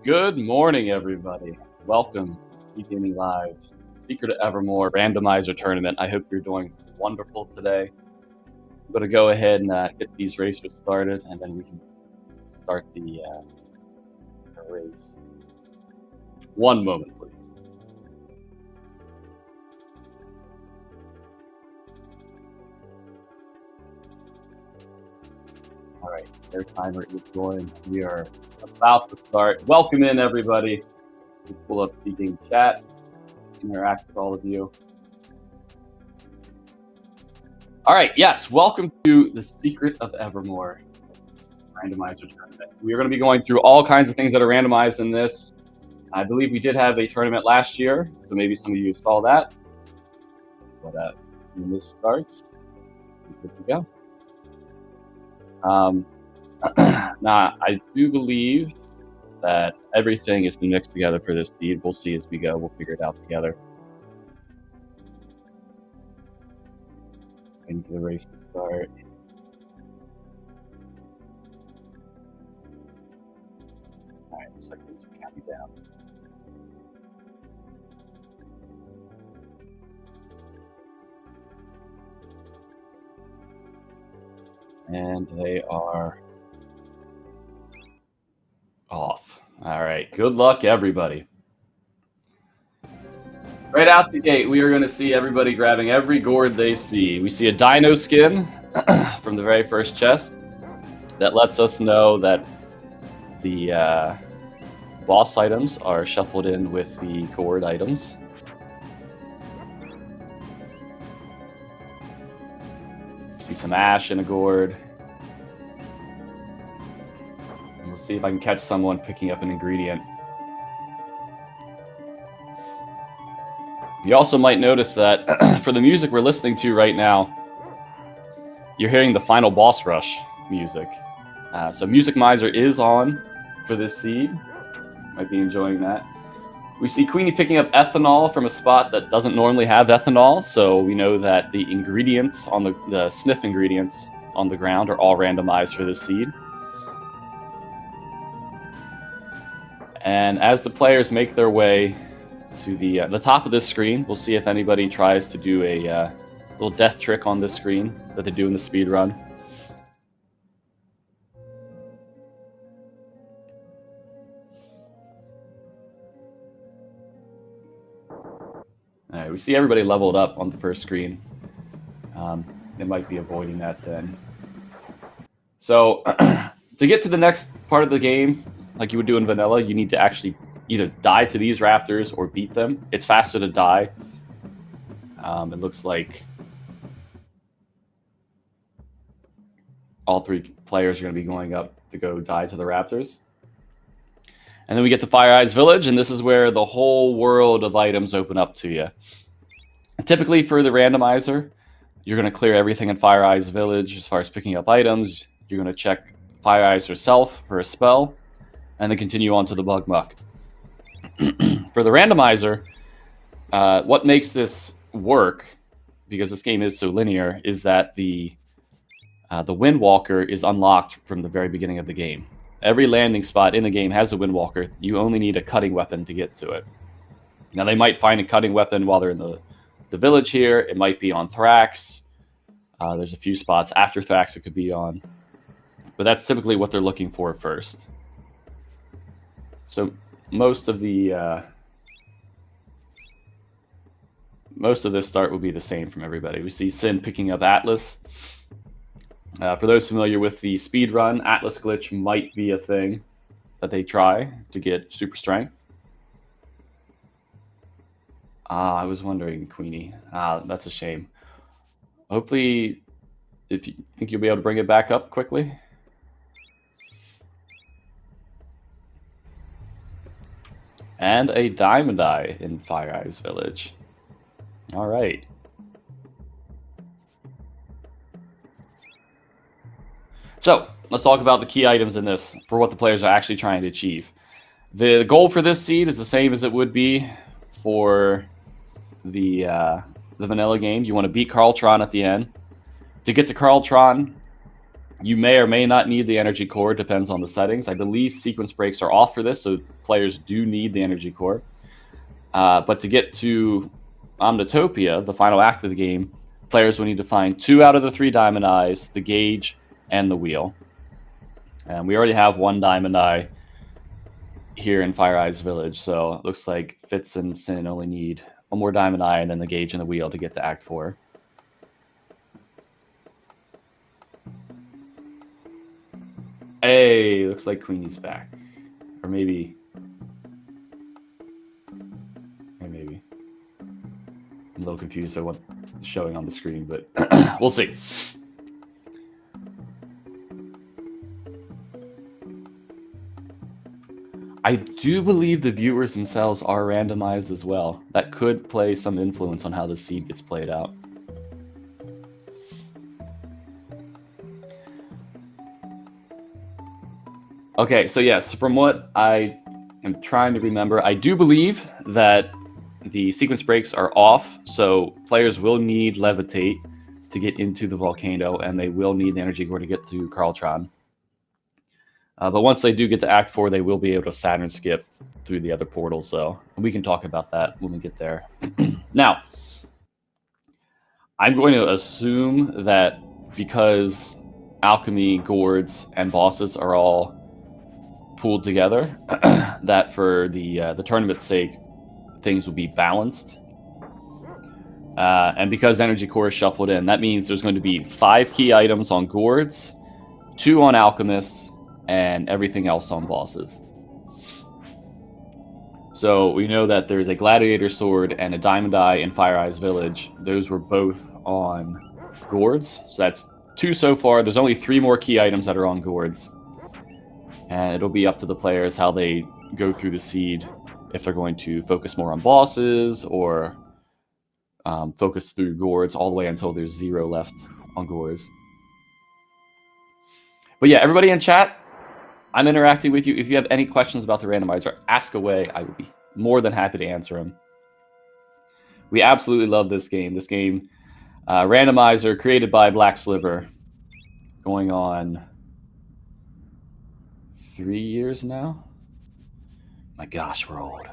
Good morning, everybody. Welcome to SpeedGaming Live, Secret of Evermore Randomizer Tournament. I hope you're doing wonderful today. I'm going to go ahead and get these racers started, and then we can start the race. One moment, please. All right, their timer is going. We are about to start. Welcome in, everybody. We'll pull up speaking chat, interact with all of you. All right, yes, welcome to the Secret of Evermore Randomizer Tournament. We are going to be going through all kinds of things that are randomized in this. I believe we did have a tournament last year, so maybe some of you saw that. But when this starts, we're good to go. Now, I do believe that everything is mixed together for this seed. We'll see as we go. We'll figure it out together. Waiting for the race to start. All right, looks like things are counting down. And they are off. All right, good luck, everybody. Right out the gate, we are going to see everybody grabbing every gourd they see. We see a dino skin from the very first chest. That lets us know that the boss items are shuffled in with the gourd items. See some ash in a gourd. And we'll see if I can catch someone picking up an ingredient. You also might notice that for the music we're listening to right now, you're hearing the final boss rush music. So Music Miser is on for this seed. Might be enjoying that. We see Queenie picking up ethanol from a spot that doesn't normally have ethanol, so we know that the ingredients on the sniff ingredients on the ground are all randomized for this seed. And as the players make their way to the top of this screen, we'll see if anybody tries to do a little death trick on this screen that they do in the speed run. All right, we see everybody leveled up on the first screen. They might be avoiding that then. So to get to the next part of the game, like you would do in vanilla, you need to actually either die to these raptors or beat them. It's faster to die. It looks like all three players are going to be going up to go die to the raptors. And then we get to Fire Eyes Village, and this is where the whole world of items open up to you. Typically for the randomizer, you're going to clear everything in Fire Eyes Village as far as picking up items. You're going to check Fire Eyes herself for a spell, and then continue on to the Bug Muck. For the randomizer, what makes this work, because this game is so linear, is that the Windwalker is unlocked from the very beginning of the game. Every landing spot in the game has a Windwalker. You only need a cutting weapon to get to it. Now, they might find a cutting weapon while they're in the village here. It might be on Thrax. There's a few spots after Thrax it could be on. But that's typically what they're looking for first. So most of this start will be the same from everybody. We see Sin picking up Atlas. For those familiar with the speedrun, Atlas glitch might be a thing that they try to get super strength. I was wondering, Queenie. That's a shame. Hopefully, if you think you'll be able to bring it back up quickly. And a Diamond Eye in Fire Eyes Village. All right. So, let's talk about the key items in this for what the players are actually trying to achieve. The goal for this seed is the same as it would be for the vanilla game. You want to beat Carltron at the end. To get to Carltron, You may or may not need the energy core, depends on the settings. I believe sequence breaks are off for this, so players do need the energy core. But to get to Omnitopia, the final act of the game, players will need to find 2 out of the 3 diamond eyes, the gauge, and the wheel. And we already have 1 diamond eye here in Fire Eyes Village, so it looks like Fitz and Sin only need 1 more diamond eye and then the gauge and the wheel to get to Act 4. Hey, looks like Queenie's back. Or maybe... maybe. I'm a little confused by what's showing on the screen, but we'll see. I do believe the viewers themselves are randomized as well. That could play some influence on how the seed gets played out. Okay, so yes, from what I am trying to remember, I do believe that the sequence breaks are off, so players will need Levitate to get into the volcano, and they will need the energy core to get to Carltron. But once they do get to Act 4, they will be able to Saturn skip through the other portals, though. We can talk about that when we get there. Now, I'm going to assume that because alchemy, gourds, and bosses are all pooled together, that for the tournament's sake, things will be balanced. And because energy core is shuffled in, that means there's going to be 5 key items on gourds, 2 on alchemists, and everything else on bosses. So we know that there's a gladiator sword and a diamond eye in Fire Eyes Village. Those were both on gourds. So that's 2 so far. There's only 3 more key items that are on gourds. And it'll be up to the players how they go through the seed, if they're going to focus more on bosses or focus through gourds all the way until there's 0 left on gourds. But yeah, everybody in chat, I'm interacting with you. If you have any questions about the randomizer, ask away. I would be more than happy to answer them. We absolutely love this game. This game, randomizer, created by Black Sliver, going on 3 years now. My gosh, we're old.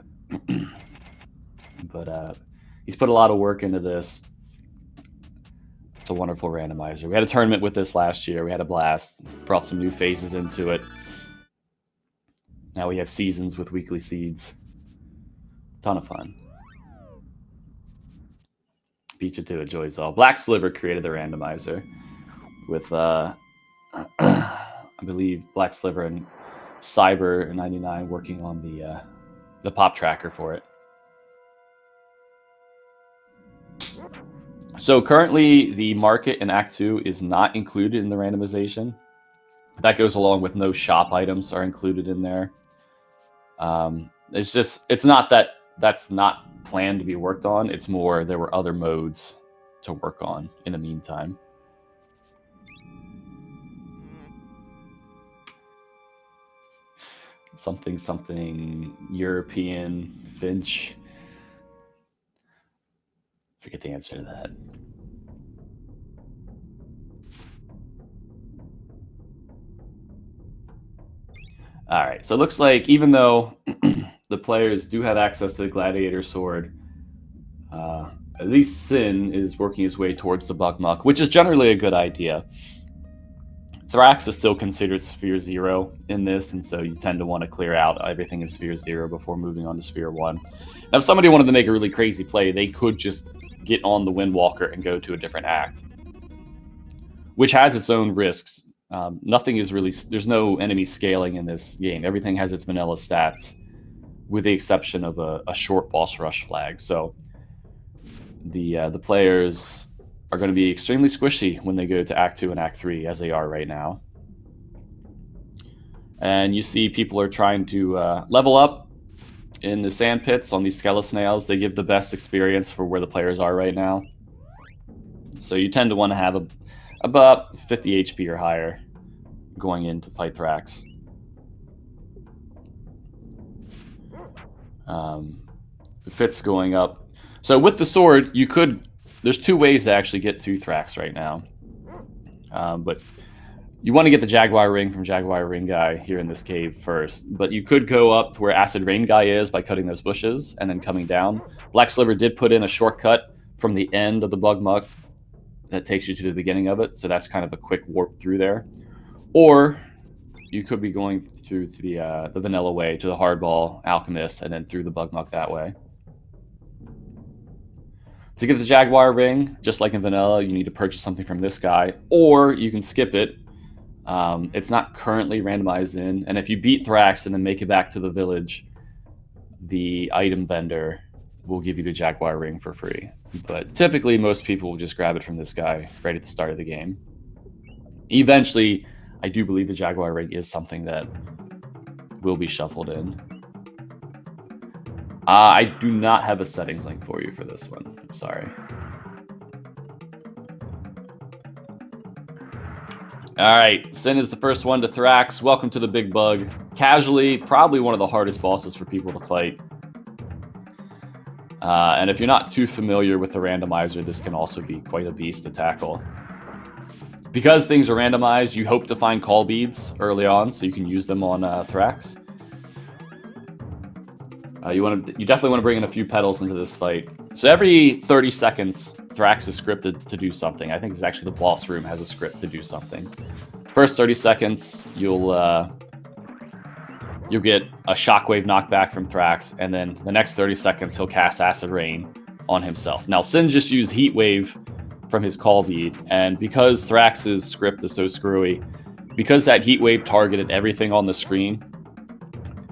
But he's put a lot of work into this. It's a wonderful randomizer. We had a tournament with this last year. We had a blast. Brought some new faces into it. Now we have seasons with weekly seeds. Ton of fun. Beat you to it, Joyzall. Black Sliver created the randomizer with, I believe, Black Sliver and Cyber 99 working on the pop tracker for it. So currently, the market in Act 2 is not included in the randomization. That goes along with no shop items are included in there. It's not that that's not planned to be worked on. It's more there were other modes to work on in the meantime. Something European Finch. Forget the answer to that. All right, so it looks like even though the players do have access to the gladiator sword, at least Sin is working his way towards the Bugmuck, which is generally a good idea. Thrax is still considered Sphere 0 in this, and so you tend to want to clear out everything in Sphere 0 before moving on to Sphere 1. Now, if somebody wanted to make a really crazy play, they could just get on the Windwalker and go to a different act, which has its own risks. Nothing is really... There's no enemy scaling in this game. Everything has its vanilla stats, with the exception of a short boss rush flag. So the players are going to be extremely squishy when they go to Act 2 and Act 3, as they are right now. And you see people are trying to level up in the sand pits on these Skelisnails. They give the best experience for where the players are right now. So you tend to want to have about 50 HP or higher going in to fight Thrax. Fitz going up. So with the sword, you could... There's 2 ways to actually get to Thrax right now. But You want to get the Jaguar Ring from Jaguar Ring Guy here in this cave first, but you could go up to where Acid Rain Guy is by cutting those bushes and then coming down. Black Sliver did put in a shortcut from the end of the Bug Muck that takes you to the beginning of it, so that's kind of a quick warp through there. Or you could be going through the vanilla way to the Hardball Alchemist and then through the Bug Muck that way. To get the Jaguar Ring, just like in vanilla, you need to purchase something from this guy, or you can skip it. It's not currently randomized in, and if you beat Thrax and then make it back to the village, the item vendor will give you the Jaguar Ring for free. But typically, most people will just grab it from this guy right at the start of the game. Eventually, I do believe the Jaguar Ring is something that will be shuffled in. I do not have a settings link for you for this one. I'm sorry. All right, Sin is the first one to Thrax. Welcome to the Big Bug. Casually, probably one of the hardest bosses for people to fight. And if you're not too familiar with the randomizer, this can also be quite a beast to tackle. Because things are randomized, you hope to find call beads early on so you can use them on Thrax. You definitely want to bring in a few petals into this fight. So every 30 seconds, Thrax is scripted to do something. I think it's actually the boss room has a script to do something. First 30 seconds, you'll get a shockwave knockback from Thrax, and then the next 30 seconds, he'll cast Acid Rain on himself. Now, Sin just used Heat Wave from his call bead, and because Thrax's script is so screwy, because that Heat Wave targeted everything on the screen,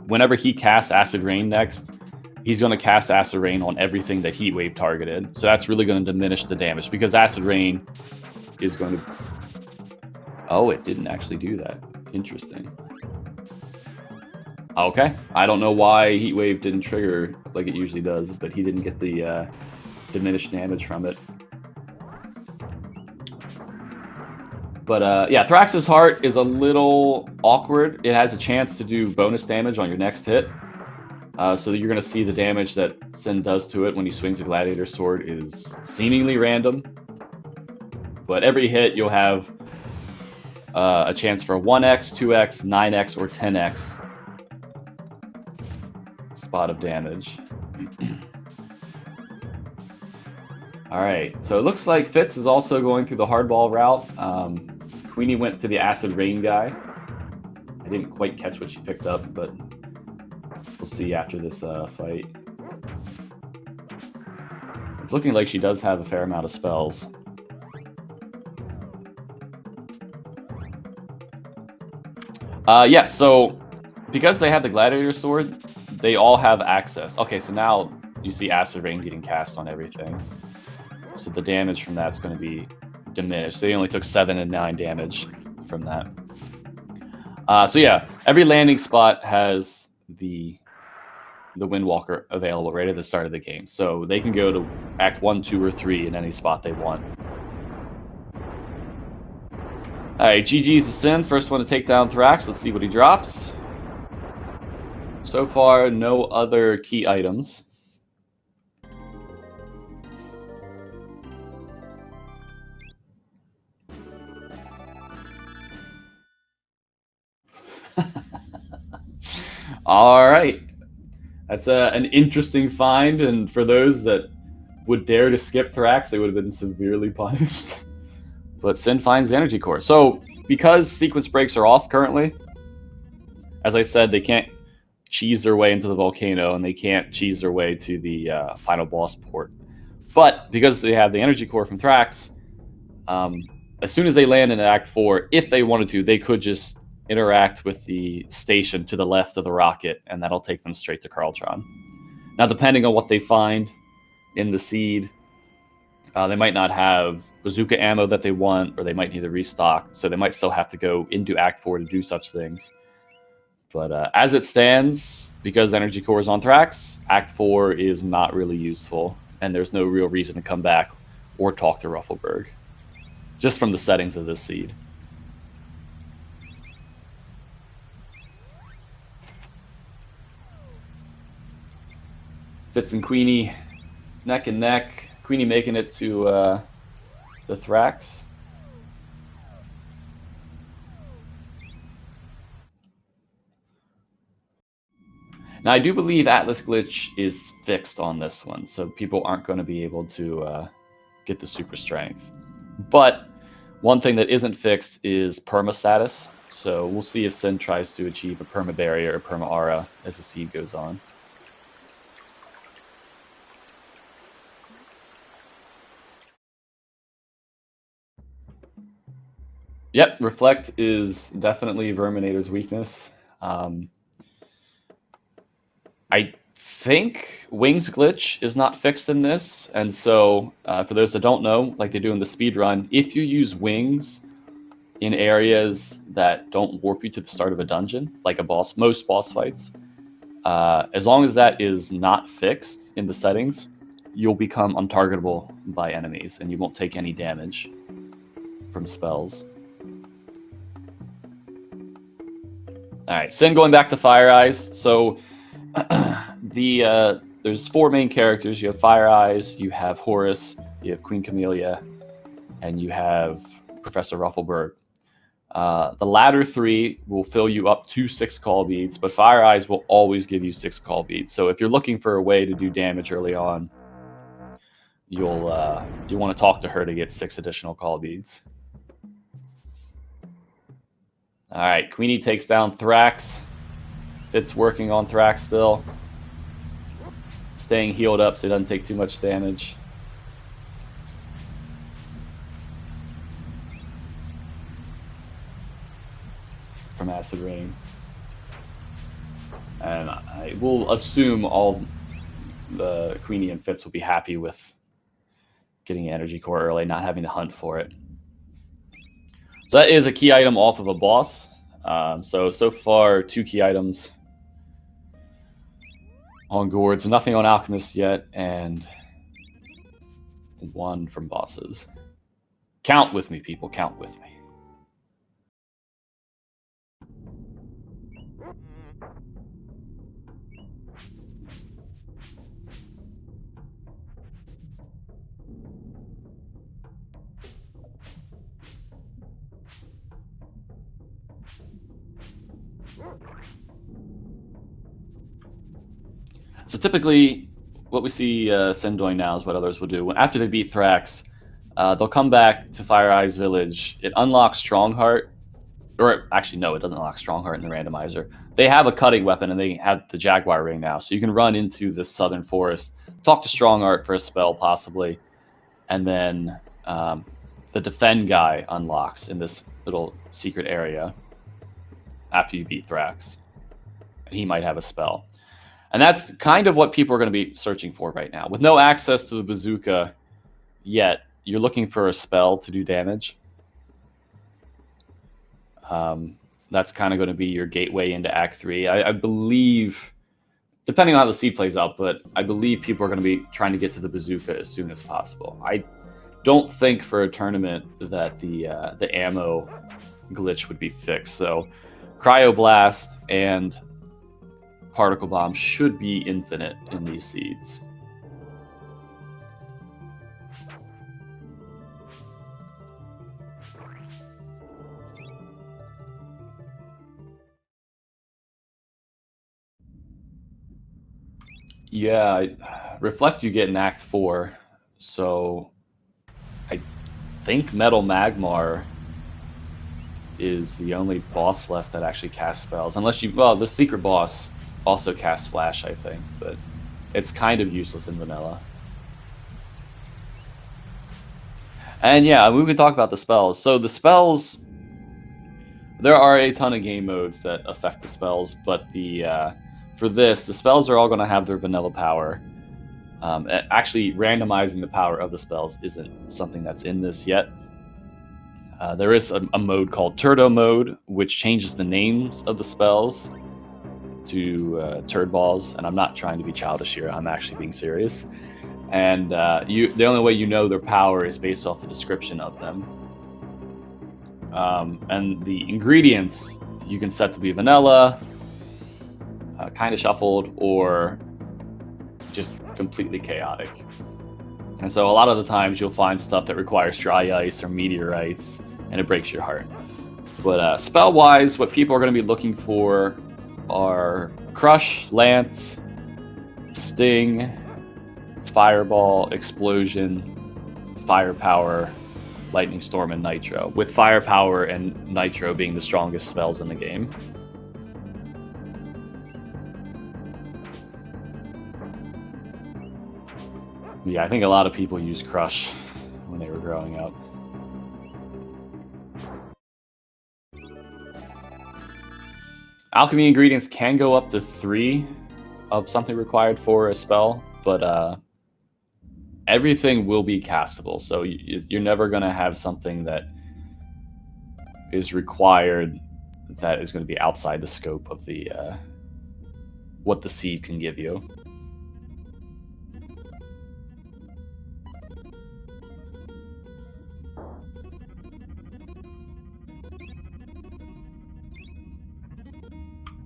whenever he casts Acid Rain next, he's going to cast Acid Rain on everything that Heat Wave targeted. So that's really going to diminish the damage, because Acid Rain is going to... Oh, it didn't actually do that. Interesting. Okay. I don't know why Heat Wave didn't trigger like it usually does, but he didn't get the diminished damage from it. But yeah, Thrax's Heart is a little awkward. It has a chance to do bonus damage on your next hit. So you're going to see the damage that Sin does to it when he swings a Gladiator Sword is seemingly random. But every hit, you'll have a chance for a 1x, 2x, 9x, or 10x spot of damage. All right, so it looks like Fitz is also going through the hardball route. Queenie went to the Acid Rain Guy. I didn't quite catch what she picked up, but we'll see after this fight. It's looking like she does have a fair amount of spells. Yes, so because they have the Gladiator Sword, they all have access. Okay, so now you see Acid Rain getting cast on everything. So the damage from that's going to be diminished. They only took 7 and 9 damage from that. So yeah, every landing spot has the Windwalker available right at the start of the game. So they can go to Act 1, 2, or 3 in any spot they want. Alright, GG's to Sin. First one to take down Thrax. Let's see what he drops. So far, no other key items. All right. That's an interesting find, and for those that would dare to skip Thrax, they would have been severely punished. But Sin finds the Energy Core. So, because sequence breaks are off currently, as I said, they can't cheese their way into the volcano, and they can't cheese their way to the final boss port. But because they have the Energy Core from Thrax, as soon as they land in Act 4, if they wanted to, they could just interact with the station to the left of the rocket, and that'll take them straight to Carltron. Now, depending on what they find in the seed, they might not have bazooka ammo that they want, or they might need to restock, so they might still have to go into Act 4 to do such things. But as it stands, because Energy Core is on Thrax, Act 4 is not really useful, and there's no real reason to come back or talk to Ruffleberg, just from the settings of this seed. Fitz and Queenie neck and neck. Queenie making it to the Thrax. Now, I do believe Atlas Glitch is fixed on this one, so people aren't going to be able to get the super strength. But one thing that isn't fixed is perma status. So we'll see if Sin tries to achieve a perma barrier or perma aura as the seed goes on. Yep, Reflect is definitely Verminator's weakness. I think Wings Glitch is not fixed in this, and so for those that don't know, like they do in the speedrun, if you use Wings in areas that don't warp you to the start of a dungeon, like most boss fights, as long as that is not fixed in the settings, you'll become untargetable by enemies, and you won't take any damage from spells. All right, Sin going back to Fire Eyes. So there's 4 main characters. You have Fire Eyes, you have Horus, you have Queen Camellia, and you have Professor Ruffleberg. The latter 3 will fill you up to 6 call beads, but Fire Eyes will always give you 6 call beads. So if you're looking for a way to do damage early on, you'll want to talk to her to get 6 additional call beads. All right, Queenie takes down Thrax. Fitz working on Thrax still. Staying healed up so he doesn't take too much damage. From Acid Rain. And I will assume all the Queenie and Fitz will be happy with getting Energy Core early, not having to hunt for it. So that is a key item off of a boss. So far, 2 key items on Gourds. Nothing on Alchemist yet, and 1 from bosses. Count with me, people. Count with me. So typically, what we see Sin doing now is what others will do. After they beat Thrax, they'll come back to Fire Eyes Village. It unlocks Strongheart. Or actually, no, it doesn't unlock Strongheart in the randomizer. They have a cutting weapon, and they have the Jaguar Ring now. So you can run into the Southern Forest, talk to Strongheart for a spell, possibly. And then the Defend guy unlocks in this little secret area after you beat Thrax. And he might have a spell. And that's kind of what people are going to be searching for right now. With no access to the bazooka yet, you're looking for a spell to do damage. That's kind of going to be your gateway into Act 3. I believe, depending on how the seed plays out, but I believe people are going to be trying to get to the bazooka as soon as possible. I don't think for a tournament that the ammo glitch would be fixed. So Cryoblast and Particle Bomb should be infinite in these seeds. Yeah, Reflect you get in Act 4, so I think Metal Magmar is the only boss left that actually casts spells. Unless you, well, the secret boss also casts Flash, I think, but it's kind of useless in vanilla. And yeah, we can talk about the spells. So the spells, there are a ton of game modes that affect the spells, but for this, the spells are all going to have their vanilla power. Actually, randomizing the power of the spells isn't something that's in this yet. There is a mode called Turdo Mode, which changes the names of the spells to turd balls, and I'm not trying to be childish here. I'm actually being serious. And the only way you know their power is based off the description of them. And the ingredients you can set to be vanilla, kind of shuffled, or just completely chaotic. And so a lot of the times you'll find stuff that requires dry ice or meteorites, and it breaks your heart. But spell-wise, what people are going to be looking for are Crush, Lance, Sting, Fireball, Explosion, Firepower, Lightning Storm, and Nitro, with Firepower and Nitro being the strongest spells in the game. Yeah, I think a lot of people used Crush when they were growing up. Alchemy ingredients can go up to 3 of something required for a spell, but everything will be castable. So you're never going to have something that is required that is going to be outside the scope of the what the seed can give you.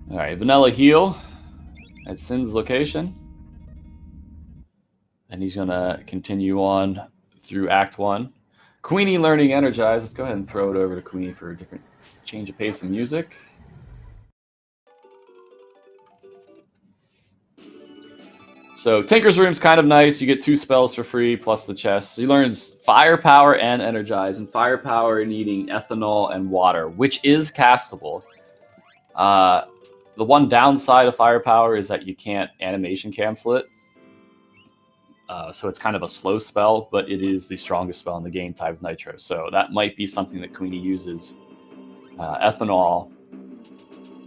All right, Vanilla Heal at Sin's location. And he's going to continue on through Act 1. Queenie learning Energize. Let's go ahead and throw it over to Queenie for a different change of pace and music. So Tinker's Room's kind of nice. You get 2 spells for free plus the chest. So he learns Firepower and Energize. And Firepower needing Ethanol and Water, which is castable. The one downside of Firepower is that you can't animation cancel it. So it's kind of a slow spell, but it is the strongest spell in the game, tied with Nitro. So that might be something that Queenie uses. Ethanol,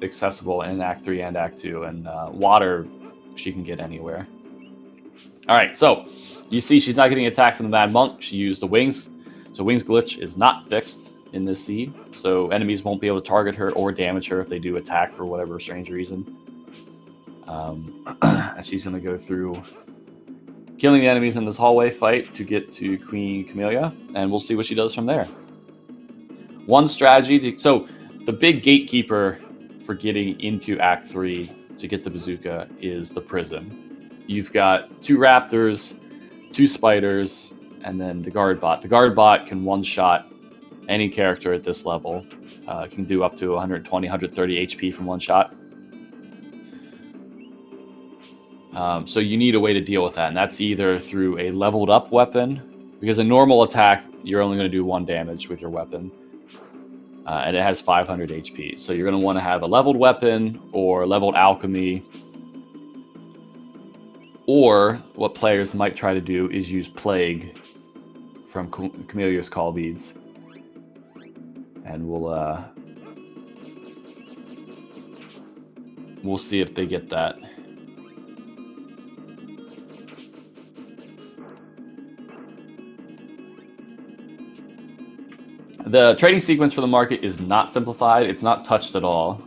accessible in Act 3 and Act 2, and Water she can get anywhere. All right, so you see she's not getting attacked from the Mad Monk. She used the Wings. So Wings glitch is not fixed in this seed. So enemies won't be able to target her or damage her if they do attack for whatever strange reason. And she's going to go through killing the enemies in this hallway fight to get to Queen Camellia, and we'll see what she does from there. One strategy, so the big gatekeeper for getting into Act 3 to get the bazooka is the prison. You've got 2 raptors, 2 spiders, and then the guard bot. The guard bot can one-shot any character at this level. Can do up to 120, 130 HP from one shot. So you need a way to deal with that, and that's either through a leveled up weapon, because a normal attack, you're only going to do 1 damage with your weapon, and it has 500 HP. So you're going to want to have a leveled weapon or leveled alchemy, or what players might try to do is use Plague from Camellia's Call Beads. And we'll see if they get that. The trading sequence for the market is not simplified. It's not touched at all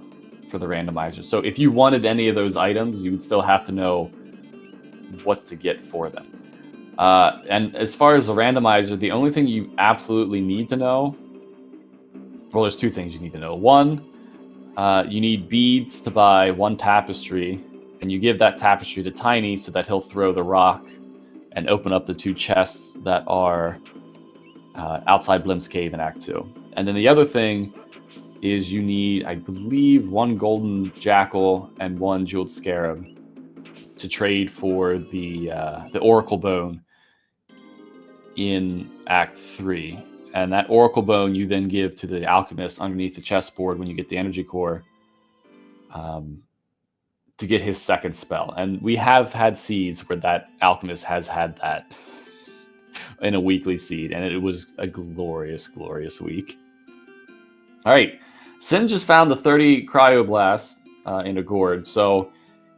for the randomizer. So if you wanted any of those items, you would still have to know what to get for them. And as far as the randomizer, the only thing you absolutely need to know, well, there's 2 things you need to know. One, you need beads to buy 1 tapestry, and you give that tapestry to Tiny so that he'll throw the rock and open up the 2 chests that are outside Blim's Cave in Act 2. And then the other thing is you need, I believe, 1 golden jackal and 1 jeweled scarab to trade for the Oracle Bone in Act 3. And that Oracle Bone you then give to the Alchemist underneath the chessboard when you get the Energy Core to get his 2nd spell. And we have had seeds where that Alchemist has had that in a weekly seed, and it was a glorious, glorious week. All right, Sin just found the 30 Cryoblasts in a gourd, so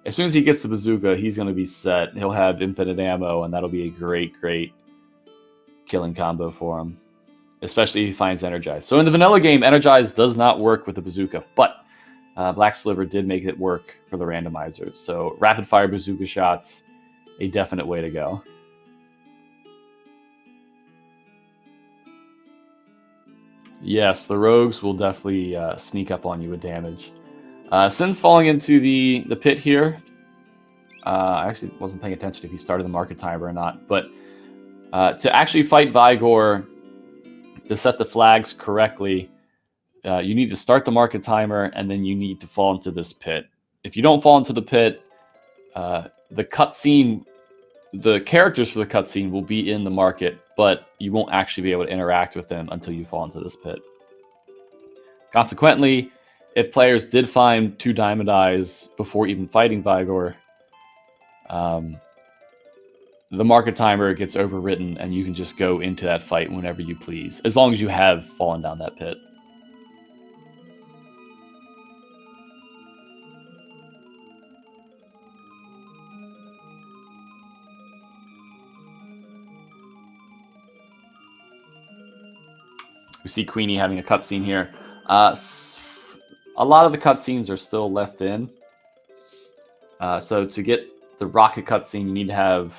as soon as he gets the bazooka, he's going to be set. He'll have infinite ammo, and that'll be a great, great killing combo for him, especially if he finds Energize. So in the vanilla game, Energize does not work with the bazooka, but Black Sliver did make it work for the randomizers. So rapid fire bazooka shots, a definite way to go. Yes, the rogues will definitely sneak up on you with damage. Sin's falling into the pit here. I actually wasn't paying attention if he started the market timer or not, but to actually fight Vigor, to set the flags correctly, you need to start the market timer, and then you need to fall into this pit. if you don't fall into the pit, the cutscene, the characters for the cutscene will be in the market, but you won't actually be able to interact with them until you fall into this pit. Consequently, if players did find 2 diamond eyes before even fighting Vigor, the market timer gets overwritten and you can just go into that fight whenever you please, as long as you have fallen down that pit. We see Queenie having a cutscene here. A lot of the cutscenes are still left in. So to get the rocket cutscene, you need to have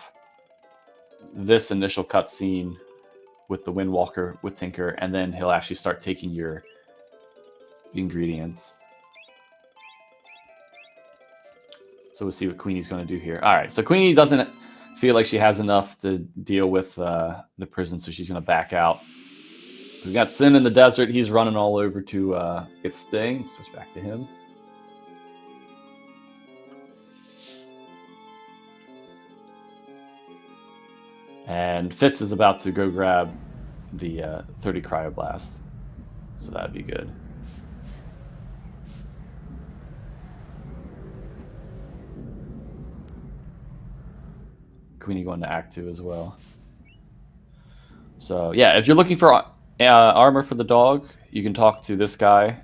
this initial cutscene with the Windwalker, with Tinker, and then he'll actually start taking your ingredients. So we'll see what Queenie's going to do here. All right, so Queenie doesn't feel like she has enough to deal with the prison, so she's going to back out. We've got Sin in the desert. He's running all over to get Sting. Switch back to him. And Fitz is about to go grab the 30 Cryoblast. So that'd be good. Queenie going to Act 2 as well. So yeah, if you're looking for armor for the dog, you can talk to this guy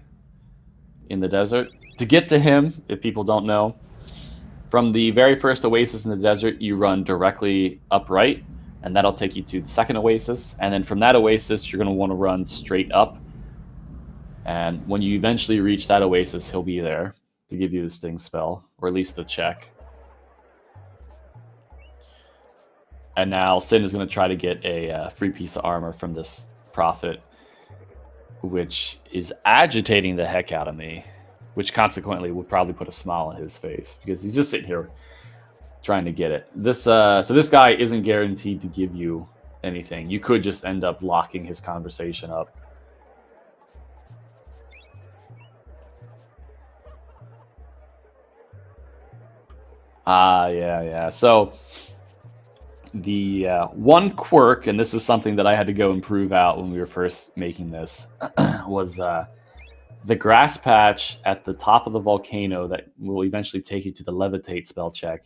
in the desert. To get to him, if people don't know, from the very first oasis in the desert, you run directly upright, and that'll take you to the second oasis. And then from that oasis, you're going to want to run straight up. And when you eventually reach that oasis, he'll be there to give you the Sting spell, or at least the check. And now Sin is going to try to get a free piece of armor from this prophet, which is agitating the heck out of me, which consequently would probably put a smile on his face because he's just sitting here trying to get it. So this guy isn't guaranteed to give you anything. You could just end up locking his conversation up. Yeah. So the one quirk, and this is something that I had to go and prove out when we were first making this, was the grass patch at the top of the volcano that will eventually take you to the levitate spell check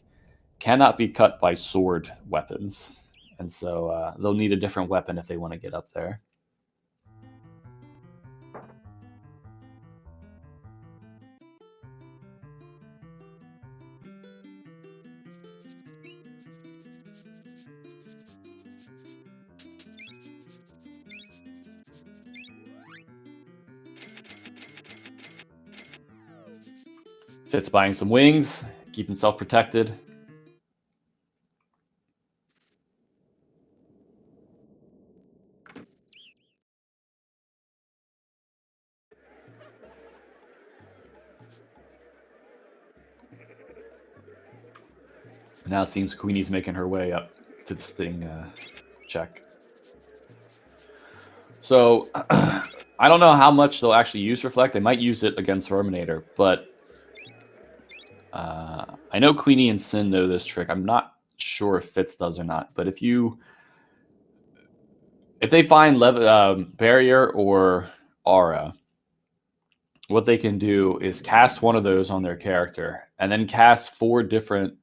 cannot be cut by sword weapons. And so they'll need a different weapon if they want to get up there. Fitz buying some wings, keep himself protected. Now it seems Queenie's making her way up to the Sting check. So I don't know how much they'll actually use Reflect. They might use it against Verminator, but I know Queenie and Sin know this trick. I'm not sure if Fitz does or not, but if they find Barrier or Aura, what they can do is cast one of those on their character and then cast 4 different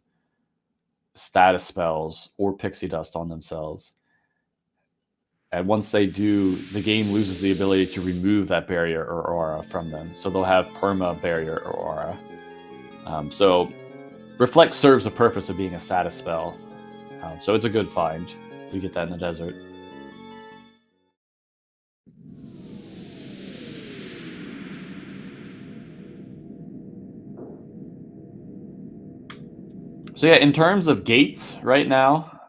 status spells or pixie dust on themselves. And once they do, the game loses the ability to remove that barrier or aura from them. So they'll have perma, barrier, or aura. So Reflect serves the purpose of being a status spell. So it's a good find to get that in the desert. So yeah, in terms of gates right now,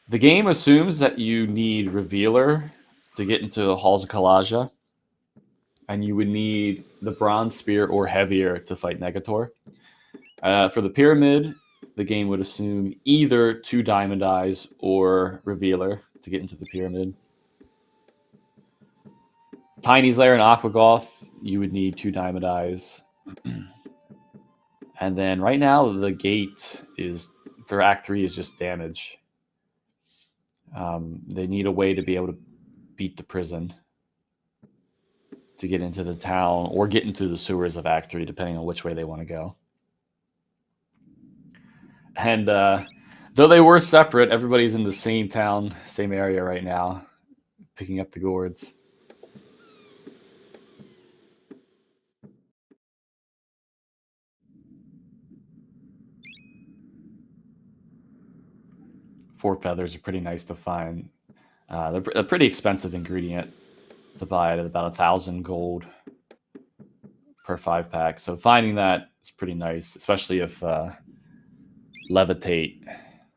the game assumes that you need Revealer to get into the Halls of Kalaja, and you would need the Bronze Spear or heavier to fight Negator. For the Pyramid, the game would assume either 2 Diamond Eyes or Revealer to get into the Pyramid. Tiny's Lair and Aquagoth, you would need 2 Diamond Eyes. And then right now the gate is for Act 3 is just damage. They need a way to be able to beat the prison to get into the town or get into the sewers of Act 3, depending on which way they want to go. And though they were separate, everybody's in the same town, same area right now, picking up the gourds. Four feathers are pretty nice to find. They're a pretty expensive ingredient to buy at about 1,000 gold per 5-pack. So finding that is pretty nice, especially if levitate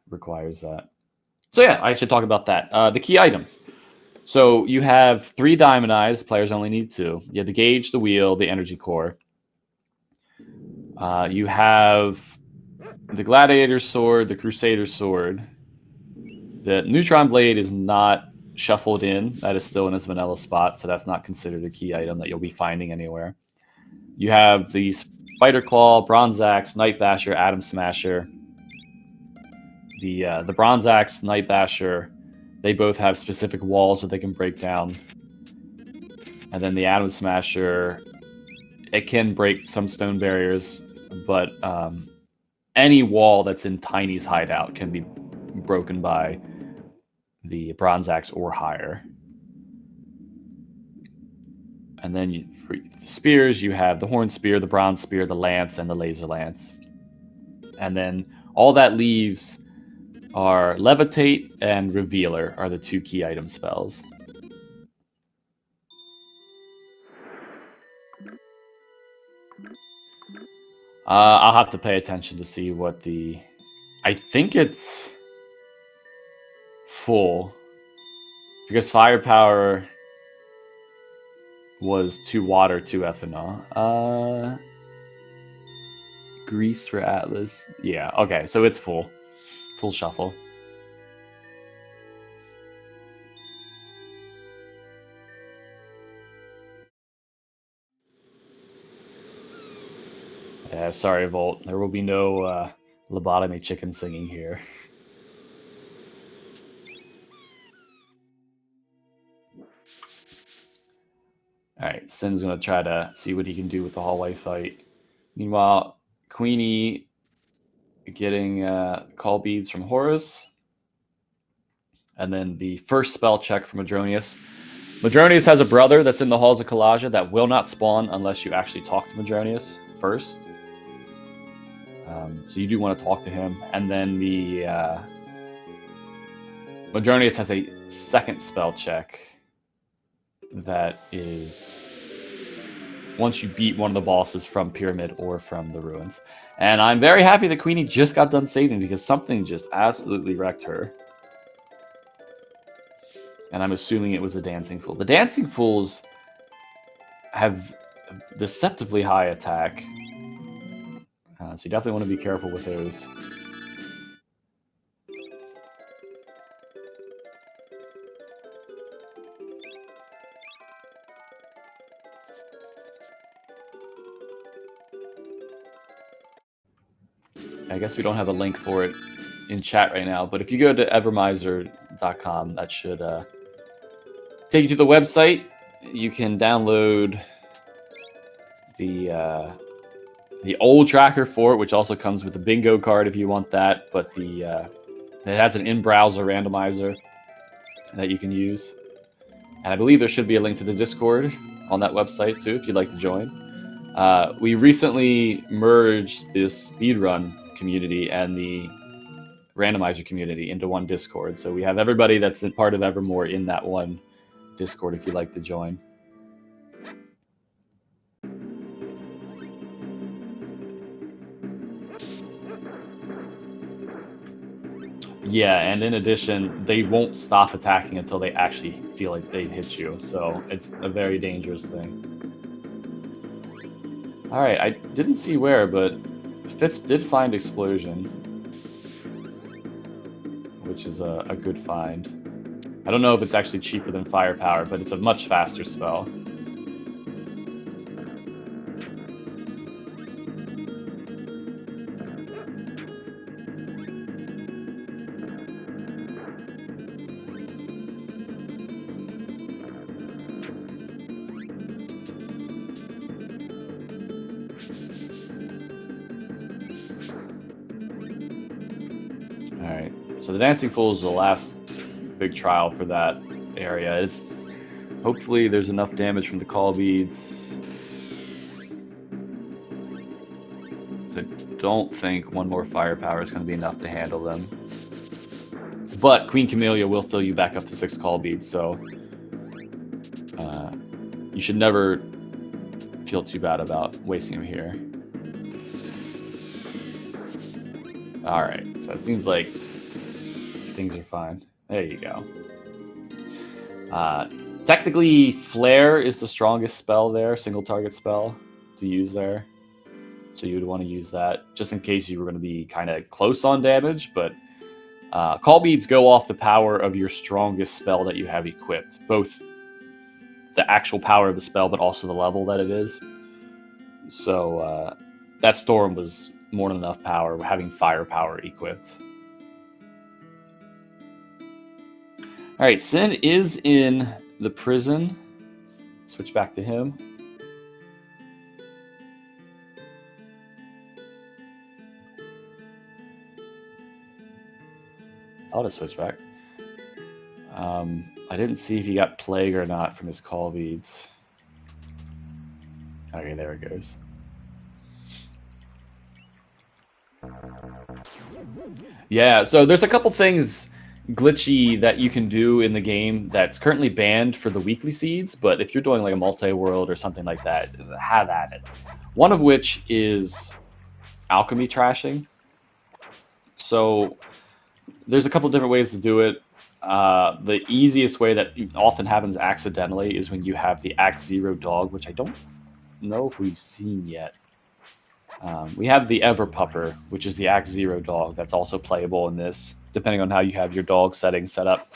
requires that. So yeah, I should talk about that. The key items. So you have 3 diamond eyes. Players only need 2. You have the gauge, the wheel, the energy core. You have the gladiator's sword, the crusader's sword. The neutron blade is not shuffled in. That is still in its vanilla spot, so that's not considered a key item that you'll be finding anywhere. You have the spider claw, bronze axe, night basher, atom smasher. The bronze axe, night basher, they both have specific walls that they can break down. And then the atom smasher, it can break some stone barriers, but any wall that's in Tiny's hideout can be broken by the bronze axe or higher. And then for the spears, you have the horn spear, the bronze spear, the lance, and the laser lance. And then all that leaves are levitate and revealer are the 2 key item spells. I'll have to pay attention to see what the... I think it's full. Because firepower was 2 water, 2 ethanol. Grease for Atlas. Yeah, okay, so it's full. Full shuffle. Yeah, sorry, Volt. There will be no lobotomy chicken singing here. Alright, Sin's going to try to see what he can do with the hallway fight. Meanwhile, Queenie getting call beads from Horus. And then the first spell check from Madronius. Madronius has a brother that's in the halls of Kalaja that will not spawn unless you actually talk to Madronius first. So you do want to talk to him. And then the Madronius has a second spell check that is once you beat one of the bosses from Pyramid or from the Ruins. And I'm very happy that Queenie just got done saving because something just absolutely wrecked her. And I'm assuming it was a Dancing Fool. The Dancing Fools have deceptively high attack. So you definitely want to be careful with those. I guess we don't have a link for it in chat right now, but if you go to evermizer.com, that should take you to the website. You can download the old tracker for it, which also comes with the bingo card if you want that, but it has an in-browser randomizer that you can use. And I believe there should be a link to the Discord on that website too, if you'd like to join. We recently merged this speedrun community and the randomizer community into one Discord. So we have everybody that's part of Evermore in that one Discord if you'd like to join. Yeah, and in addition, they won't stop attacking until they actually feel like they hit you. So it's a very dangerous thing. All right, I didn't see where, but Fitz did find Explosion, which is a good find. I don't know if it's actually cheaper than Firepower, but it's a much faster spell. So the Dancing Fool is the last big trial for that area. Hopefully there's enough damage from the call beads. I don't think one more firepower is going to be enough to handle them. But Queen Camellia will fill you back up to 6 call beads, so you should never feel too bad about wasting them here. Alright, so it seems like things are fine. There you go. Technically, Flare is the strongest spell there, single target spell to use there. So you would want to use that just in case you were going to be kind of close on damage, but call beads go off the power of your strongest spell that you have equipped, both the actual power of the spell, but also the level that it is. So that Storm was more than enough power, having firepower equipped. All right, Sin is in the prison. Switch back to him. I'll just switch back. I didn't see if he got Plague or not from his call beads. Okay, there it goes. Yeah, so there's a couple things glitchy that you can do in the game that's currently banned for the weekly seeds, but if you're doing like a multi-world or something like that, have at it. One of which is alchemy trashing. So there's a couple different ways to do it. The easiest way that often happens accidentally is when you have the Act 0 dog, which I don't know if we've seen yet. We have the Everpupper, which is the Act 0 dog that's also playable in this, depending on how you have your dog settings set up.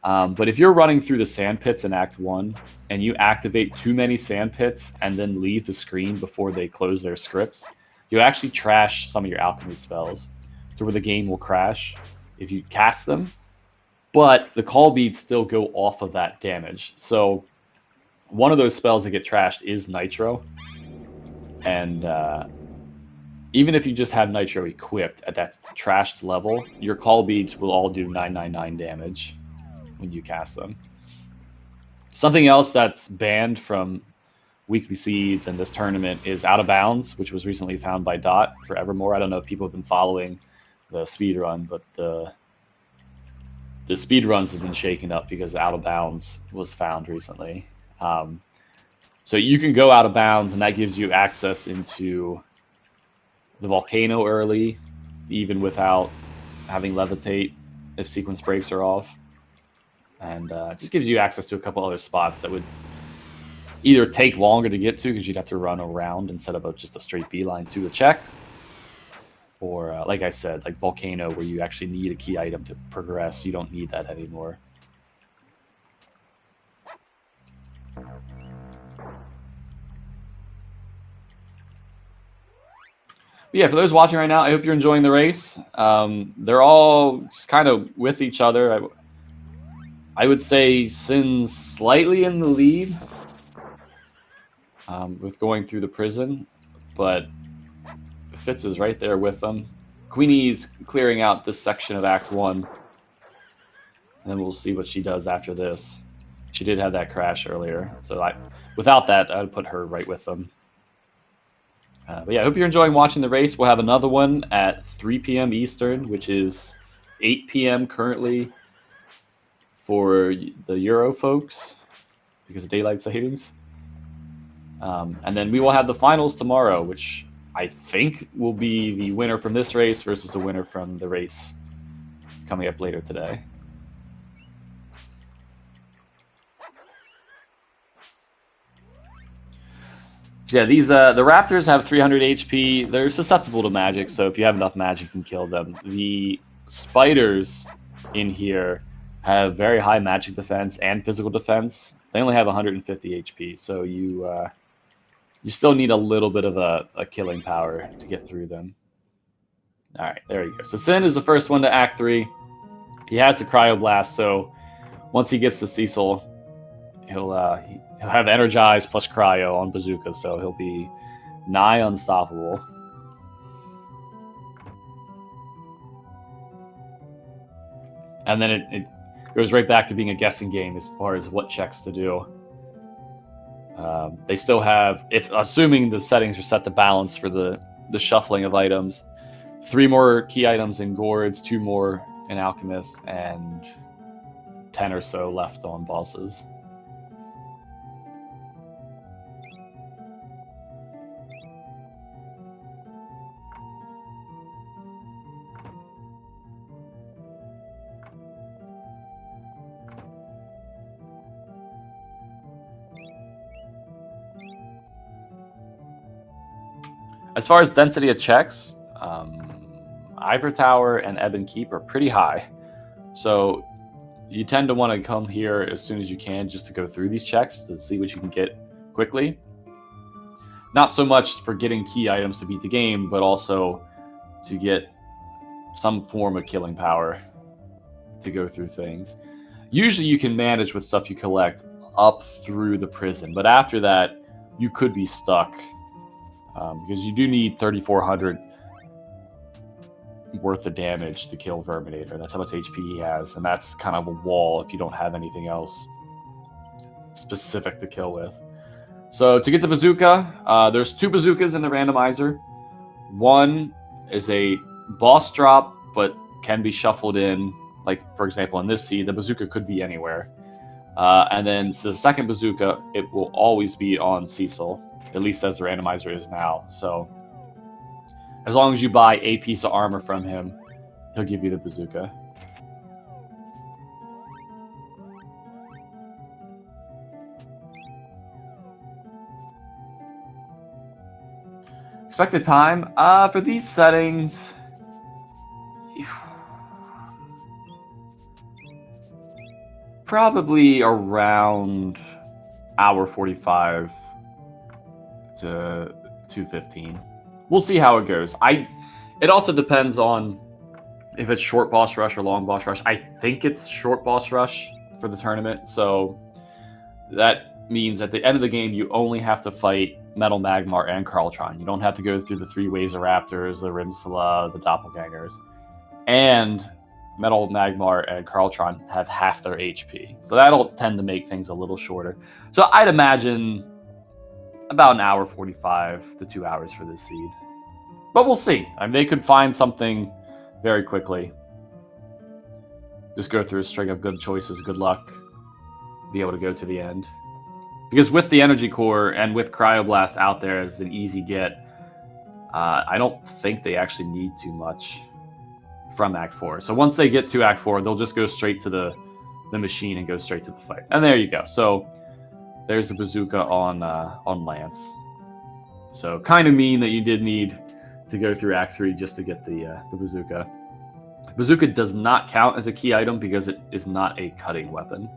But if you're running through the sand pits in Act 1 and you activate too many sand pits and then leave the screen before they close their scripts, you actually trash some of your alchemy spells to where the game will crash if you cast them. But the call beads still go off of that damage. So one of those spells that get trashed is Nitro. And even if you just have Nitro equipped at that trashed level, your call beads will all do 999 damage when you cast them. Something else that's banned from weekly seeds and this tournament is Out of Bounds, which was recently found by Dot for Evermore. I don't know if people have been following the speedrun, but the speedruns have been shaken up because Out of Bounds was found recently. So you can go out of bounds, and that gives you access into the volcano early, even without having levitate if sequence breaks are off. And it just gives you access to a couple other spots that would either take longer to get to because you'd have to run around instead of just a straight beeline to a check. Or, like I said, like Volcano, where you actually need a key item to progress. You don't need that anymore. But yeah, for those watching right now, I hope you're enjoying the race. They're all just kind of with each other. I would say Sin's slightly in the lead with going through the prison, but Fitz is right there with them. Queenie's clearing out this section of Act 1, and then we'll see what she does after this. She did have that crash earlier, so without that, I would put her right with them. But yeah, I hope you're enjoying watching the race. We'll have another one at 3 p.m. Eastern, which is 8 p.m. currently for the Euro folks because of daylight savings. And then we will have the finals tomorrow, which I think will be the winner from this race versus the winner from the race coming up later today. So yeah, these the Raptors have 300 HP. They're susceptible to magic, so if you have enough magic, you can kill them. The spiders in here have very high magic defense and physical defense. They only have 150 HP, so you still need a little bit of a killing power to get through them. All right, there you go. So Sin is the first one to Act 3. He has the Cryoblast, so once he gets to Cecil, he'll have Energize plus Cryo on Bazooka, so he'll be nigh unstoppable. And then it goes right back to being a guessing game as far as what checks to do. They still have, assuming the settings are set to balance for the shuffling of items, 3 more key items in gourds, 2 more in alchemists, and 10 or so left on bosses. As far as density of checks, Ivor Tower and Ebon Keep are pretty high. So you tend to want to come here as soon as you can just to go through these checks to see what you can get quickly. Not so much for getting key items to beat the game, but also to get some form of killing power to go through things. Usually you can manage with stuff you collect up through the prison, but after that, you could be stuck. Because you do need 3,400 worth of damage to kill Verminator. That's how much HP he has, and that's kind of a wall if you don't have anything else specific to kill with. So to get the bazooka, there's 2 bazookas in the randomizer. One is a boss drop, but can be shuffled in. Like, for example, in this seed, the bazooka could be anywhere. And then the second bazooka, it will always be on Cecil, at least as the randomizer is now. So as long as you buy a piece of armor from him, he'll give you the bazooka. Expected time for these settings, probably around hour 45 to 2:15. We'll see how it goes. It also depends on if it's short boss rush or long boss rush. I think it's short boss rush for the tournament, so that means at the end of the game you only have to fight Metal Magmar and Carltron. You don't have to go through the 3 ways of Raptors, the Rimsala, the Doppelgangers. And Metal Magmar and Carltron have half their HP. So that'll tend to make things a little shorter. So I'd imagine about an hour 45 to 2 hours for this seed. But we'll see. I mean, they could find something very quickly. Just go through a string of good choices, good luck, be able to go to the end. Because with the Energy Core and with Cryoblast out there as an easy get, I don't think they actually need too much from Act 4. So once they get to Act 4, they'll just go straight to the machine and go straight to the fight. And there you go. So there's the bazooka on Lance. So kind of mean that you did need to go through Act 3 just to get the bazooka. Bazooka does not count as a key item because it is not a cutting weapon.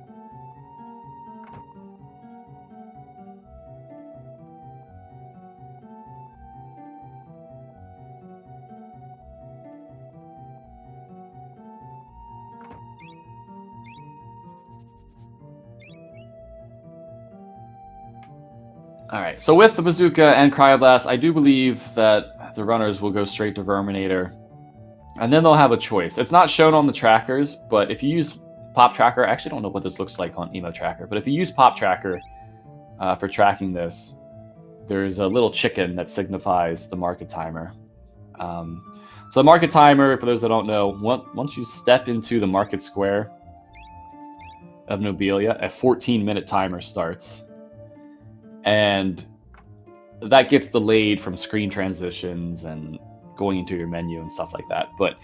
All right, so with the bazooka and cryoblast, I do believe that the runners will go straight to Verminator, and then they'll have a choice. It's not shown on the trackers, but if you use Pop Tracker, I actually don't know what this looks like on Emo Tracker, but if you use Pop Tracker for tracking this, there's a little chicken that signifies the market timer. So the market timer, for those that don't know, once you step into the market square of Nobilia, a 14-minute timer starts. And that gets delayed from screen transitions and going into your menu and stuff like that. But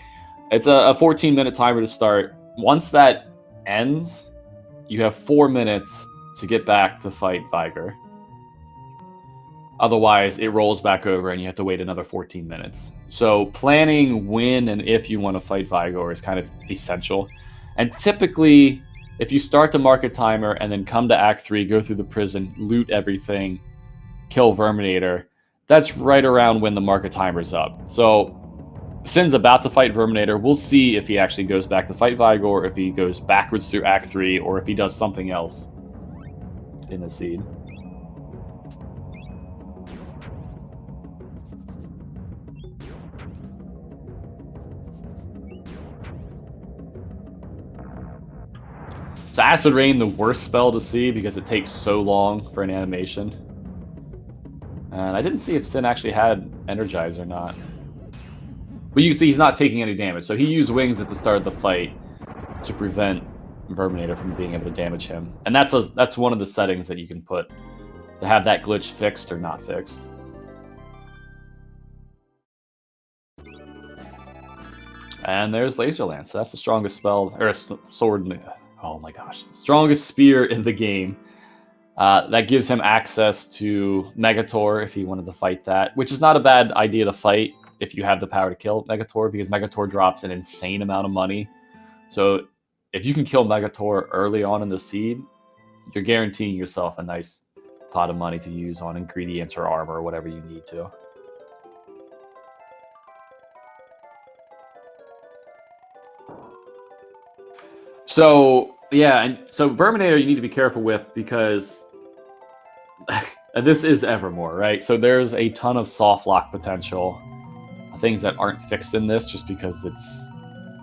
it's a 14-minute timer to start. Once that ends, you have 4 minutes to get back to fight Vigor. Otherwise, it rolls back over and you have to wait another 14 minutes. So planning when and if you want to fight Vigor is kind of essential. And typically, if you start the market timer and then come to Act 3, go through the prison, loot everything, kill Verminator, that's right around when the market timer's up. So Sin's about to fight Verminator. We'll see if he actually goes back to fight Vigor, if he goes backwards through Act 3, or if he does something else in the seed. So Acid Rain, the worst spell to see because it takes so long for an animation. And I didn't see if Sin actually had Energize or not. But you can see he's not taking any damage. So he used Wings at the start of the fight to prevent Verminator from being able to damage him. And that's one of the settings that you can put to have that glitch fixed or not fixed. And there's Laser Lance. So that's the strongest spell, or sword. Oh my gosh, strongest spear in the game. That gives him access to Megator if he wanted to fight that, which is not a bad idea to fight if you have the power to kill Megator, because Megator drops an insane amount of money. So if you can kill Megator early on in the seed, you're guaranteeing yourself a nice pot of money to use on ingredients or armor or whatever you need to. So, yeah, and so Verminator you need to be careful with because this is Evermore, right? So there's a ton of soft lock potential, things that aren't fixed in this just because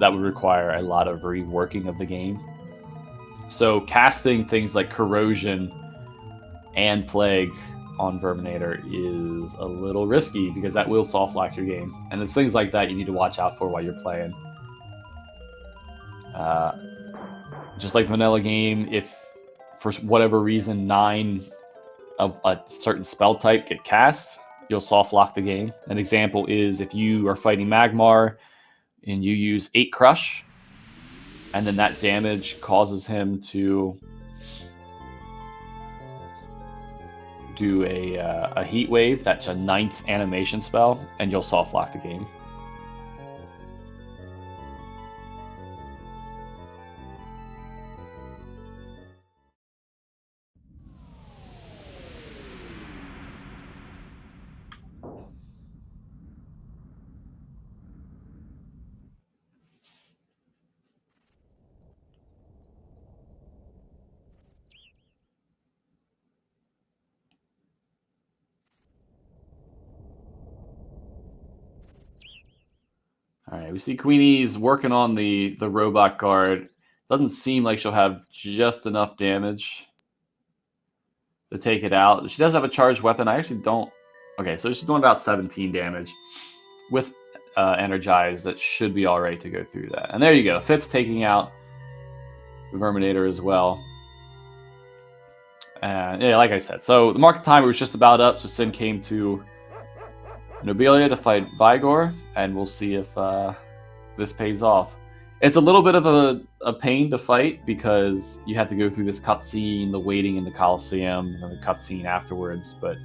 that would require a lot of reworking of the game. So casting things like Corrosion and Plague on Verminator is a little risky because that will soft lock your game. And it's things like that you need to watch out for while you're playing. Just like the vanilla game, if for whatever reason 9 of a certain spell type get cast, you'll soft lock the game. An example is if you are fighting Magmar and you use 8 Crush, and then that damage causes him to do a Heat Wave, that's a 9th animation spell, and you'll soft lock the game. All right, we see Queenie's working on the robot guard. Doesn't seem like she'll have just enough damage to take it out. She does have a charged weapon. I actually don't... Okay, so she's doing about 17 damage. With Energize, that should be all right to go through that. And there you go. Fitz taking out Verminator as well. And yeah, like I said, so the market timer was just about up, so Sin came to Nobelia to fight Vigor, and we'll see if this pays off. It's a little bit of a pain to fight because you have to go through this cutscene, the waiting in the Coliseum, and the cutscene afterwards, but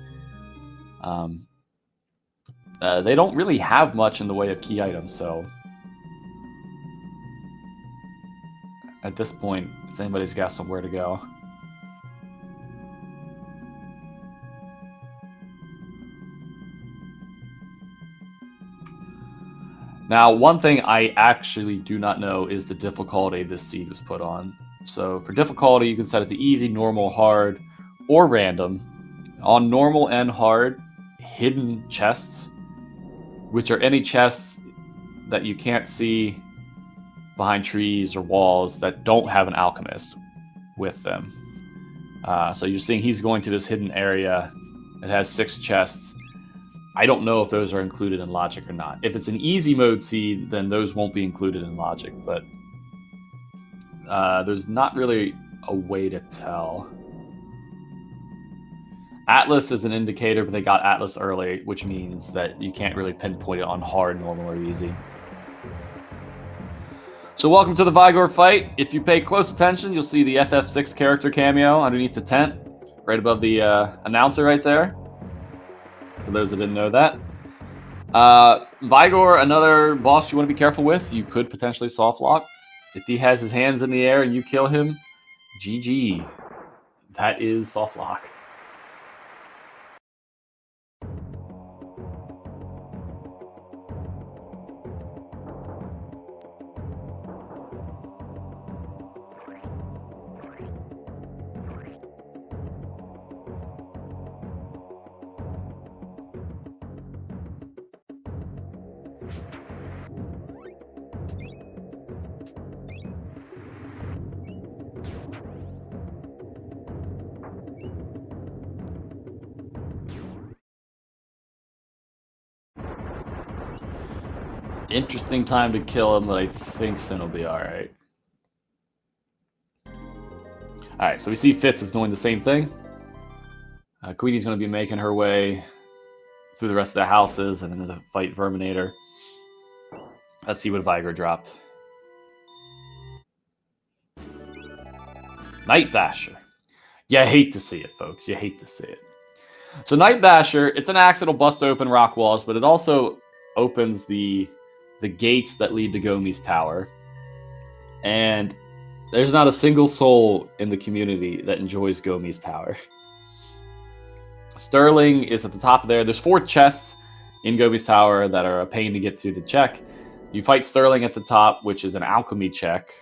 they don't really have much in the way of key items, so at this point, it's anybody's guess on where to go. Now, one thing I actually do not know is the difficulty this seed was put on. So for difficulty, you can set it to easy, normal, hard, or random. On normal and hard, hidden chests, which are any chests that you can't see behind trees or walls that don't have an alchemist with them. So you're seeing he's going to this hidden area. It has 6 chests. I don't know if those are included in logic or not. If it's an easy mode seed, then those won't be included in logic, but there's not really a way to tell. Atlas is an indicator, but they got Atlas early, which means that you can't really pinpoint it on hard, normal, or easy. So welcome to the Vigor fight. If you pay close attention, you'll see the FF6 character cameo underneath the tent, right above the announcer right there. For those that didn't know that. Vigor, another boss you want to be careful with. You could potentially soft lock. If he has his hands in the air and you kill him, GG. That is soft lock. Interesting time to kill him, but I think Sin will be alright. Alright, so we see Fitz is doing the same thing. Queenie's going to be making her way through the rest of the houses and then to fight Verminator. Let's see what Vigor dropped. Night Basher. You hate to see it, folks. You hate to see it. So Night Basher, it's an axe that'll bust open rock walls, but it also opens the gates that lead to Gomi's tower. And there's not a single soul in the community that enjoys Gomi's tower. Sterling is at the top of there. There's 4 chests in Gomi's tower that are a pain to get to check. You fight Sterling at the top, which is an alchemy check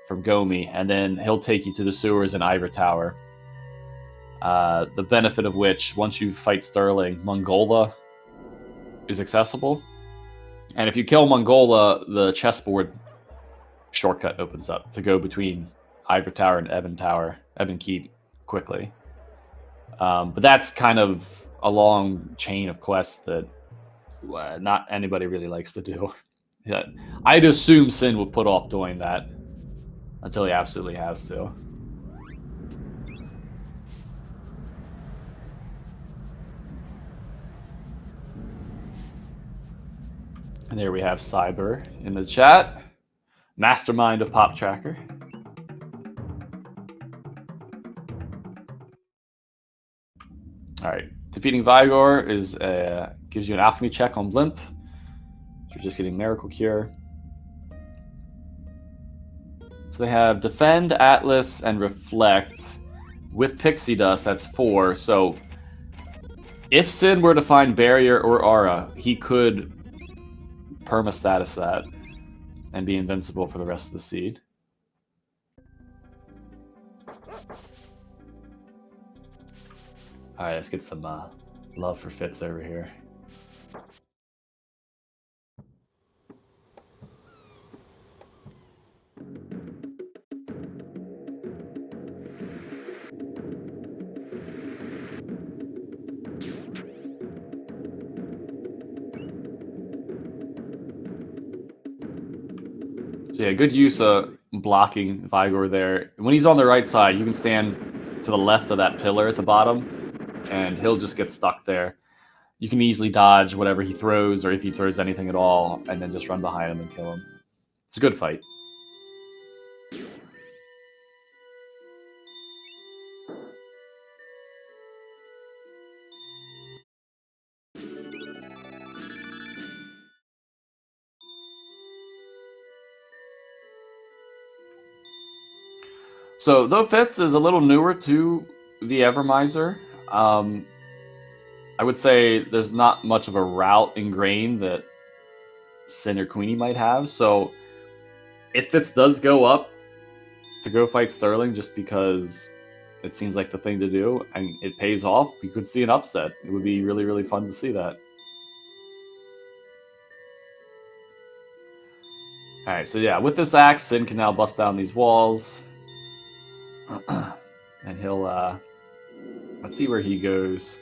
from Gomi, and then he'll take you to the sewers in Ivor Tower. The benefit of which, once you fight Sterling, Mongola is accessible. And if you kill Mongola, the chessboard shortcut opens up to go between Ivor Tower and Ebon Keep quickly. But that's kind of a long chain of quests that not anybody really likes to do. Yeah, I'd assume Sin would put off doing that until he absolutely has to. And there we have Cyber in the chat. Mastermind of Pop Tracker. All right, defeating Vigor is gives you an alchemy check on Blimp. So you're just getting Miracle Cure. So they have Defend, Atlas, and Reflect. With Pixie Dust, that's 4. So if Sin were to find Barrier or Aura, he could perma-status that and be invincible for the rest of the seed. Alright, let's get some love for Fitz over here. So yeah, good use of blocking Vigor there. When he's on the right side, you can stand to the left of that pillar at the bottom, and he'll just get stuck there. You can easily dodge whatever he throws, or if he throws anything at all, and then just run behind him and kill him. It's a good fight. So, though Fitz is a little newer to the Evermizer, I would say there's not much of a route ingrained that Sin or Queenie might have. So, if Fitz does go up to go fight Sterling just because it seems like the thing to do and it pays off, we could see an upset. It would be really, really fun to see that. Alright, so yeah, with this axe, Sin can now bust down these walls. And he'll, let's see where he goes.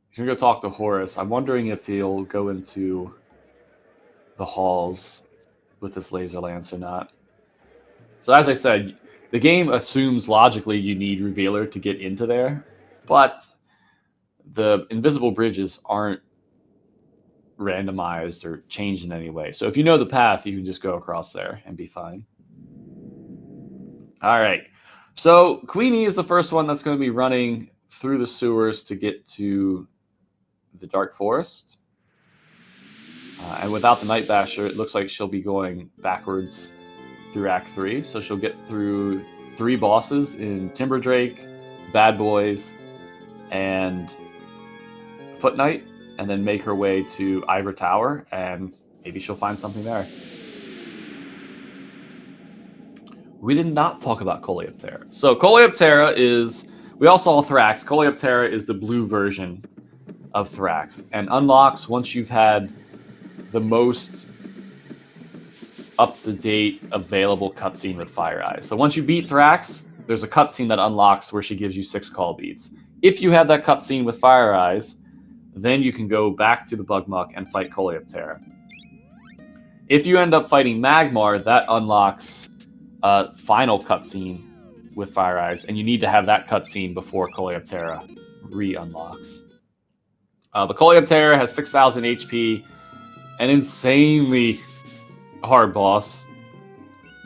He's gonna go talk to Horus. I'm wondering if he'll go into the halls with this laser lance or not. So as I said, the game assumes logically you need Revealer to get into there, but the invisible bridges aren't randomized or changed in any way. So if you know the path, you can just go across there and be fine. All right. So Queenie is the first one that's going to be running through the sewers to get to the Dark Forest. And without the Night Basher, it looks like she'll be going backwards through Act 3. So she'll get through 3 bosses in Timberdrake, Bad Boys, and Foot Knight, and then make her way to Ivor Tower, and maybe she'll find something there. We did not talk about Coleoptera. So Coleoptera is, we all saw Thrax. Coleoptera is the blue version of Thrax, and unlocks once you've had the most up-to-date available cutscene with Fire Eyes. So once you beat Thrax, there's a cutscene that unlocks where she gives you 6 call beads. If you have that cutscene with Fire Eyes, then you can go back to the Bugmuck and fight Coleoptera. If you end up fighting Magmar, that unlocks a final cutscene with Fire Eyes, and you need to have that cutscene before Coleoptera re-unlocks. The Coleoptera has 6,000 HP, an insanely hard boss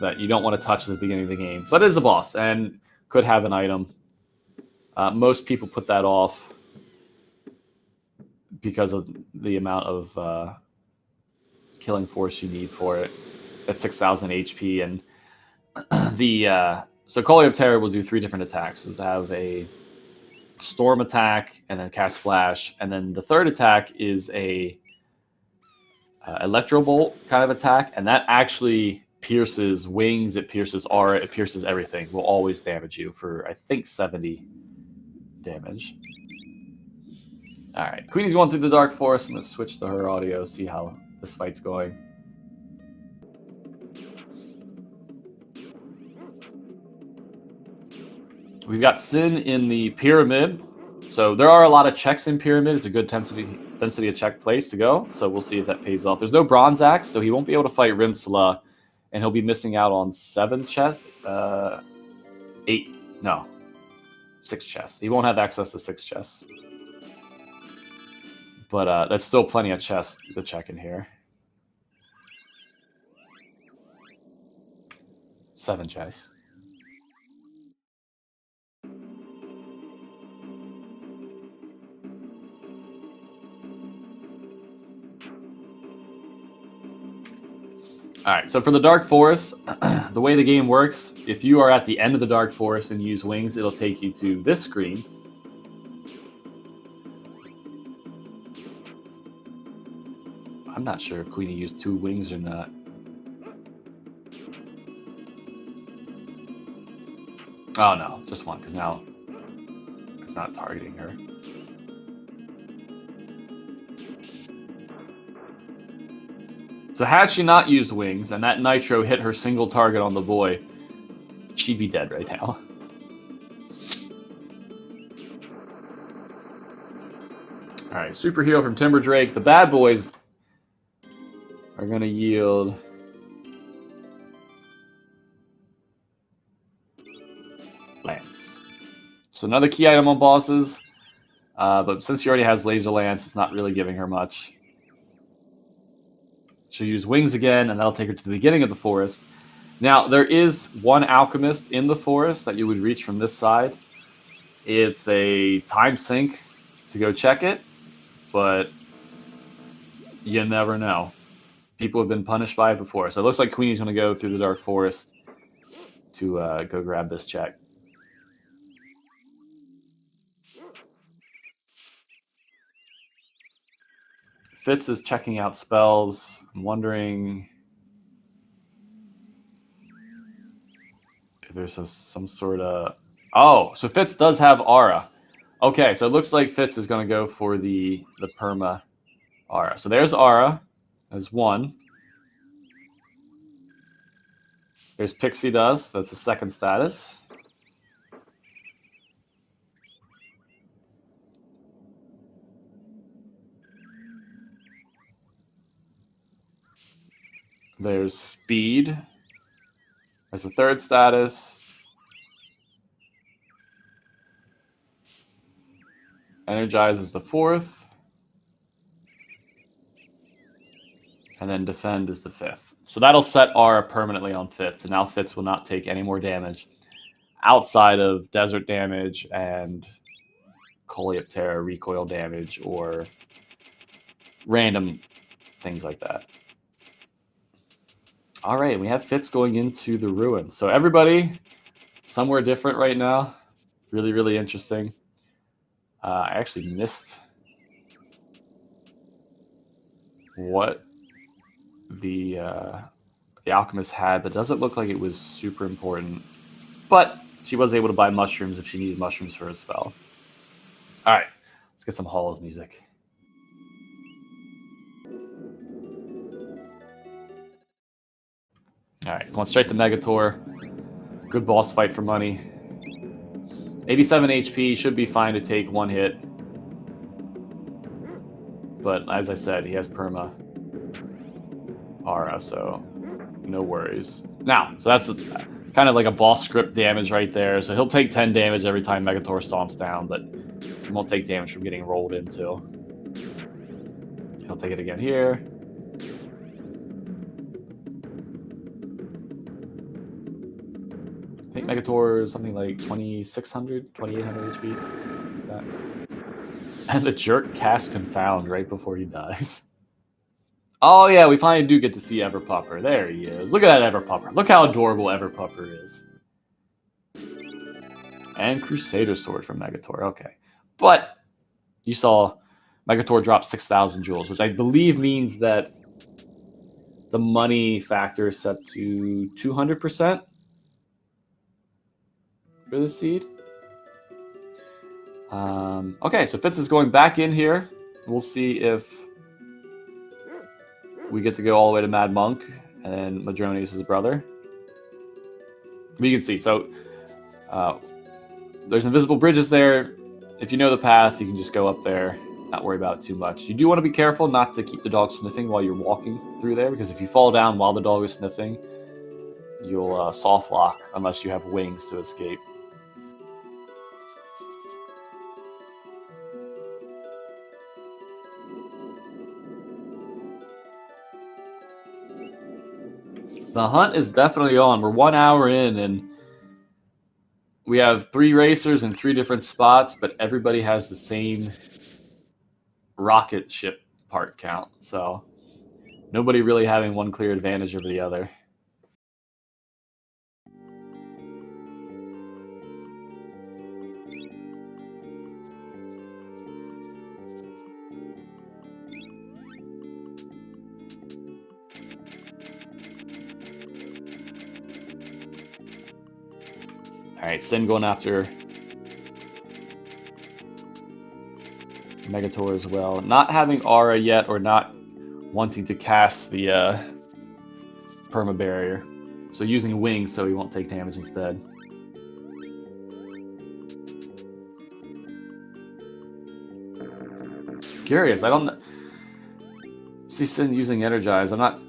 that you don't want to touch at the beginning of the game, but it is a boss and could have an item. Most people put that off because of the amount of killing force you need for it at 6,000 HP, and so Coleoptera will do 3 different attacks. It'll have a storm attack, and then cast flash, and then the third attack is a electro bolt kind of attack, and that actually pierces wings, it pierces aura, it pierces everything. Will always damage you for, I think, 70 damage. All right, Queenie's going through the Dark Forest. I'm going to switch to her audio, see how this fight's going. We've got Sin in the Pyramid. So there are a lot of checks in Pyramid. It's a good density of check place to go. So we'll see if that pays off. There's no Bronze Axe, so he won't be able to fight Rimsla, and he'll be missing out on 7 chests. 6 chests. He won't have access to 6 chests. But that's still plenty of chests to check in here. 7 chests. All right, so for the Dark Forest, the way the game works, if you are at the end of the Dark Forest and use wings, it'll take you to this screen. I'm not sure if Queenie used 2 wings or not. Oh no, just 1, because now it's not targeting her. So had she not used wings and that Nitro hit her single target on the boy, she'd be dead right now. All right, super heal from Timber Drake. The bad boys are going to yield Lance. So another key item on bosses, but since she already has Laser Lance, it's not really giving her much. She'll use wings again, and that'll take her to the beginning of the forest. Now, there is one alchemist in the forest that you would reach from this side. It's a time sink to go check it, but you never know. People have been punished by it before. So it looks like Queenie's going to go through the Dark Forest to go grab this check. Fitz is checking out spells. I'm wondering if there's some sort of... Oh, so Fitz does have aura. Okay, so it looks like Fitz is going to go for the perma aura. So there's aura. There's 1. There's Pixie Dust. That's the second status. There's Speed. There's the third status. Energize is the 4th. And then Defend is the 5th. So that'll set Aura permanently on Fitz. And now Fitz will not take any more damage outside of desert damage and Coleoptera recoil damage or random things like that. All right, we have Fitz going into the ruins. So everybody somewhere different right now. Really, really interesting. I actually missed what the alchemist had, but doesn't look like it was super important. But she was able to buy mushrooms if she needed mushrooms for a spell. All right, let's get some Halls music. All right, going straight to Megator. Good boss fight for money. 87 HP, should be fine to take 1 hit. But as I said, he has perma. Aura, so no worries. Now, so that's kind of like a boss script damage right there. So he'll take 10 damage every time Megator stomps down, but he won't take damage from getting rolled into. He'll take it again here. I think Megator is something like 2600, 2800 HP. Like that. And the jerk casts Confound right before he dies. Oh yeah, we finally do get to see Everpupper. There he is. Look at that Everpupper. Look how adorable Everpupper is. And Crusader Sword from Megator. Okay. But you saw Megator drop 6,000 jewels, which I believe means that the money factor is set to 200% for the seed. Okay, so Fitz is going back in here. We'll see if we get to go all the way to Mad Monk, and then Madroni is his brother. But you can see, so there's invisible bridges there. If you know the path, you can just go up there, not worry about it too much. You do want to be careful not to keep the dog sniffing while you're walking through there, because if you fall down while the dog is sniffing, you'll soft lock unless you have wings to escape. The hunt is definitely on. We're 1 hour in, and we have 3 racers in 3 different spots, but everybody has the same rocket ship part count. So nobody really having one clear advantage over the other. All right, Sin going after Megator as well. Not having Aura yet, or not wanting to cast the Perma Barrier. So using Wings so he won't take damage instead. Curious, I don't see Sin using Energize. I'm not...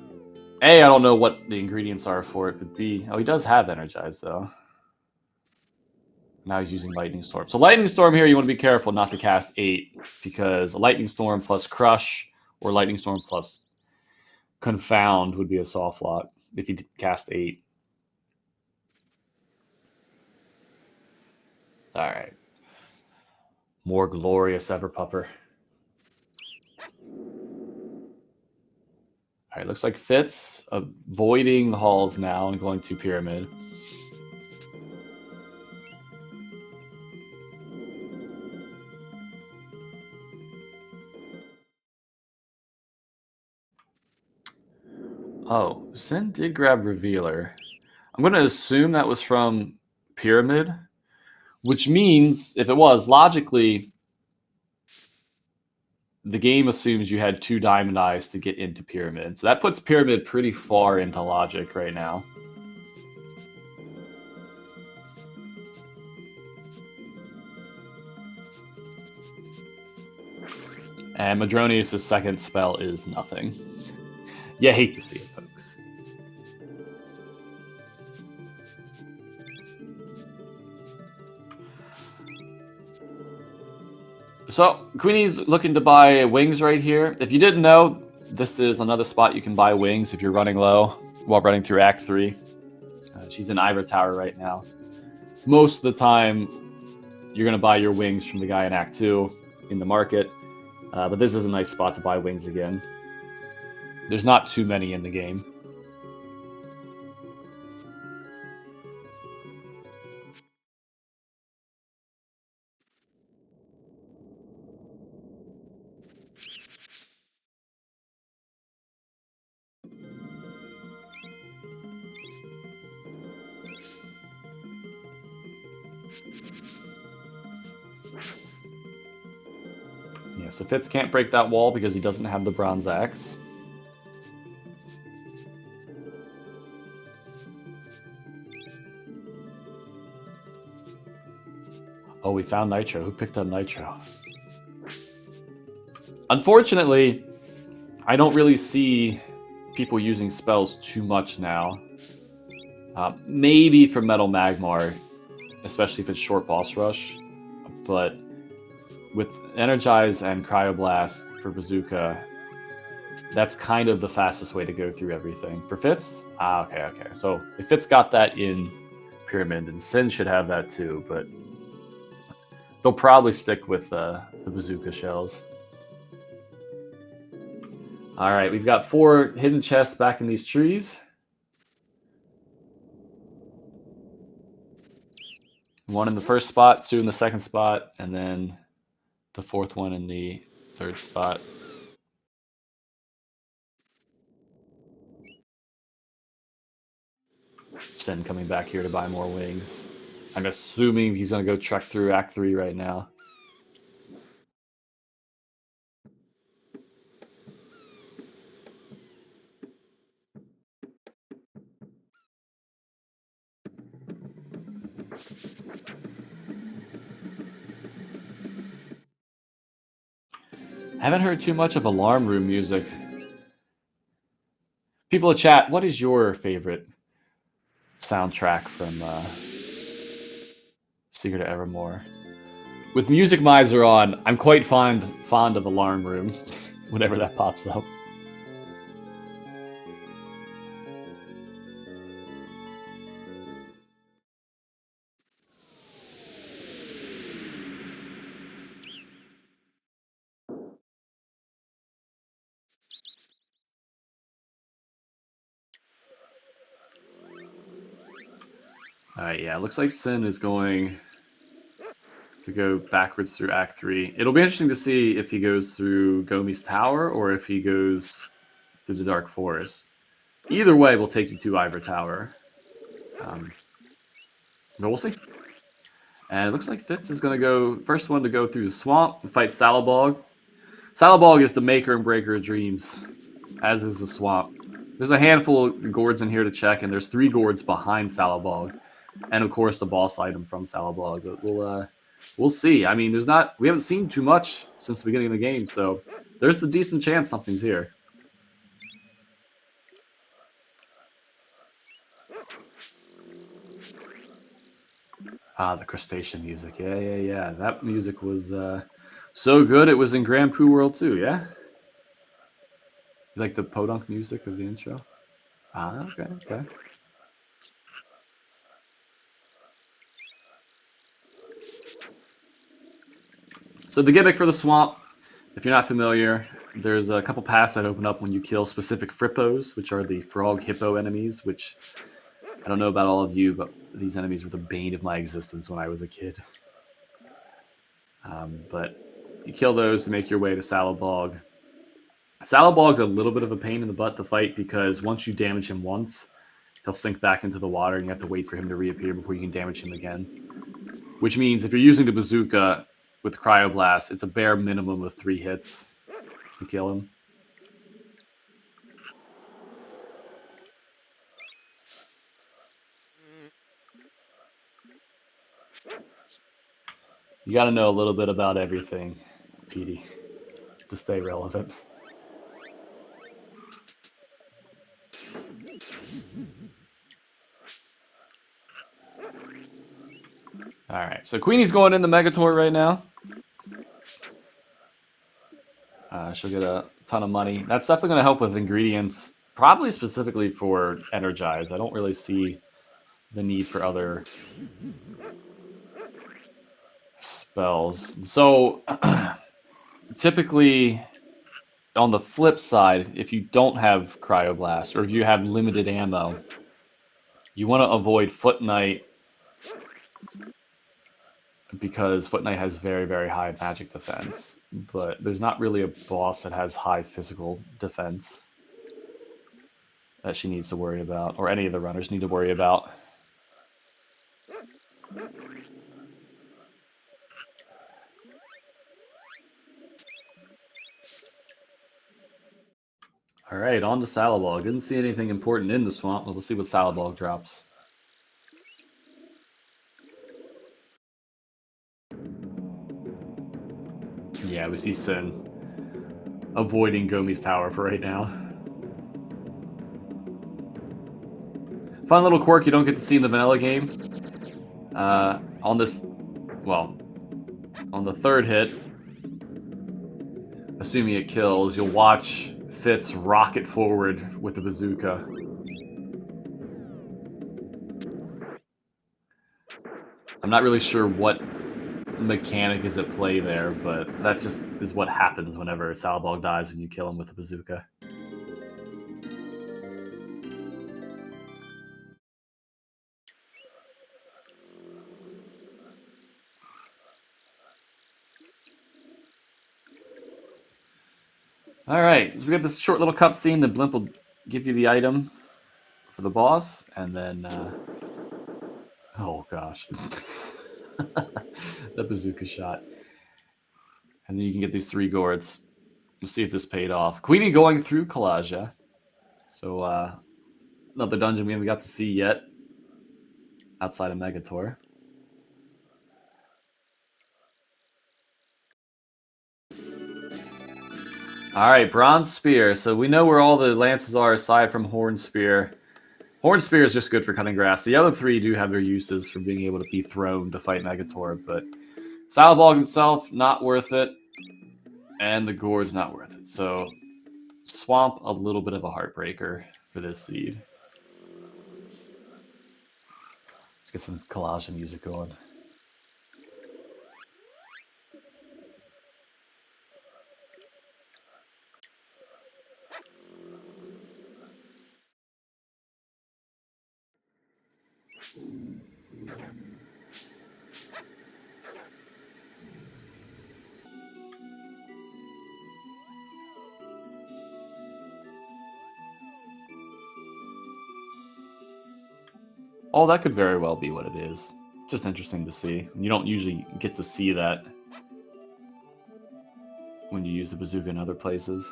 A, I don't know what the ingredients are for it, but B, oh, he does have Energize though. Now he's using Lightning Storm. So Lightning Storm here, you want to be careful not to cast 8, because a Lightning Storm plus Crush or Lightning Storm plus Confound would be a soft lock if you cast 8. All right. More glorious Everpupper. All right, looks like Fitz avoiding the halls now and going to Pyramid. Oh, Sin did grab Revealer. I'm going to assume that was from Pyramid, which means, if it was, logically, the game assumes you had 2 Diamond Eyes to get into Pyramid. So that puts Pyramid pretty far into logic right now. And Madronius' second spell is nothing. You hate to see it, folks. So, Queenie's looking to buy wings right here. If you didn't know, this is another spot you can buy wings if you're running low while running through Act 3. She's in Ivor Tower right now. Most of the time, you're going to buy your wings from the guy in Act 2 in the market. But this is a nice spot to buy wings again. There's not too many in the game. Yeah, so Fitz can't break that wall because he doesn't have the bronze axe. Oh, we found Nitro. Who picked up Nitro? Unfortunately, I don't really see people using spells too much now. Maybe for Metal Magmar, especially if it's short boss rush. But with Energize and Cryoblast for Bazooka, that's kind of the fastest way to go through everything. For Fitz? Okay. So if Fitz got that in Pyramid, then Sin should have that too, but they'll probably stick with the Bazooka shells. Alright, we've got 4 hidden chests back in these trees. One in the first spot, 2 in the second spot, and then the 4th one in the 3rd spot. Sin coming back here to buy more wings. I'm assuming he's going to go trek through Act 3 right now. Haven't heard too much of alarm room music. People in chat, what is your favorite soundtrack from Secret of Evermore? With Music Miser on, I'm quite fond of Alarm Room, whenever that pops up. Alright, yeah, looks like Sin is going to go backwards through Act 3. It'll be interesting to see if he goes through Gomi's Tower or if he goes through the Dark Forest. Either way will take you to Ivor Tower. But we'll see. And it looks like Fitz is going to go first one to go through the swamp and fight Salabog. Salabog is the maker and breaker of dreams, as is the swamp. There's a handful of gourds in here to check, and there's 3 gourds behind Salabog. And of course the boss item from Salabog. But we'll see. I mean, we haven't seen too much since the beginning of the game, so there's a decent chance something's here. The crustacean music. Yeah. That music was so good it was in Grand Poo World too, yeah? You like the podunk music of the intro? Okay. So the gimmick for the swamp, if you're not familiar, there's a couple paths that open up when you kill specific Frippos, which are the frog hippo enemies, which I don't know about all of you, but these enemies were the bane of my existence when I was a kid. But you kill those to make your way to Salabog. Salabog's a little bit of a pain in the butt to fight because once you damage him once, he'll sink back into the water and you have to wait for him to reappear before you can damage him again. Which means if you're using the bazooka with Cryoblast, it's a bare minimum of 3 hits to kill him. You got to know a little bit about everything, Petey, to stay relevant. All right, so Queenie's going in the Megator right now. She'll get a ton of money. That's definitely going to help with ingredients, probably specifically for Energize. I don't really see the need for other spells. So typically, on the flip side, if you don't have Cryoblast or if you have limited ammo, you want to avoid Foot Knight because Foot Knight has very, very high magic defense. But there's not really a boss that has high physical defense that she needs to worry about, or any of the runners need to worry about. All right, on to Salabog. Didn't see anything important in the swamp, but we'll see what Salabog drops. Yeah, we see Sin avoiding Gomi's Tower for right now. Fun little quirk you don't get to see in the vanilla game. On this, well, on the third hit, assuming it kills, you'll watch Fitz rocket forward with the bazooka. I'm not really sure what mechanic is at play there, but that just is what happens whenever Salbog dies when you kill him with a bazooka. All right, so we got this short little cutscene. The blimp will give you the item for the boss, and then oh gosh, that bazooka shot, and then you can get these 3 gourds. We'll see if this paid off. Queenie going through Kalaja, so another dungeon we haven't got to see yet outside of Megator. All right, Bronze Spear. So we know where all the lances are aside from Horn Spear. Horn Spear is just good for cutting grass. The other 3 do have their uses for being able to be thrown to fight Megator, but Salbog himself, not worth it. And the Gourd's not worth it. So Swamp, a little bit of a heartbreaker for this seed. Let's get some Kalaja music going. Oh, that could very well be what it is. Just interesting to see. You don't usually get to see that when you use the bazooka in other places.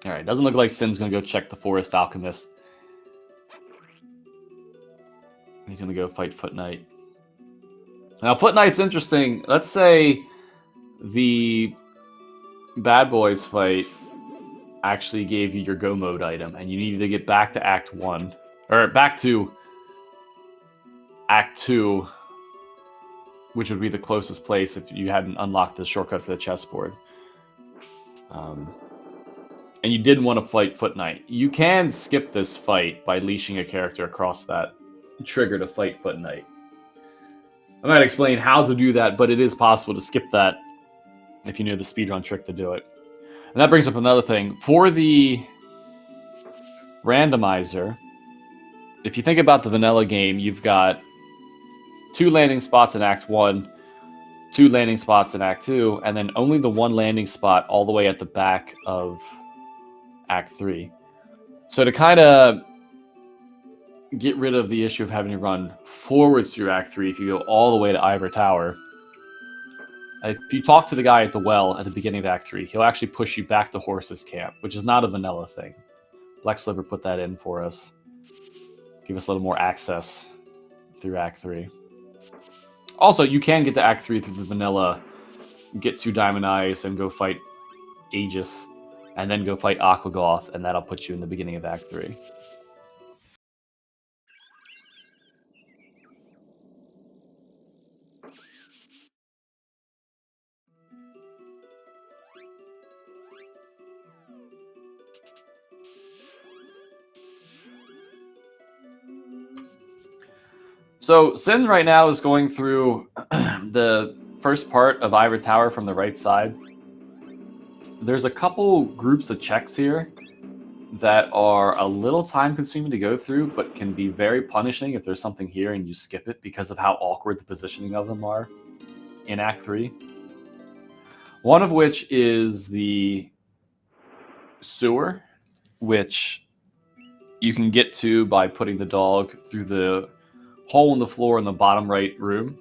Alright, doesn't look like Sin's going to go check the Forest Alchemist. He's going to go fight Foot Knight. Now, Foot Knight's interesting. Let's say the Bad Boys fight actually gave you your Go Mode item, and you needed to get back to Act 1, or back to Act 2, which would be the closest place if you hadn't unlocked the shortcut for the chessboard. And you didn't want to fight Foot Knight. You can skip this fight by leashing a character across that trigger to fight Foot Knight. I might explain how to do that, but it is possible to skip that if you know the speedrun trick to do it. And that brings up another thing. For the randomizer, if you think about the vanilla game, you've got 2 landing spots in Act 1, 2 landing spots in Act 2, and then only the 1 landing spot all the way at the back of Act 3. So to kind of get rid of the issue of having to run forwards through Act 3, if you go all the way to Ivor Tower, if you talk to the guy at the well at the beginning of Act 3, he'll actually push you back to Horse's Camp, which is not a vanilla thing. Black Sliver put that in for us. Give us a little more access through Act 3. Also, you can get to Act 3 through the vanilla, get 2 Diamond Eyes, and go fight Aegis, and then go fight Aquagoth, and that'll put you in the beginning of Act 3. So Sin right now is going through the first part of Ivor Tower from the right side. There's a couple groups of checks here that are a little time consuming to go through, but can be very punishing if there's something here and you skip it because of how awkward the positioning of them are in Act 3. One of which is the sewer, which you can get to by putting the dog through the hole in the floor in the bottom right room.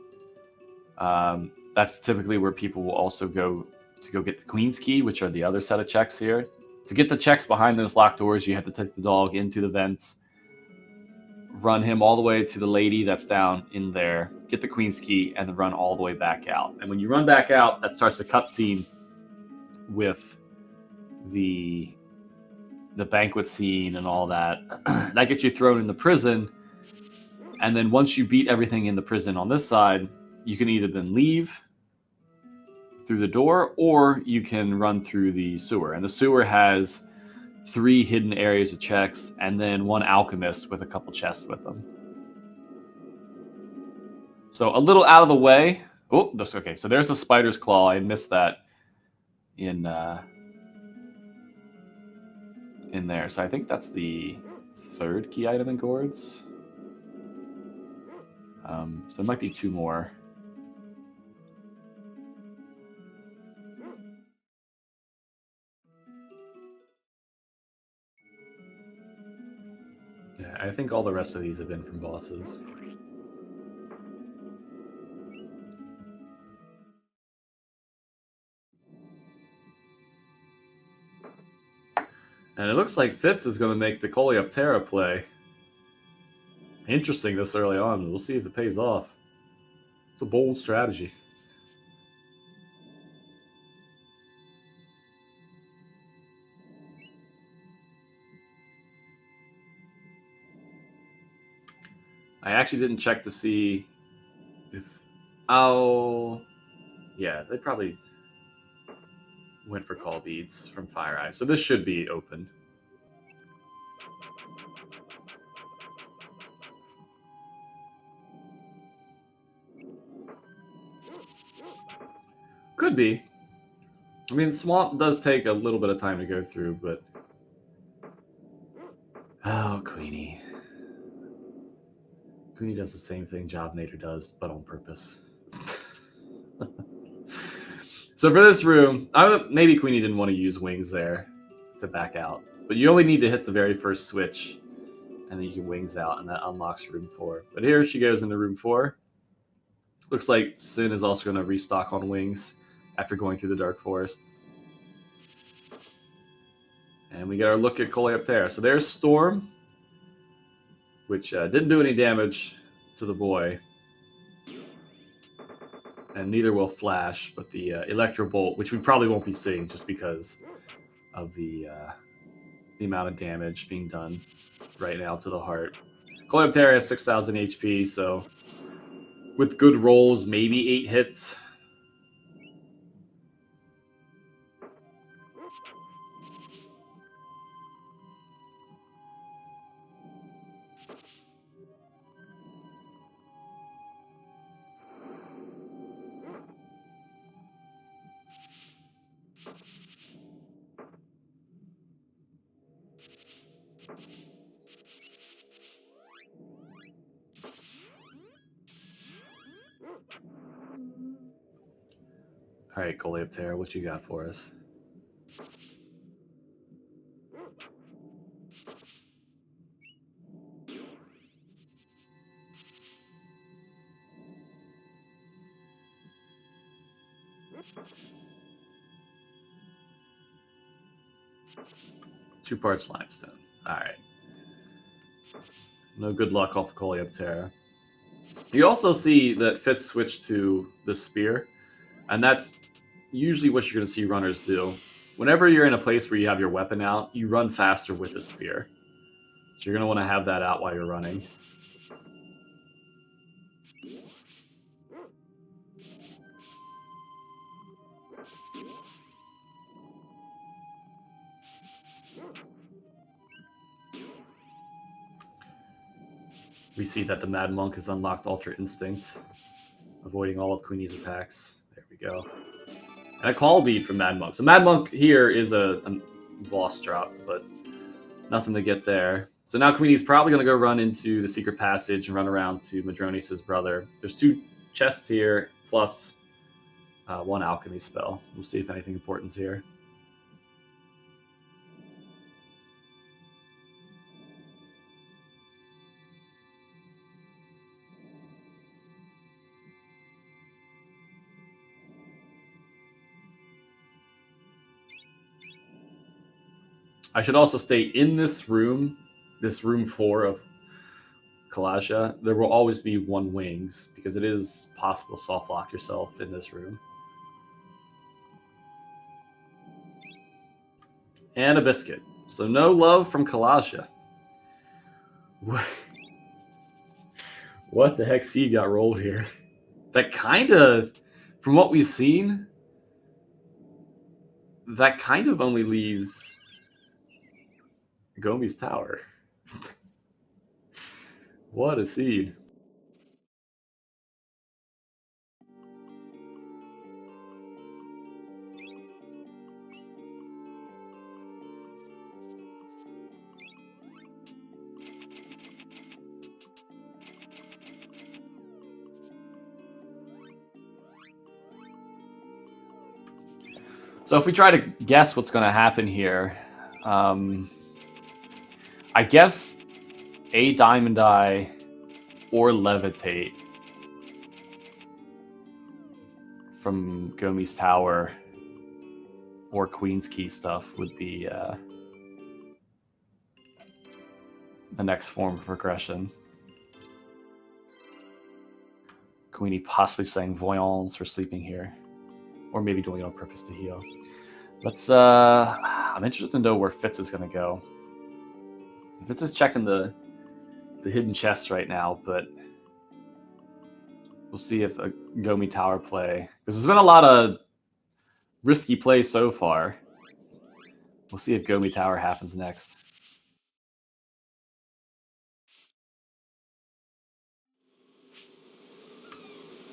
That's typically where people will also go to go get the Queen's Key, which are the other set of checks here. To get the checks behind those locked doors, you have to take the dog into the vents, run him all the way to the lady that's down in there, get the Queen's Key, and then run all the way back out. And when you run back out, that starts the cutscene with the banquet scene and all that. That gets you thrown in the prison, and then once you beat everything in the prison on this side, you can either then leave through the door, or you can run through the sewer. And the sewer has 3 hidden areas of checks, and then 1 alchemist with a couple chests with them. So a little out of the way. Oh, that's okay. So there's the spider's claw. I missed that in there. So I think that's the 3rd key item in Gourds. So there might be 2 more. Yeah, I think all the rest of these have been from bosses. And it looks like Fitz is going to make the Coleoptera play. Interesting this early on. We'll see if it pays off. It's a bold strategy. I actually didn't check to see if... Oh... Yeah, they probably went for call beads from Fire Eye. So this should be open. Could be. I mean, Swamp does take a little bit of time to go through, but... Oh, Queenie. Queenie does the same thing Jobnator does, but on purpose. So for this room, maybe Queenie didn't want to use wings there to back out. But you only need to hit the very first switch, and then you can wings out, and that unlocks room 4. But here she goes into room 4. Looks like Sin is also going to restock on wings after going through the Dark Forest. And we get our look at Coleoptera. So there's Storm, which didn't do any damage to the boy. And neither will Flash, but the Electro Bolt, which we probably won't be seeing just because of the amount of damage being done right now to the heart. Coleoptera has 6,000 HP, so with good rolls, maybe 8 hits. All right, Coleoptera, what you got for us? Two parts limestone. All right. No good luck off Coleoptera. You also see that Fitz switched to the spear, and that's usually what you're going to see runners do. Whenever you're in a place where you have your weapon out, you run faster with the spear. So you're going to want to have that out while you're running. We see that the Mad Monk has unlocked Ultra Instinct, avoiding all of Queenie's attacks. There we go. And a call bead from Mad Monk. So Mad Monk here is a boss drop, but nothing to get there. So now Queenie's probably going to go run into the secret passage and run around to Madronis' brother. There's 2 chests here, plus 1 alchemy spell. We'll see if anything important's here. I should also state, in this room 4 of Kalasha, there will always be 1 wings, because it is possible to soft lock yourself in this room. And a biscuit. So no love from Kalasha. What the heck seed got rolled here? That kind of, from what we've seen, that kind of only leaves Gomi's Tower. What a seed. So if we try to guess what's going to happen here, I guess a Diamond Eye or Levitate from Gomi's Tower or Queen's Key stuff would be the next form of progression. Queenie possibly saying Voyance for sleeping here. Or maybe doing it on purpose to heal. Let's, I'm interested to know where Fitz is going to go. Fitz is checking the hidden chests right now, but we'll see if a Gomi Tower play, because there's been a lot of risky plays so far. We'll see if Gomi Tower happens next.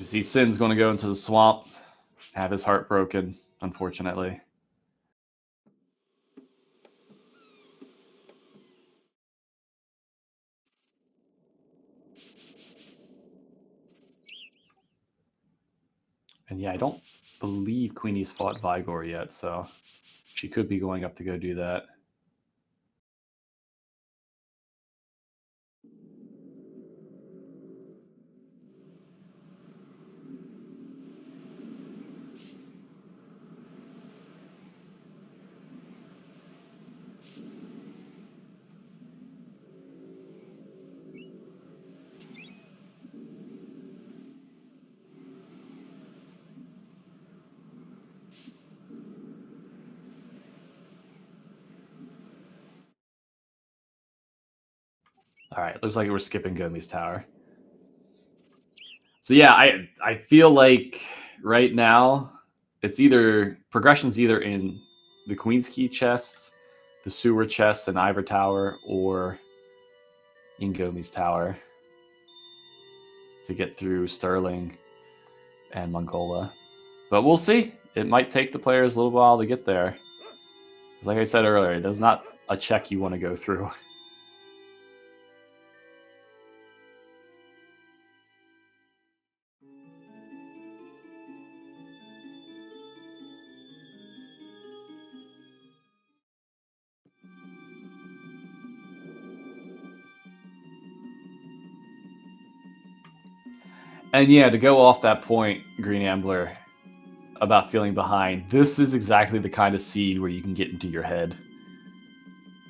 You see Sin's going to go into the swamp, have his heart broken, unfortunately. And yeah, I don't believe Queenie's fought Vigor yet, so she could be going up to go do that. All right, looks like we're skipping Gomi's Tower. So yeah, I feel like right now it's either progression's either in the Queen's Key chests, the sewer chest and Ivor Tower, or in Gomi's Tower to get through Sterling and Mongola. But we'll see. It might take the players a little while to get there. Like I said earlier, there's not a check you want to go through. And yeah, to go off that point, Green Ambler, about feeling behind, this is exactly the kind of seed where you can get into your head.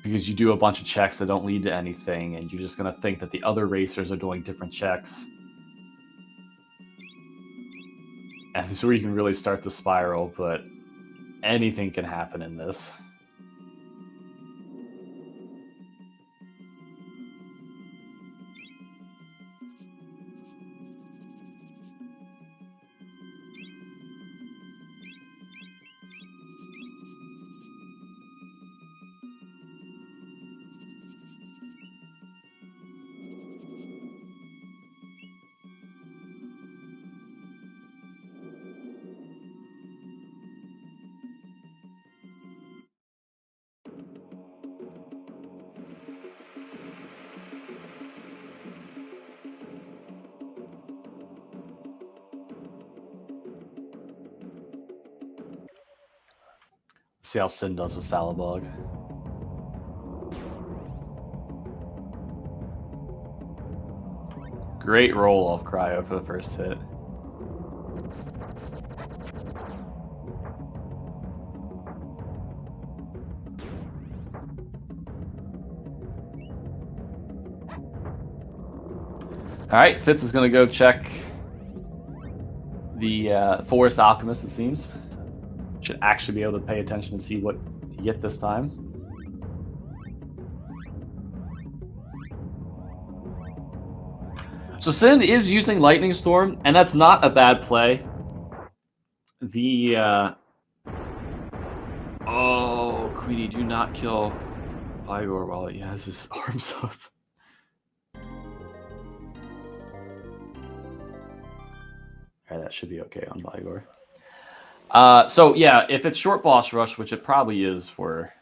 Because you do a bunch of checks that don't lead to anything, and you're just going to think that the other racers are doing different checks. And this is where you can really start to spiral, but anything can happen in this. See how Sin does with Salabog. Great roll off Cryo for the first hit. All right, Fitz is going to go check the Forest Alchemist, it seems. Should actually be able to pay attention and see what you get this time. So Sin is using Lightning Storm, and that's not a bad play. The oh, Queenie, do not kill Vigor while he has his arms up. Alright, that should be okay on Vigor. So yeah, if it's short boss rush, which it probably is for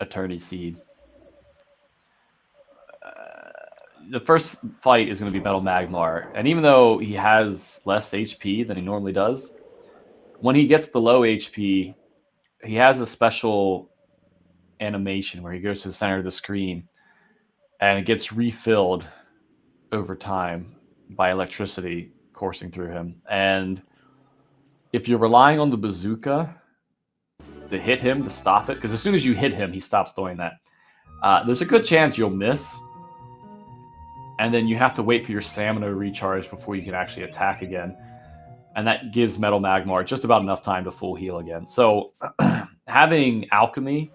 Attorney Seed, the first fight is going to be Metal Magmar, and even though he has less HP than he normally does, when he gets the low HP, he has a special animation where he goes to the center of the screen, and it gets refilled over time by electricity coursing through him. And if you're relying on the bazooka to hit him to stop it, because as soon as you hit him, he stops doing that, there's a good chance you'll miss. And then you have to wait for your stamina to recharge before you can actually attack again. And that gives Metal Magmar just about enough time to full heal again. So having Alchemy,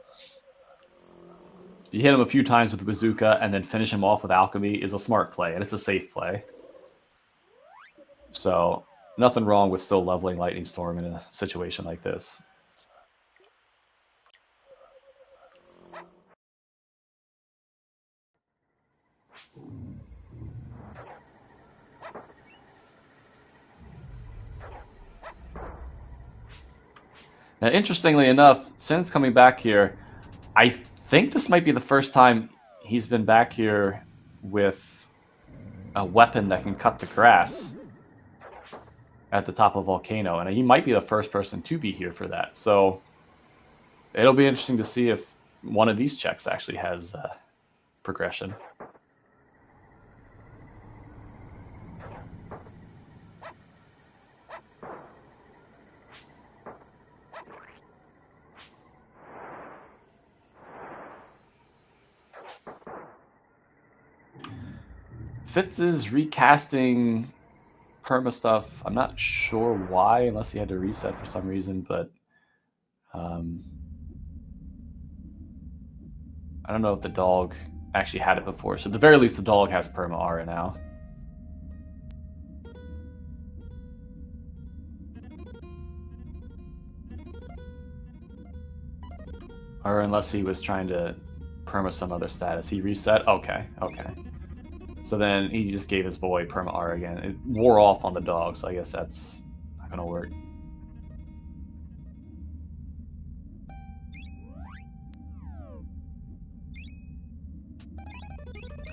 you hit him a few times with the bazooka and then finish him off with Alchemy is a smart play, and it's a safe play. So nothing wrong with still leveling Lightning Storm in a situation like this. Now, interestingly enough, since coming back here, I think this might be the first time he's been back here with a weapon that can cut the grass at the top of Volcano, and he might be the first person to be here for that. So it'll be interesting to see if one of these checks actually has progression. Fitz is recasting perma stuff. I'm not sure why, unless he had to reset for some reason, but I don't know if the dog actually had it before. So at the very least, the dog has perma aura now. Or unless he was trying to perma some other status. He reset? Okay, okay. So then he just gave his boy perma aura again. It wore off on the dog, so I guess that's not gonna work.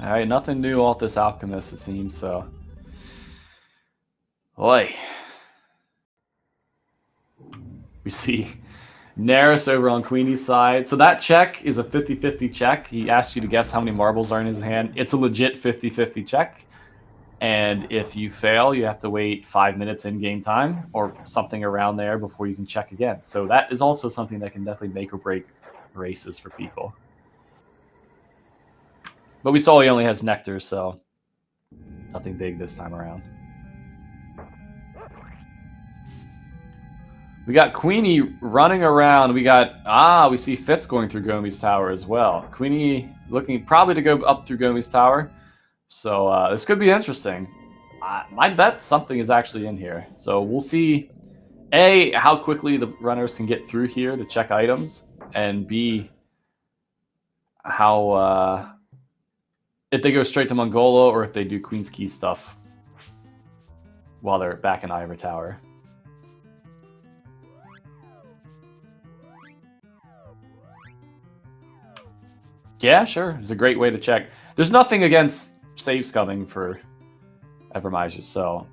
Alright, nothing new off this Alchemist, it seems, so. Boy. We see Naris over on Queenie's side. So that check is a 50-50 check. He asks you to guess how many marbles are in his hand. It's a legit 50-50 check. And if you fail, you have to wait 5 minutes in game time or something around there before you can check again. So that is also something that can definitely make or break races for people. But we saw he only has Nectar, so nothing big this time around. We got Queenie running around. We see Fitz going through Gomi's tower as well. Queenie looking probably to go up through Gomi's tower. So this could be interesting. My bet something is actually in here. So we'll see, A, how quickly the runners can get through here to check items, and B, how if they go straight to Mongola or if they do Queen's Key stuff while they're back in Ivor Tower. Yeah, sure. It's a great way to check. There's nothing against saves coming for Evermizer, so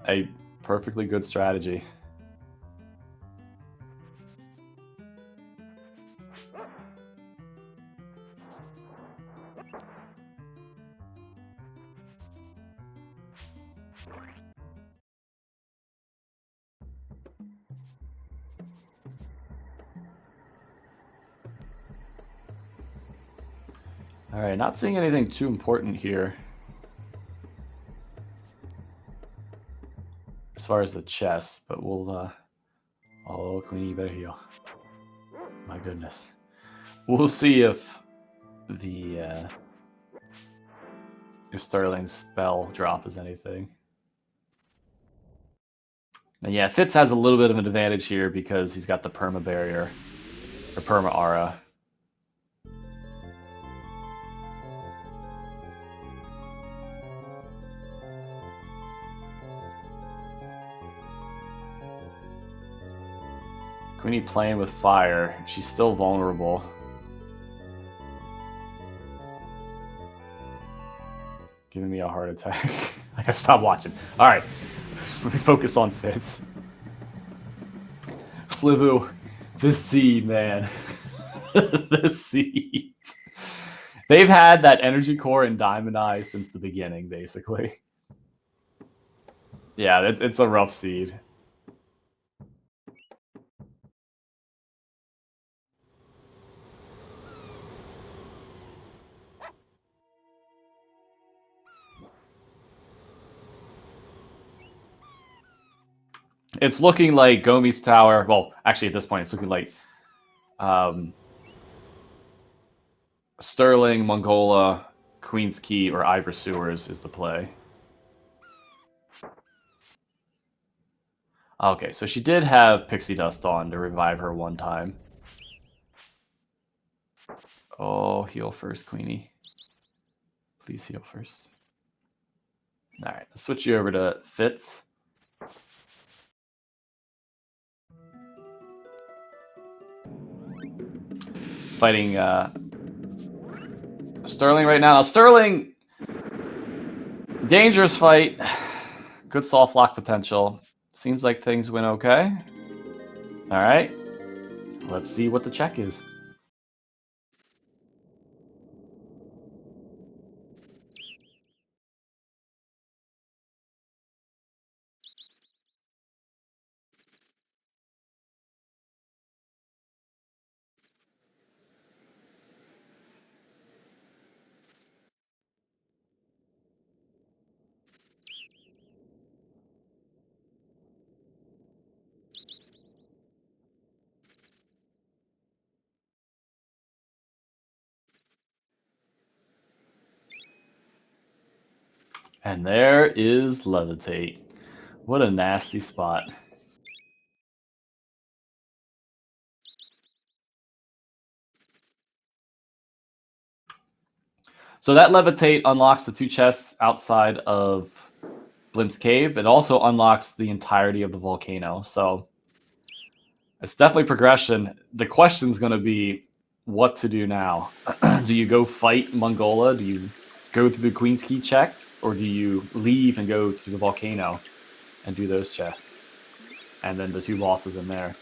a perfectly good strategy. All right, not seeing anything too important here as far as the chest, but we'll Oh, Queenie, you better heal. My goodness. We'll see if the if Sterling's spell drop is anything. And yeah, Fitz has a little bit of an advantage here because he's got the perma barrier or perma aura. Queenie playing with fire. She's still vulnerable. Giving me a heart attack. I gotta stop watching. All right, let me focus on Fitz. Slivu, this seed, man. This seed. They've had that energy core in Diamond Eyes since the beginning, basically. Yeah, it's a rough seed. It's looking like Gomi's Tower. Well, actually, at this point, it's looking like Sterling, Mongola, Queen's Key, or Ivor Sewers is the play. Okay, so she did have Pixie Dust on to revive her one time. Oh, heal first, Queenie. Please heal first. All right, let's switch you over to Fitz. Fighting Sterling right now. Now, Sterling, dangerous fight. Good soft lock potential. Seems like things went okay. All right, let's see what the check is. And there is Levitate. What a nasty spot. So that Levitate unlocks the 2 chests outside of Blimp's Cave. It also unlocks the entirety of the volcano. So it's definitely progression. The question is going to be what to do now. Do you go fight Mongola? Do you go through the Queen's Key checks? Or do you leave and go through the volcano and do those chests? And then the 2 bosses in there.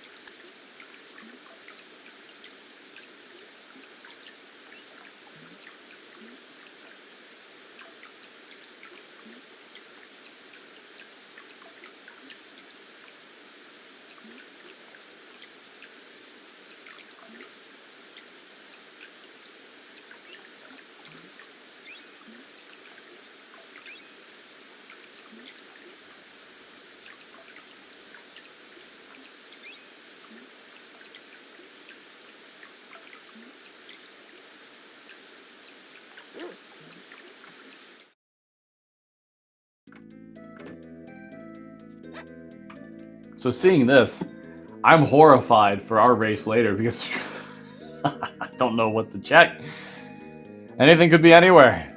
So seeing this, I'm horrified for our race later because I don't know what to check. Anything could be anywhere.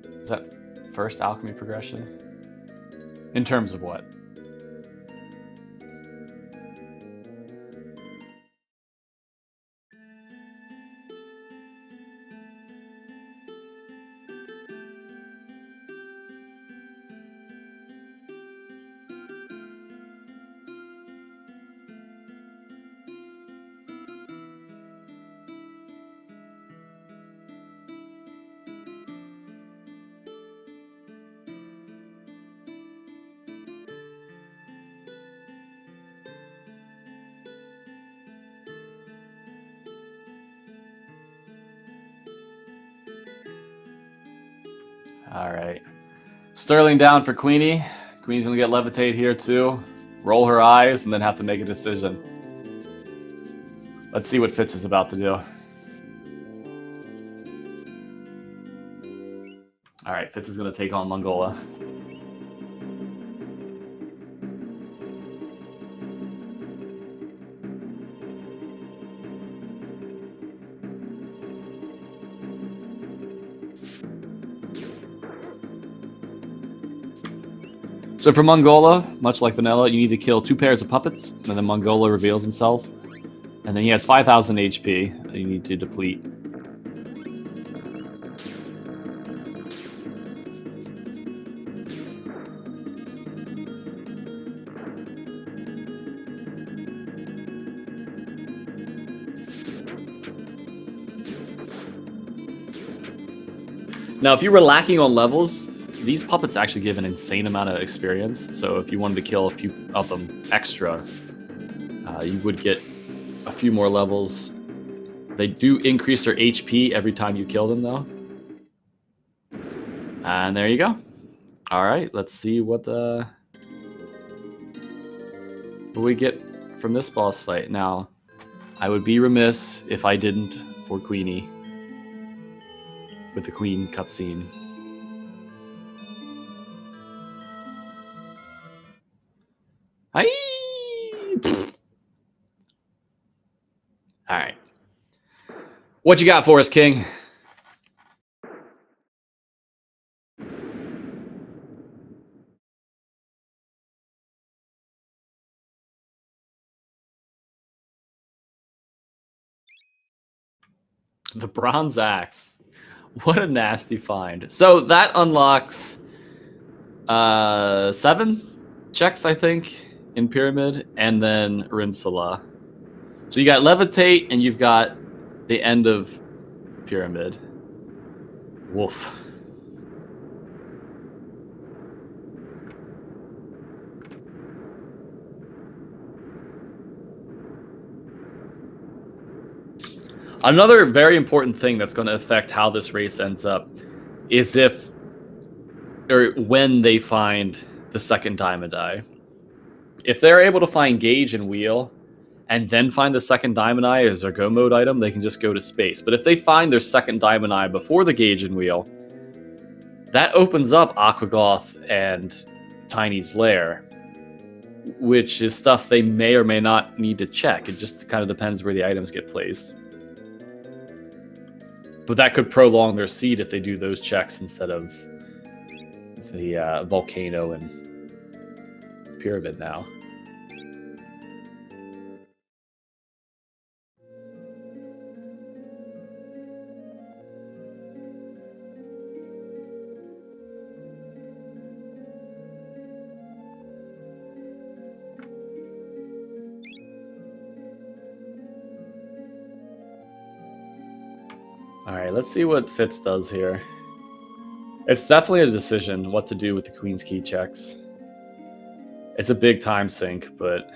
Is that first alchemy progression? In terms of what? All right. Sterling down for Queenie. Queenie's going to get Levitate here too. roll her eyes, and then have to make a decision. Let's see what Fitz is about to do. All right, Fitz is going to take on Mongola. So for Mongola, much like Vanilla, you need to kill 2 pairs of puppets, and then Mongola reveals himself. And then he has 5,000 HP that you need to deplete. Now, if you were lacking on levels, these puppets actually give an insane amount of experience. So if you wanted to kill a few of them extra, you would get a few more levels. They do increase their HP every time you kill them, though. And there you go. All right, let's see what we get from this boss fight. Now, I would be remiss if I didn't for Queenie with the Queen cutscene. Hi. All right. What you got for us, King? The bronze axe. What a nasty find. So that unlocks 7 checks, I think, in Pyramid, and then Rimsala. So you got Levitate, and you've got the end of Pyramid. Woof. Another very important thing that's going to affect how this race ends up is when they find the second Diamond Eye. If they're able to find Gauge and Wheel, and then find the second Diamond Eye as their go mode item, they can just go to space. But if they find their second Diamond Eye before the Gauge and Wheel, that opens up Aquagoth and Tiny's Lair, which is stuff they may or may not need to check. It just kind of depends where the items get placed. But that could prolong their seed if they do those checks instead of the Volcano and Pyramid now. All right, let's see what Fitz does here. It's definitely a decision what to do with the Queen's Key checks. It's a big time sink, but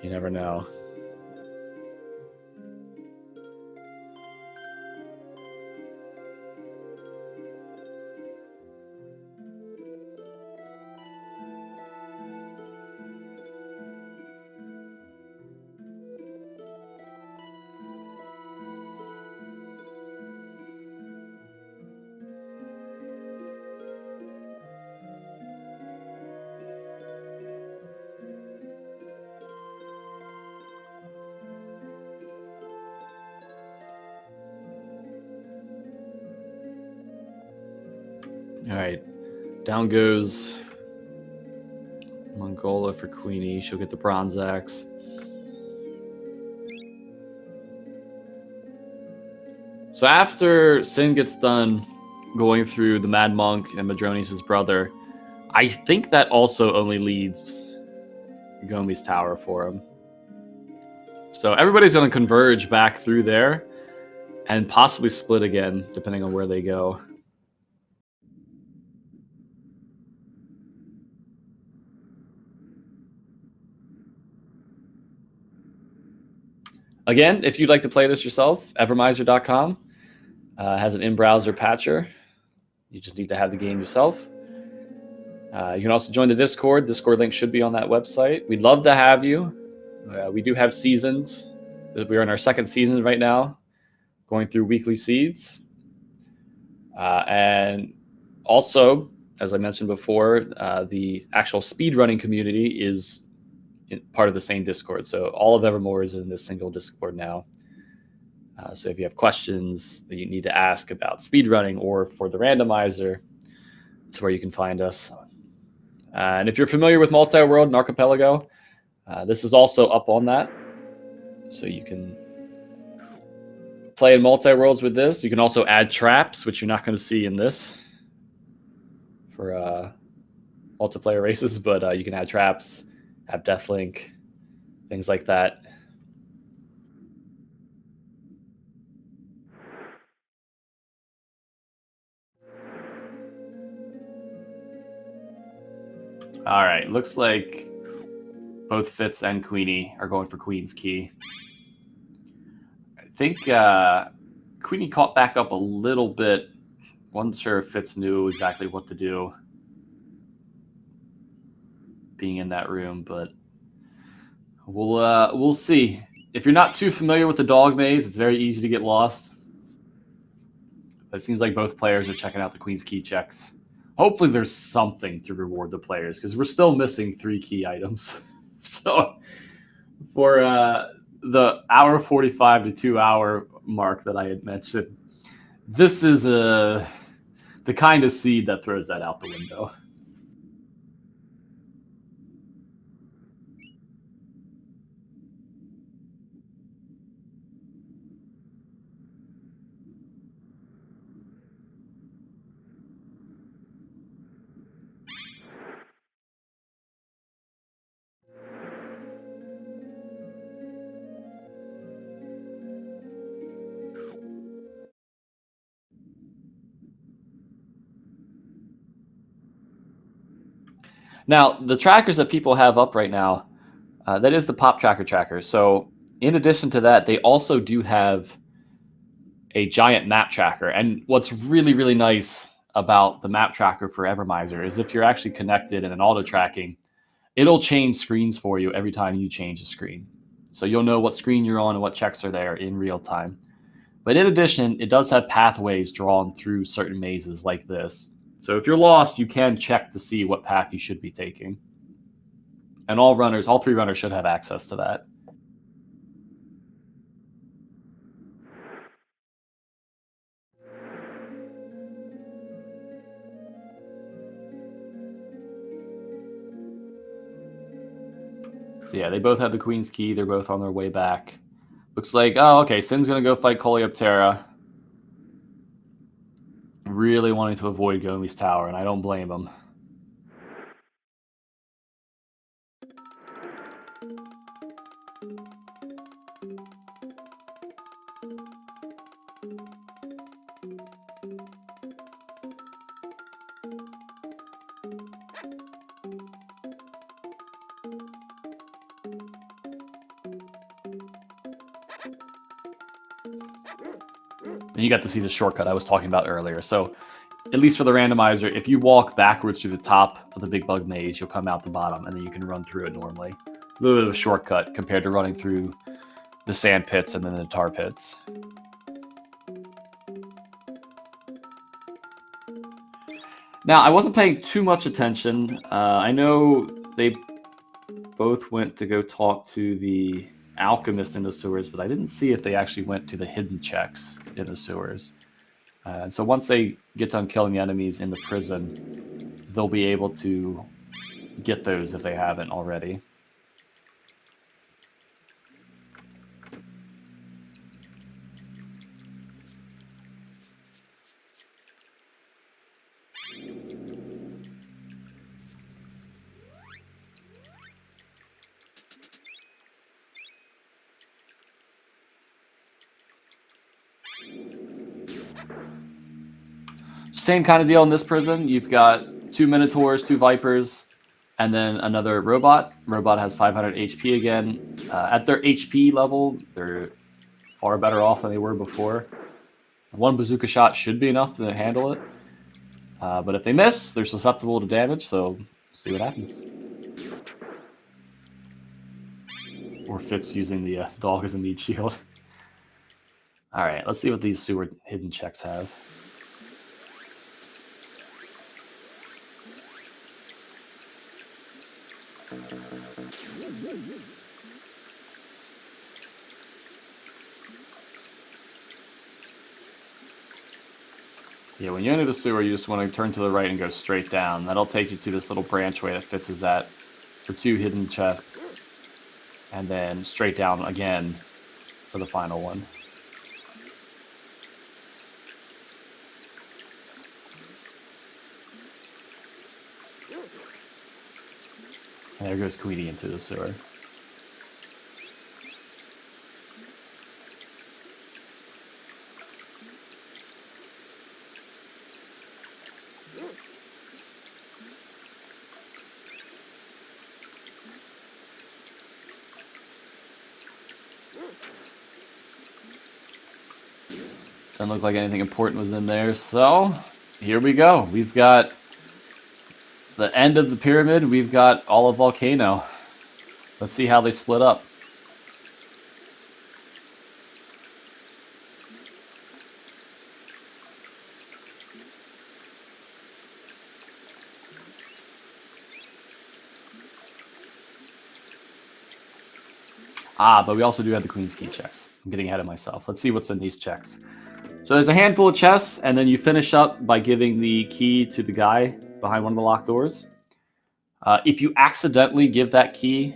you never know. All right, down goes Mongola for Queenie. She'll get the bronze axe. So after Sin gets done going through the Mad Monk and Madronis' brother, I think that also only leaves Gomi's tower for him. So everybody's going to converge back through there and possibly split again, depending on where they go. Again, if you'd like to play this yourself, Evermizer.com has an in-browser patcher. You just need to have the game yourself. You can also join the Discord. Discord link should be on that website. We'd love to have you. We do have seasons. We're in our second season right now, going through weekly seeds. And also, as I mentioned before, the actual speedrunning community is part of the same Discord. So all of Evermore is in this single Discord now. So if you have questions that you need to ask about speedrunning or for the randomizer, it's where you can find us. And if you're familiar with Multi-World and Archipelago, this is also up on that. So you can play in multi-worlds with this. You can also add traps, which you're not going to see in this for multiplayer races, but you can add traps, have Deathlink, things like that. All right, looks like both Fitz and Queenie are going for Queen's Key. I think Queenie caught back up a little bit. Wasn't sure if Fitz knew exactly what to do being in that room, but we'll see. If you're not too familiar with the dog maze, it's very easy to get lost. But it seems like both players are checking out the Queen's Key checks. Hopefully there's something to reward the players, because we're still missing 3 key items. So for the hour 45 to 2 hour mark that I had mentioned, this is the kind of seed that throws that out the window. Now, the trackers that people have up right now, that is the Pop tracker. So in addition to that, they also do have a giant map tracker. And what's really, really nice about the map tracker for Evermizer is if you're actually connected in an auto tracking, it'll change screens for you every time you change a screen. So you'll know what screen you're on and what checks are there in real time. But in addition, it does have pathways drawn through certain mazes like this. So if you're lost, you can check to see what path you should be taking. And all 3 runners should have access to that. So yeah, they both have the Queen's Key. They're both on their way back. Looks like, oh, okay, Sin's going to go fight Coleoptera. Really wanting to avoid Gomi's Tower, and I don't blame him. And you got to see the shortcut I was talking about earlier. So at least for the randomizer, if you walk backwards through the top of the big bug maze, you'll come out the bottom, and then you can run through it normally. A little bit of a shortcut compared to running through the sand pits and then the tar pits. Now, I wasn't paying too much attention. I know they both went to go talk to the alchemist in the sewers, but I didn't see if they actually went to the hidden checks in the sewers. So once they get done killing the enemies in the prison, they'll be able to get those if they haven't already. Same kind of deal in this prison. You've got 2 Minotaurs, 2 Vipers, and then another Robot. Robot has 500 HP again. At their HP level, they're far better off than they were before. 1 bazooka shot should be enough to handle it. But if they miss, they're susceptible to damage, so see what happens. Or Fitz using the dog as a meat shield. All right, let's see what these sewer hidden checks have. Yeah, when you enter the sewer, you just want to turn to the right and go straight down. That'll take you to this little branchway that Fitz is at for 2 hidden checks. And then straight down again for the final one. And there goes Queenie into the sewer. Doesn't look like anything important was in there, so here we go. We've got the end of the pyramid. We've got all of Volcano. Let's see how they split up. But we also do have the Queen's Key checks. I'm getting ahead of myself. Let's see what's in these checks. So there's a handful of chests, and then you finish up by giving the key to the guy behind one of the locked doors. If you accidentally give that key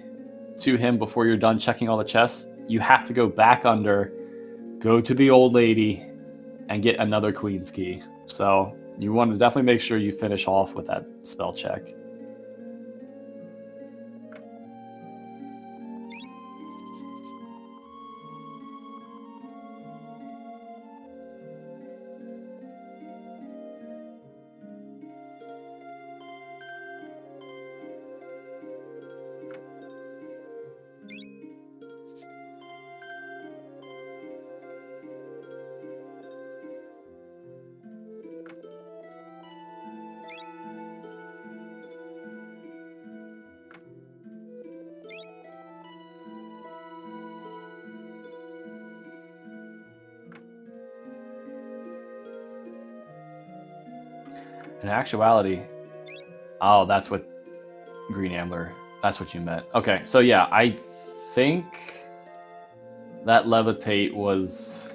to him before you're done checking all the chests, you have to go back under, go to the old lady, and get another Queen's Key. So you want to definitely make sure you finish off with that spell check. In actuality, oh, that's what QueenAnneB, that's what you meant. Okay, so yeah, I think that levitate was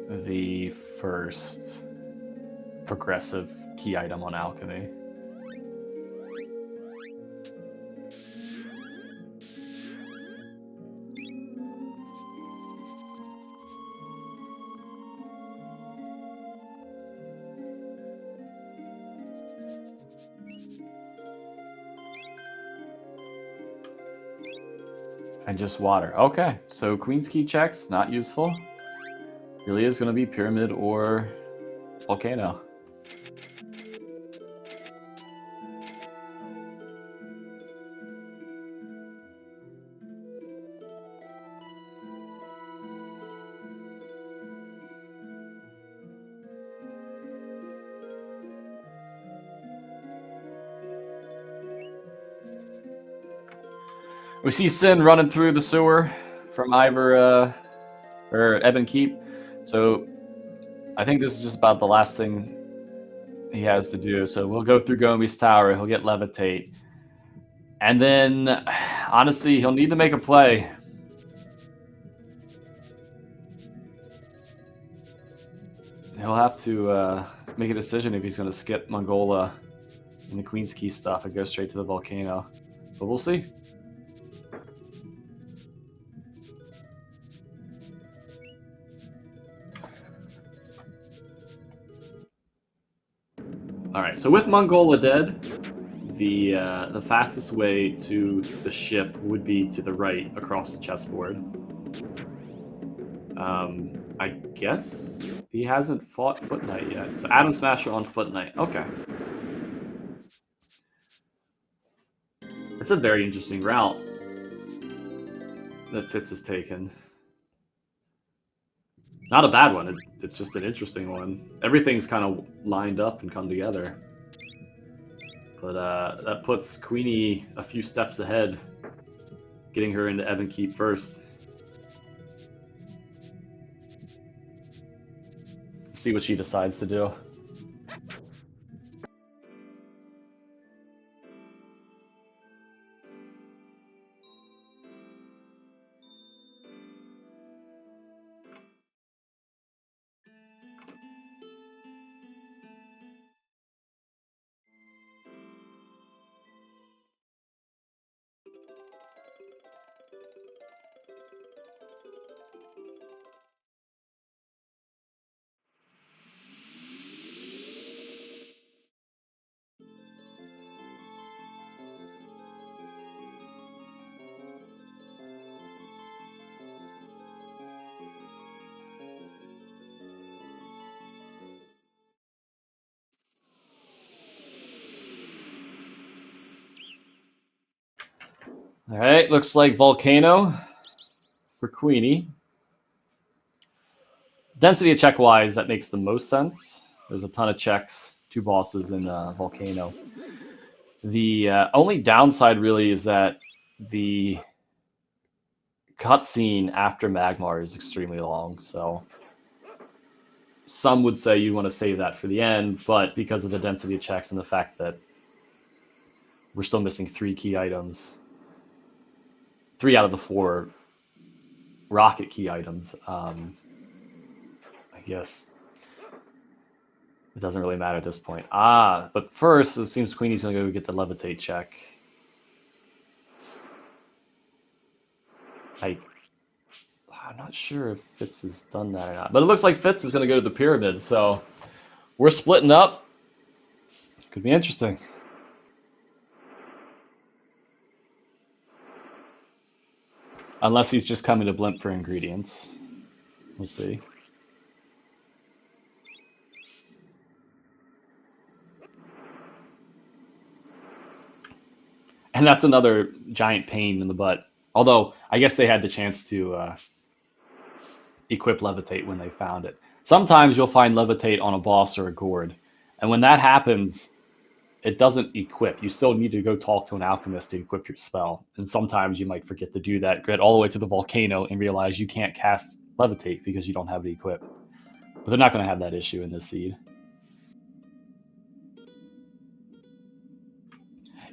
the first progressive key item on alchemy. And just water. Okay, so Queen's Key checks, not useful. Really is going to be Pyramid or Volcano. We see Sin running through the sewer from Ivor or Ebon Keep. So I think this is just about the last thing he has to do. So we'll go through Gomi's tower. He'll get levitate. And then, honestly, he'll need to make a play. He'll have to make a decision if he's going to skip Mongola and the Queen's Key stuff and go straight to the volcano. But we'll see. All right, so with Mongola dead, the fastest way to the ship would be to the right across the chessboard. I guess he hasn't fought Foot Knight yet. So Atom Smasher on Foot Knight. Okay. It's a very interesting route that Fitz has taken. Not a bad one. It's just an interesting one. Everything's kind of lined up and come together. But that puts Queenie a few steps ahead, getting her into Ebb and Keep first. See what she decides to do. All right, looks like Volcano for Queenie. Density check wise, that makes the most sense. There's a ton of checks, 2 bosses in Volcano. The only downside really is that the cutscene after Magmar is extremely long, so some would say you want to save that for the end, but because of the density checks and the fact that we're still missing 3 key items, 3 out of the 4 rocket key items, I guess it doesn't really matter at this point. But first, it seems Queenie's going to go get the levitate check. I'm not sure if Fitz has done that or not, but it looks like Fitz is going to go to the pyramid, so we're splitting up. Could be interesting. Unless he's just coming to Blimp for ingredients. We'll see. And that's another giant pain in the butt. Although, I guess they had the chance to equip Levitate when they found it. Sometimes you'll find Levitate on a boss or a gourd. And when that happens, it doesn't equip. You still need to go talk to an alchemist to equip your spell. And sometimes you might forget to do that, get all the way to the volcano and realize you can't cast Levitate because you don't have it equipped. But they're not going to have that issue in this seed.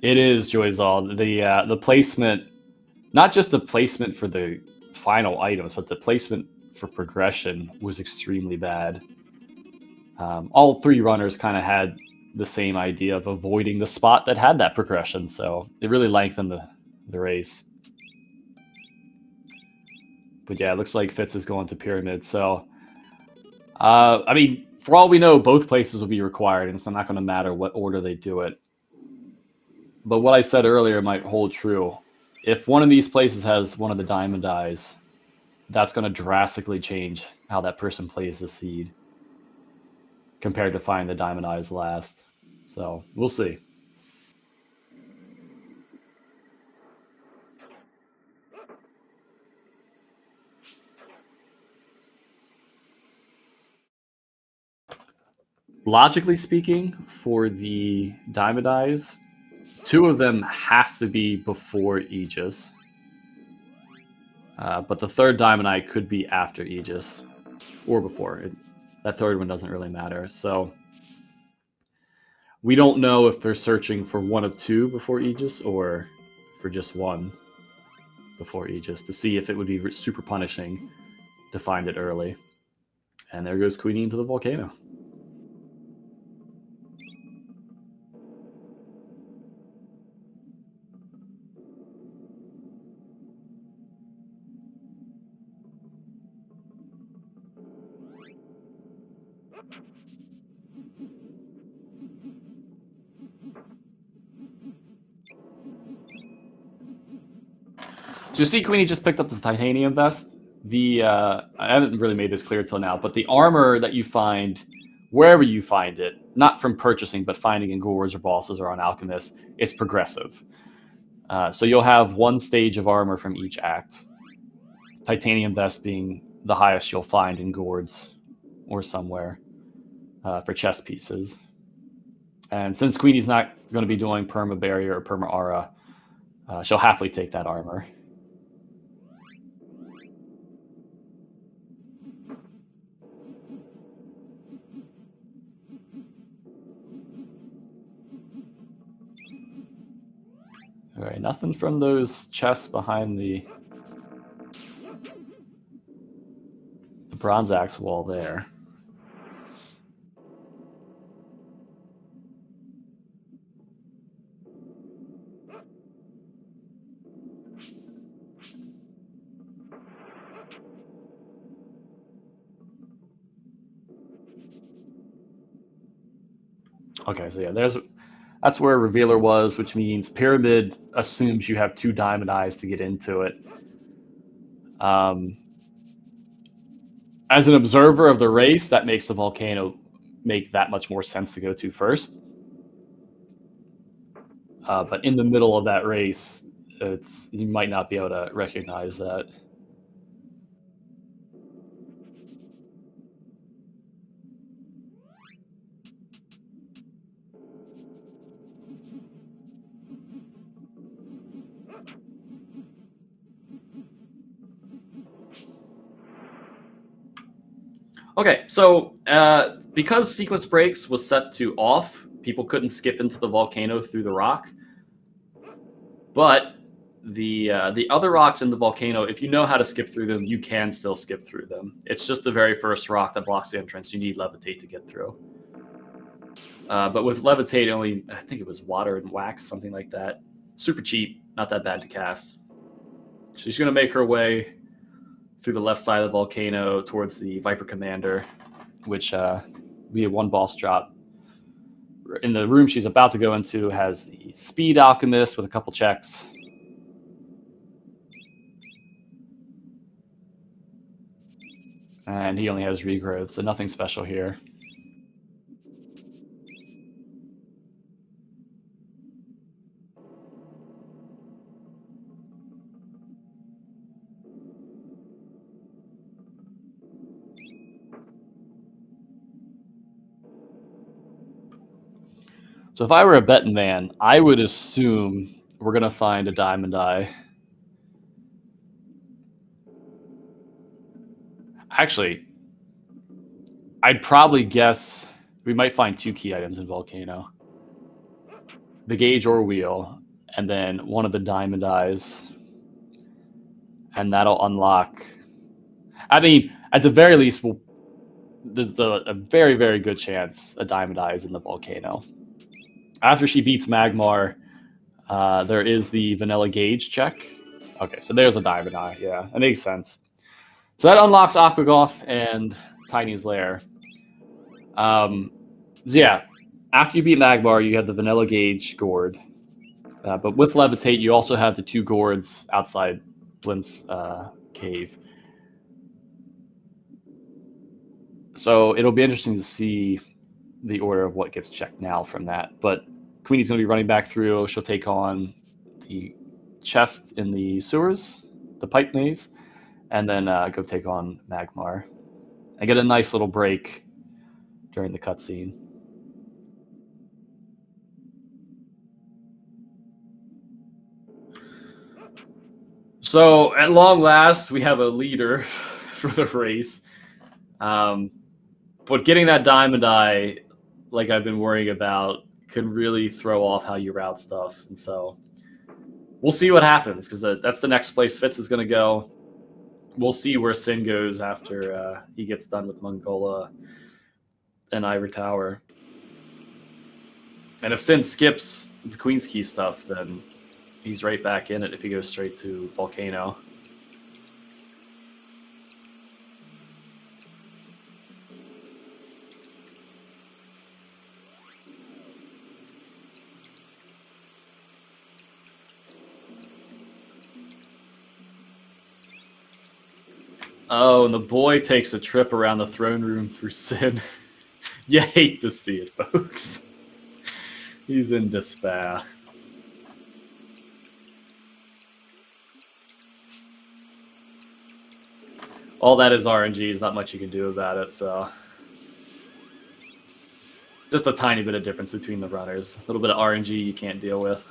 It is, Joyzal. The placement, not just the placement for the final items, but the placement for progression was extremely bad. All 3 runners kind of had the same idea of avoiding the spot that had that progression, so it really lengthened the race. But yeah, it looks like Fitz is going to Pyramid, so I mean, for all we know, both places will be required, and it's not going to matter what order they do it. But what I said earlier might hold true. If one of these places has one of the diamond eyes, that's going to drastically change how that person plays the seed compared to finding the diamond eyes last. So we'll see. Logically speaking, for the diamond eyes, 2 of them have to be before Aegis. But the 3rd diamond eye could be after Aegis or before. That 3rd one doesn't really matter. So we don't know if they're searching for one of 2 before Aegis or for just 1 before Aegis to see if it would be super punishing to find it early. And there goes Queenie into the volcano. So you see Queenie just picked up the titanium vest. I haven't really made this clear till now, but the armor that you find, wherever you find it, not from purchasing, but finding in gourds or bosses or on alchemists, it's progressive. So you'll have 1 stage of armor from each act. Titanium vest being the highest you'll find in gourds or somewhere for chess pieces. And since Queenie's not going to be doing perma barrier or perma aura, she'll happily take that armor. All right, nothing from those chests behind the bronze axe wall there. Okay, so yeah, that's where Revealer was, which means Pyramid assumes you have 2 diamond eyes to get into it. As an observer of the race, that makes the volcano make that much more sense to go to first. But in the middle of that race, you might not be able to recognize that. Okay, so because sequence breaks was set to off, people couldn't skip into the volcano through the rock. But the other rocks in the volcano, if you know how to skip through them, you can still skip through them. It's just the very first rock that blocks the entrance. You need Levitate to get through. But with Levitate, only I think it was water and wax, something like that. Super cheap, not that bad to cast. She's going to make her way through the left side of the volcano towards the Viper Commander, which we have 1 boss drop. In the room she's about to go into has the Speed Alchemist with a couple checks. And he only has regrowth, so nothing special here. So if I were a betting man, I would assume we're going to find a diamond eye. Actually, I'd probably guess we might find 2 key items in Volcano. The gauge or wheel, and then one of the diamond eyes. And that'll unlock... I mean, at the very least, there's a very, very good chance a diamond eye is in the volcano. After she beats Magmar, there is the vanilla gauge check. Okay, so there's a diamond eye. Yeah, that makes sense. So that unlocks Aquagoth and Tiny's Lair. So yeah, after you beat Magmar, you have the vanilla gauge gourd. But with Levitate, you also have the 2 gourds outside Blimp's cave. So it'll be interesting to see the order of what gets checked now from that. But Queenie's going to be running back through. She'll take on the chest in the sewers, the pipe maze, and then go take on Magmar. I get a nice little break during the cutscene. So at long last, we have a leader for the race. But getting that diamond eye, like I've been worrying about, can really throw off how you route stuff. And so we'll see what happens, because that's the next place Fitz is going to go. We'll see where Sin goes after he gets done with Mongola and Ivory Tower. And if Sin skips the Queen's Key stuff, then he's right back in it if he goes straight to Volcano. Oh, and the boy takes a trip around the throne room through Sin. You hate to see it, folks. He's in despair. All that is RNG. There's not much you can do about it, so... Just a tiny bit of difference between the runners. A little bit of RNG you can't deal with.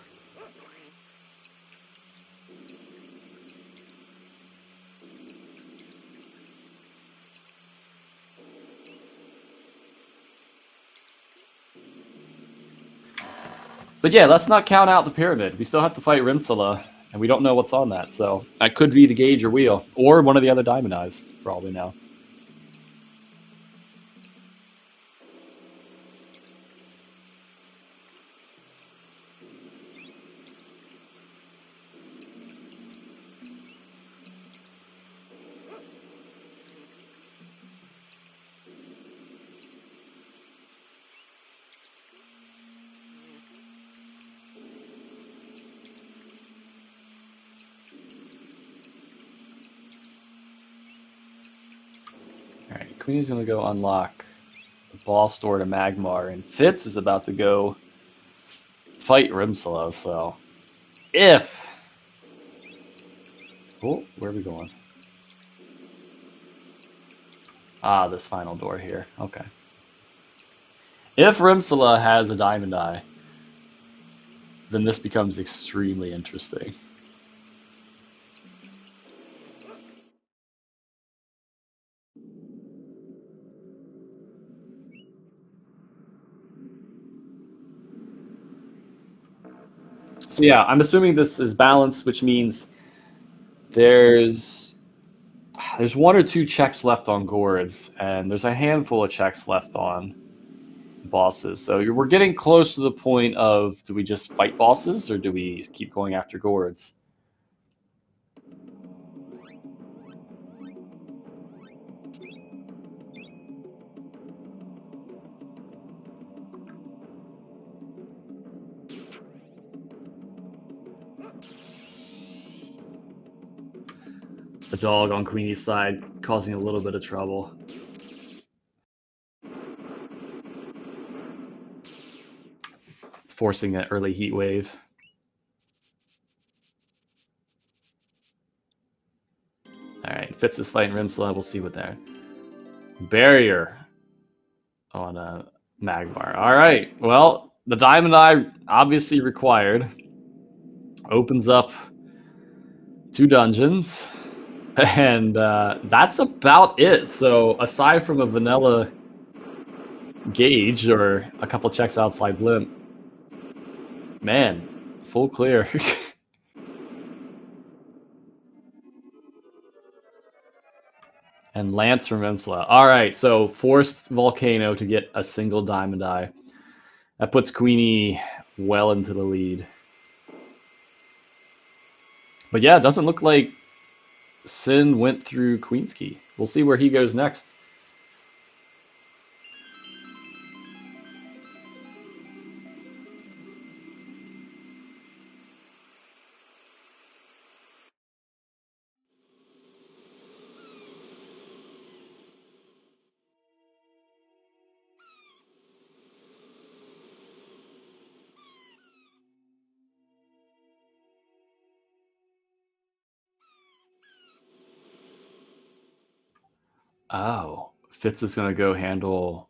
But yeah, let's not count out the pyramid. We still have to fight Rimsala, and we don't know what's on that. So that could be the gauge or wheel, or one of the other diamond eyes, for all we know. All right, Queen's going to go unlock the ball store to Magmar, and Fitz is about to go fight Rimsala. So if... Oh, where are we going? Ah, this final door here. Okay. If Rimsala has a diamond eye, then this becomes extremely interesting. So yeah, I'm assuming this is balanced, which means there's one or two checks left on gourds, and there's a handful of checks left on bosses. So we're getting close to the point of, do we just fight bosses, or do we keep going after gourds? The dog on Queenie's side causing a little bit of trouble. Forcing an early heat wave. Alright, Fitz is fighting Rimsala. We'll see what there. Barrier on Magmar. Alright, well, the Diamond Eye obviously required. Opens up 2 dungeons. And that's about it. So aside from a vanilla gauge or a couple checks outside blimp, man, full clear. And Lance from Rimsala. All right, so forced Volcano to get a single diamond eye. That puts Queenie well into the lead. But yeah, it doesn't look like Sin went through Queen's Key. We'll see where he goes next. Oh, Fitz is going to go handle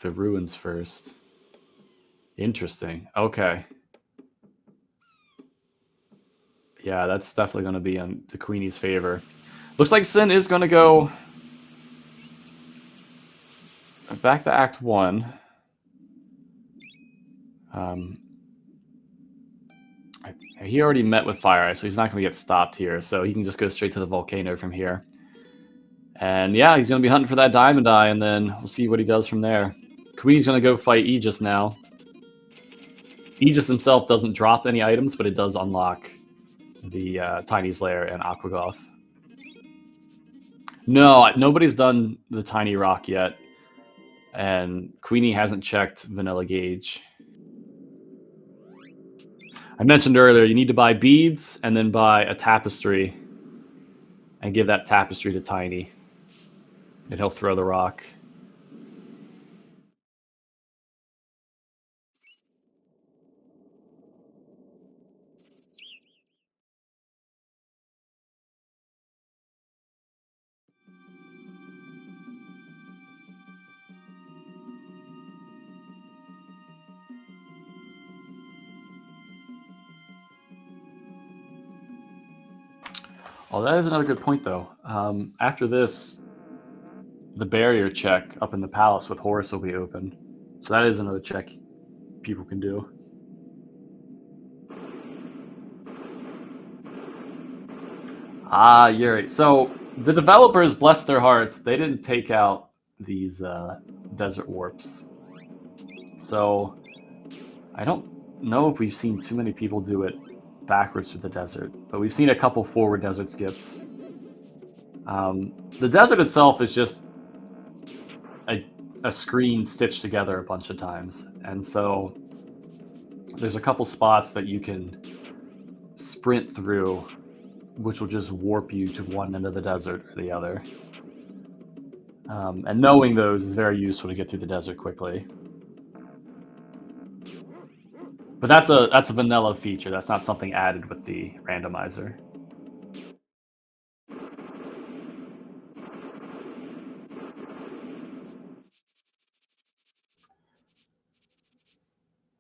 the ruins first. Interesting. Okay. Yeah, that's definitely going to be in the Queenie's favor. Looks like Sin is going to go back to Act 1. He already met with Fire Eye, so he's not going to get stopped here. So he can just go straight to the volcano from here. And yeah, he's going to be hunting for that Diamond Eye, and then we'll see what he does from there. Queen's going to go fight Aegis now. Aegis himself doesn't drop any items, but it does unlock the Tiny's Lair and Aquagoth. No, nobody's done the Tiny Rock yet. And Queenie hasn't checked Vanilla Gauge. I mentioned earlier, you need to buy beads and then buy a tapestry and give that tapestry to Tiny. And he'll throw the rock. Oh, that is another good point, though. After this, the barrier check up in the palace with Horus will be open. So that is another check people can do. Ah, you're right. So the developers, bless their hearts, they didn't take out these desert warps. So I don't know if we've seen too many people do it backwards through the desert, but we've seen a couple forward desert skips. The desert itself is just a screen stitched together a bunch of times, and so there's a couple spots that you can sprint through, which will just warp you to one end of the desert or the other. And knowing those is very useful to get through the desert quickly. But that's a vanilla feature. That's not something added with the randomizer.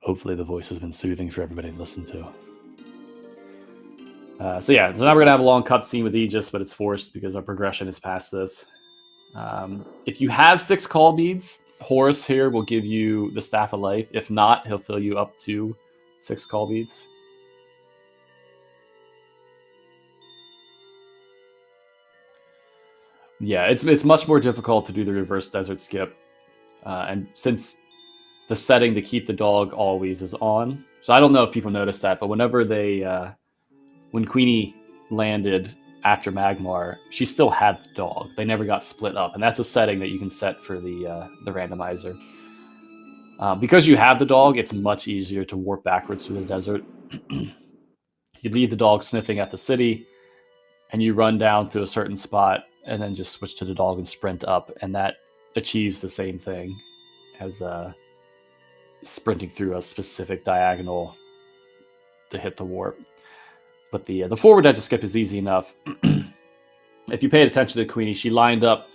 Hopefully the voice has been soothing for everybody to listen to. So now we're going to have a long cutscene with Aegis, but it's forced because our progression is past this. If you have 6 call beads, Horus here will give you the Staff of Life. If not, he'll fill you up to 6 call beads. Yeah, it's much more difficult to do the reverse desert skip. And since the setting to keep the dog always is on, so I don't know if people noticed that, but whenever when Queenie landed after Magmar, she still had the dog. They never got split up, and that's a setting that you can set for the randomizer. Because you have the dog, it's much easier to warp backwards through the desert. You leave the dog sniffing at the city, and you run down to a certain spot, and then just switch to the dog and sprint up, and that achieves the same thing as sprinting through a specific diagonal to hit the warp. But the forward edge skip is easy enough. If you paid attention to Queenie, she lined up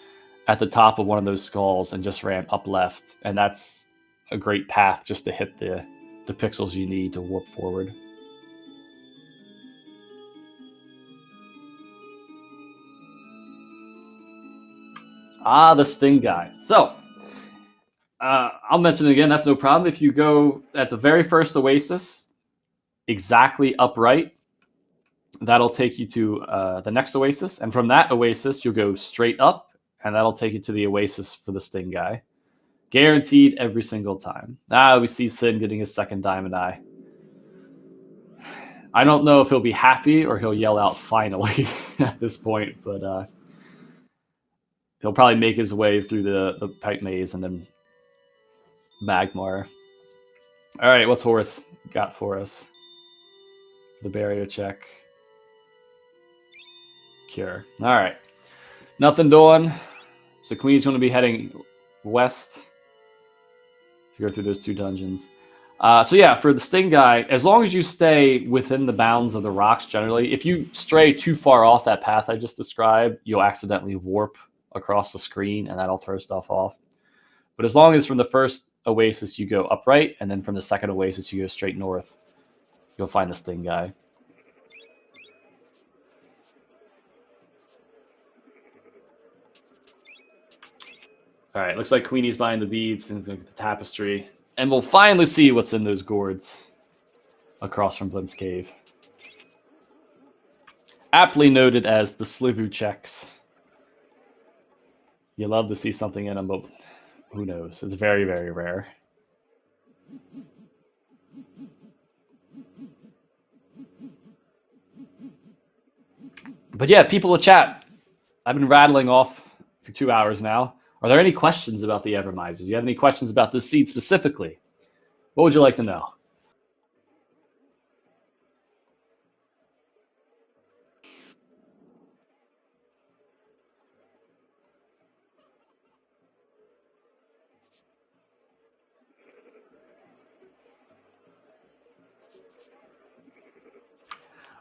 at the top of one of those skulls and just ran up left, and that's a great path just to hit the pixels you need to warp forward. Ah, the Sting guy. So, I'll mention it again, that's no problem. If you go at the very first Oasis, exactly upright, that'll take you to the next Oasis. And from that Oasis, you'll go straight up, and that'll take you to the Oasis for the Sting guy. Guaranteed every single time. We see Sin getting his second Diamond Eye. I don't know if he'll be happy or he'll yell out finally at this point, but he'll probably make his way through the pipe maze and then Magmar. All right, what's Horus got for us? For the barrier check. Cure. All right. Nothing doing. So Queen's going to be heading west to go through those 2 dungeons. For the Sting guy, as long as you stay within the bounds of the rocks generally, if you stray too far off that path I just described, you'll accidentally warp across the screen, and that'll throw stuff off. But as long as from the first Oasis you go upright, and then from the second Oasis you go straight north, you'll find the Sting guy. All right, looks like Queenie's buying the beads and the tapestry. And we'll finally see what's in those gourds across from Blim's Cave. Aptly noted as the Slivu checks. You love to see something in them, but who knows? It's very, very rare. But yeah, people in chat, I've been rattling off for 2 hours now. Are there any questions about the Evermizer? Do you have any questions about this seed specifically? What would you like to know?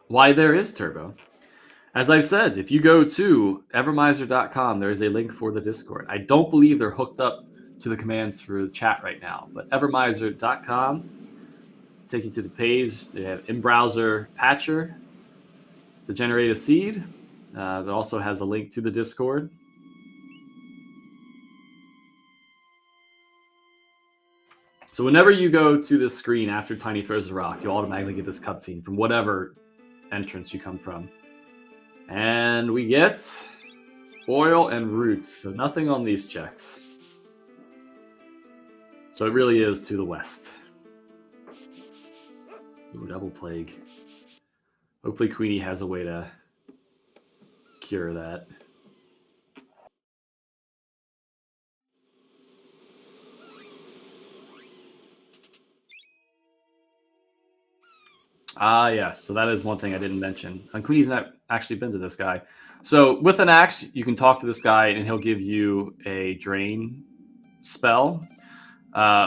Why there is Turbo. As I've said, if you go to Evermizer.com, there is a link for the Discord. I don't believe they're hooked up to the commands for the chat right now, but Evermizer.com take you to the page. They have in-browser patcher to generate a seed, That also has a link to the Discord. So whenever you go to this screen after Tiny throws a rock, you automatically get this cutscene from whatever entrance you come from. And we get oil and roots, so nothing on these checks. So it really is to the west. Ooh, double plague. Hopefully Queenie has a way to cure that. Ah, yes. So that is one thing I didn't mention. And Queenie's not actually been to this guy. So with an axe, you can talk to this guy, and he'll give you a drain spell.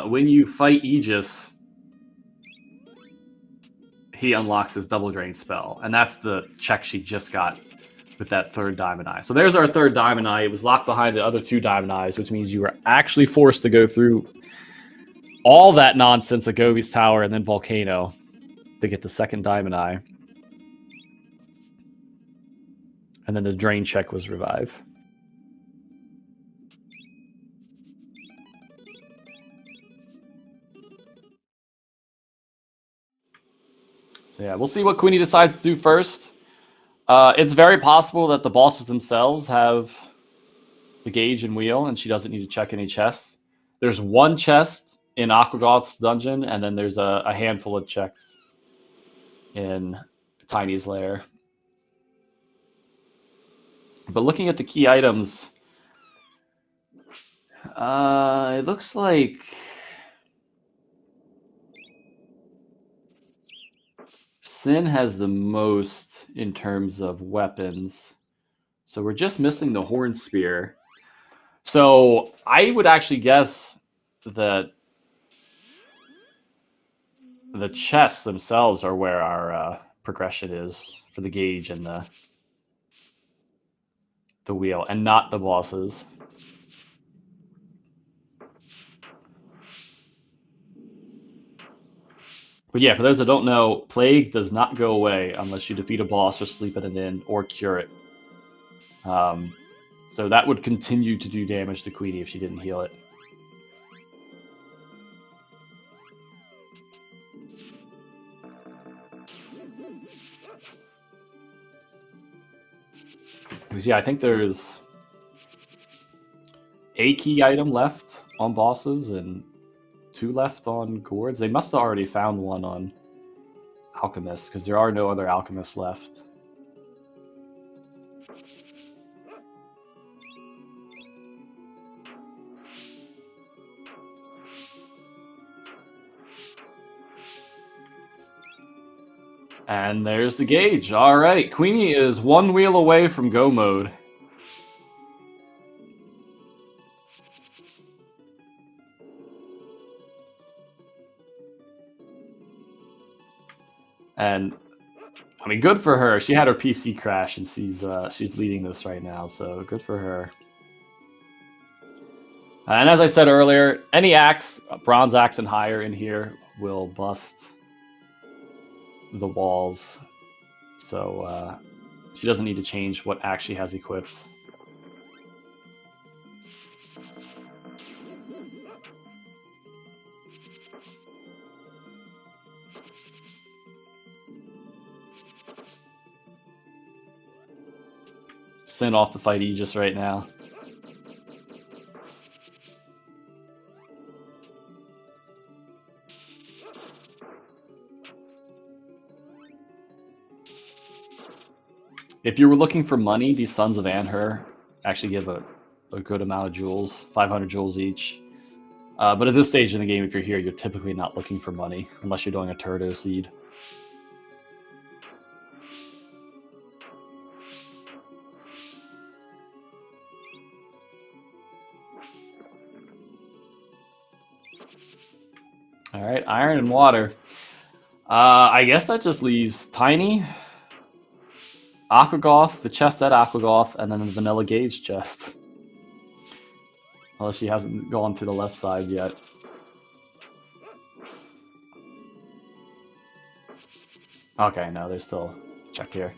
When you fight Aegis, he unlocks his double drain spell, and that's the check she just got with that third diamond eye. So there's our third diamond eye. It was locked behind the other two diamond eyes, which means you were actually forced to go through all that nonsense at Gobi's Tower and then Volcano to get the second diamond eye. And then the drain check was revive. So yeah, we'll see what Queenie decides to do first. It's very possible that the bosses themselves have the gauge and wheel, and she doesn't need to check any chests. There's one chest in Aquagoth's dungeon, and then there's a handful of checks in Tiny's lair. But looking at the key items, it looks like Sin has the most in terms of weapons. So we're just missing the Horn Spear. So I would actually guess that the chests themselves are where our progression is for the gauge and the wheel, and not the bosses. But yeah, for those that don't know, Plague does not go away unless you defeat a boss or sleep at an inn or cure it. So that would continue to do damage to Queenie if she didn't heal it. Because yeah, I think there's a key item left on bosses and 2 left on gourds. They must have already found one on alchemists, because there are no other alchemists left. And there's the gauge. All right, Queenie is 1 wheel away from go mode. And I mean, good for her. She had her PC crash, and she's leading this right now. So good for her. And as I said earlier, any axe, bronze axe and higher in here will bust the walls. So she doesn't need to change what axe she has equipped. Send off to fight Aegis right now. If you were looking for money, these Sons of Anhur actually give a good amount of jewels, 500 jewels each. But at this stage in the game, if you're here, you're typically not looking for money, unless you're doing a Turdo Seed. All right, iron and water. I guess that just leaves Tiny, Aquagoth, the chest at Aquagoth, and then the vanilla gauge chest. Unless she hasn't gone to the left side yet. Okay, no, there's still a check here.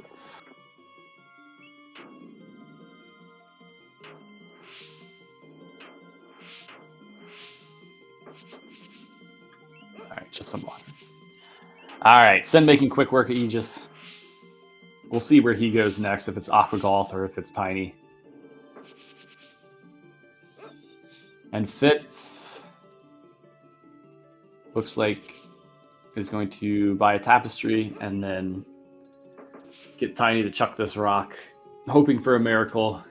All right, Sin making quick work of Aegis. We'll see where he goes next, if it's Aqua Golf or if it's Tiny. And Fitz looks like is going to buy a tapestry and then get Tiny to chuck this rock, hoping for a miracle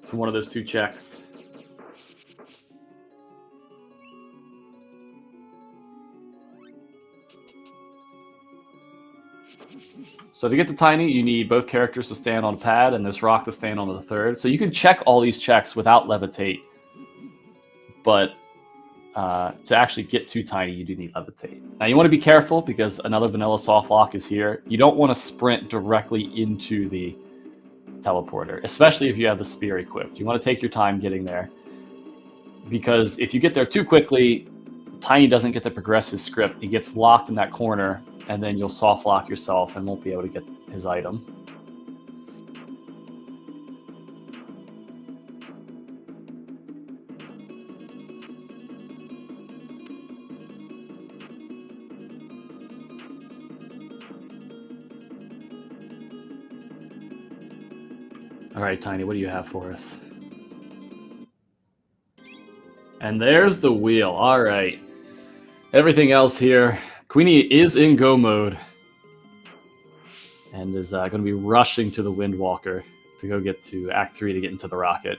from one of those two checks. So to get to Tiny, you need both characters to stand on a pad and this rock to stand on the third. So you can check all these checks without Levitate, but to actually get to Tiny, you do need Levitate. Now you want to be careful because another vanilla soft lock is here. You don't want to sprint directly into the teleporter, especially if you have the spear equipped. You want to take your time getting there, because if you get there too quickly, Tiny doesn't get to progress his script. He gets locked in that corner, and then you'll soft lock yourself and won't be able to get his item. All right, Tiny, what do you have for us? And there's the wheel. All right. Everything else here. Queenie is in go mode and is going to be rushing to the Windwalker to go get to Act 3 to get into the rocket.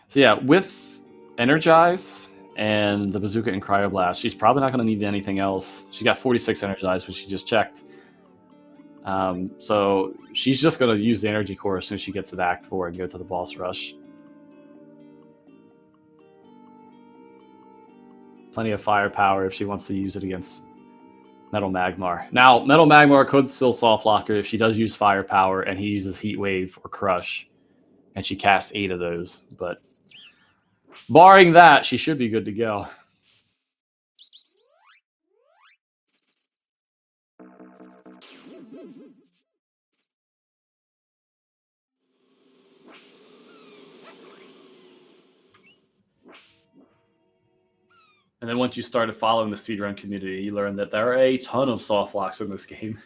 So yeah, with Energize and the Bazooka and Cryoblast, she's probably not going to need anything else. She got 46 Energize, which she just checked. So she's just going to use the Energy Core as soon as she gets to Act 4 and go to the boss rush. Plenty of firepower if she wants to use it against Metal Magmar. Now, Metal Magmar could still soft lock her if she does use firepower and he uses Heat Wave or Crush, and she casts 8 of those. But barring that, she should be good to go. And then once you started following the speedrun community, you learned that there are a ton of soft locks in this game.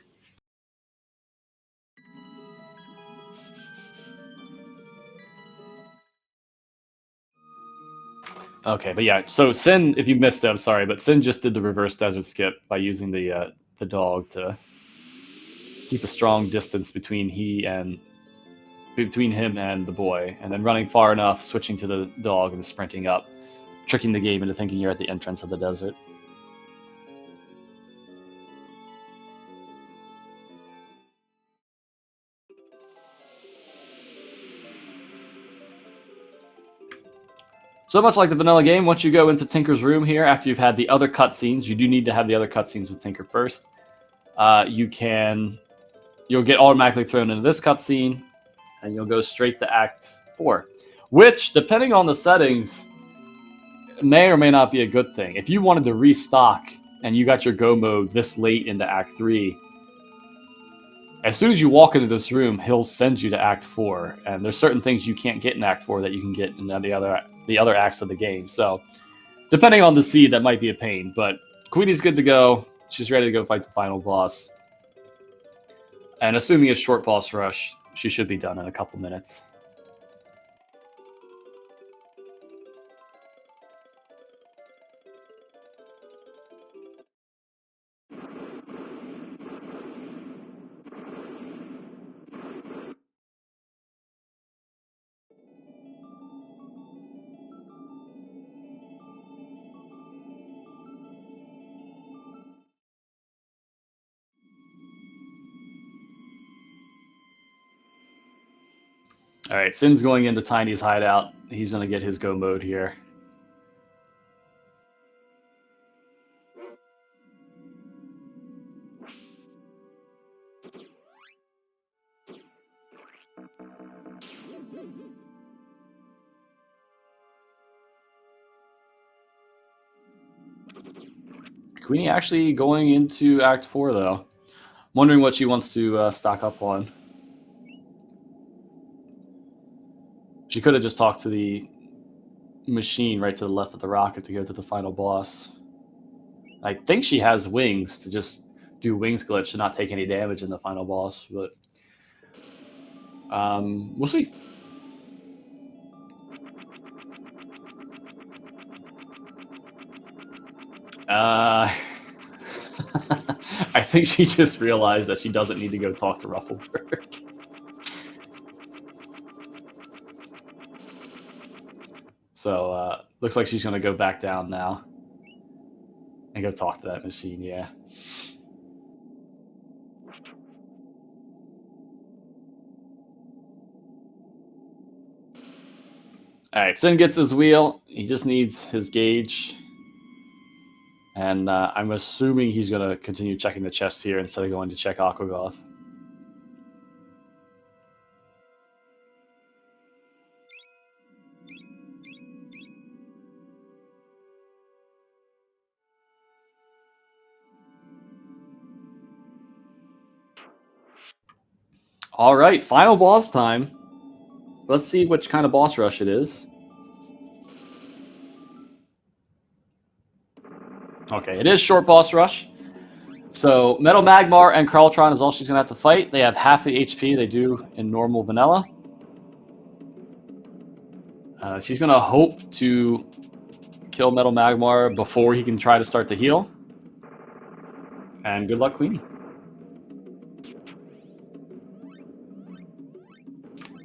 Okay, but yeah, so Sin, if you missed it, I'm sorry, but Sin just did the reverse desert skip by using the dog to keep a strong distance between him and the boy, and then running far enough, switching to the dog and sprinting up, tricking the game into thinking you're at the entrance of the desert. So much like the vanilla game, once you go into Tinker's room here, after you've had the other cutscenes, you do need to have the other cutscenes with Tinker first. You'll get automatically thrown into this cutscene, and you'll go straight to Act 4, which, depending on the settings, may or may not be a good thing. If you wanted to restock and you got your go mode this late into Act 3, as soon as you walk into this room, he'll send you to Act 4, and there's certain things you can't get in Act 4 that you can get in the other acts of the game. So, depending on the seed, that might be a pain, but Queenie's good to go. She's ready to go fight the final boss. And assuming a short boss rush, she should be done in a couple minutes. All right, Sin's going into Tiny's hideout. He's going to get his go mode here. Queenie actually going into Act 4, though. Wondering what she wants to stock up on. She could have just talked to the machine right to the left of the rocket to go to the final boss. I think she has wings to just do wings glitch and not take any damage in the final boss, but we'll see. I think she just realized that she doesn't need to go talk to Ruffleberg. So looks like she's going to go back down now and go talk to that machine, yeah. All right, Sin gets his wheel. He just needs his gauge. And I'm assuming he's going to continue checking the chest here instead of going to check Aquagoth. All right, final boss time. Let's see which kind of boss rush it is. Okay, it is short boss rush. So Metal Magmar and Carltron is all she's going to have to fight. They have half the HP they do in normal vanilla. She's going to hope to kill Metal Magmar before he can try to start to heal. And good luck, Queenie.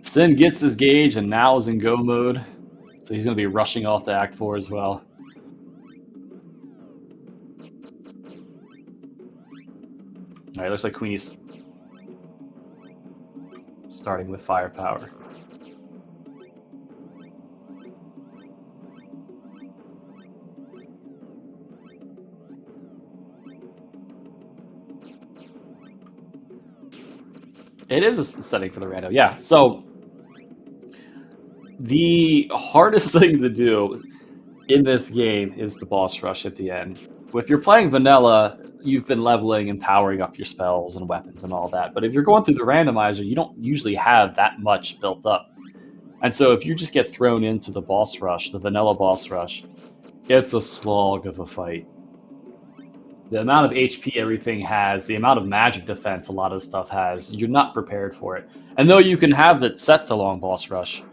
Sin gets his gauge and now is in go mode. So he's going to be rushing off to Act 4 as well. All right, looks like Queenie's starting with firepower. It is a setting for the rando, yeah. So the hardest thing to do in this game is the boss rush at the end. If you're playing vanilla, you've been leveling and powering up your spells and weapons and all that. But if you're going through the randomizer, you don't usually have that much built up. And so if you just get thrown into the boss rush, the vanilla boss rush, it's a slog of a fight. The amount of HP everything has, the amount of magic defense a lot of stuff has, you're not prepared for it. And though you can have it set to long boss rush,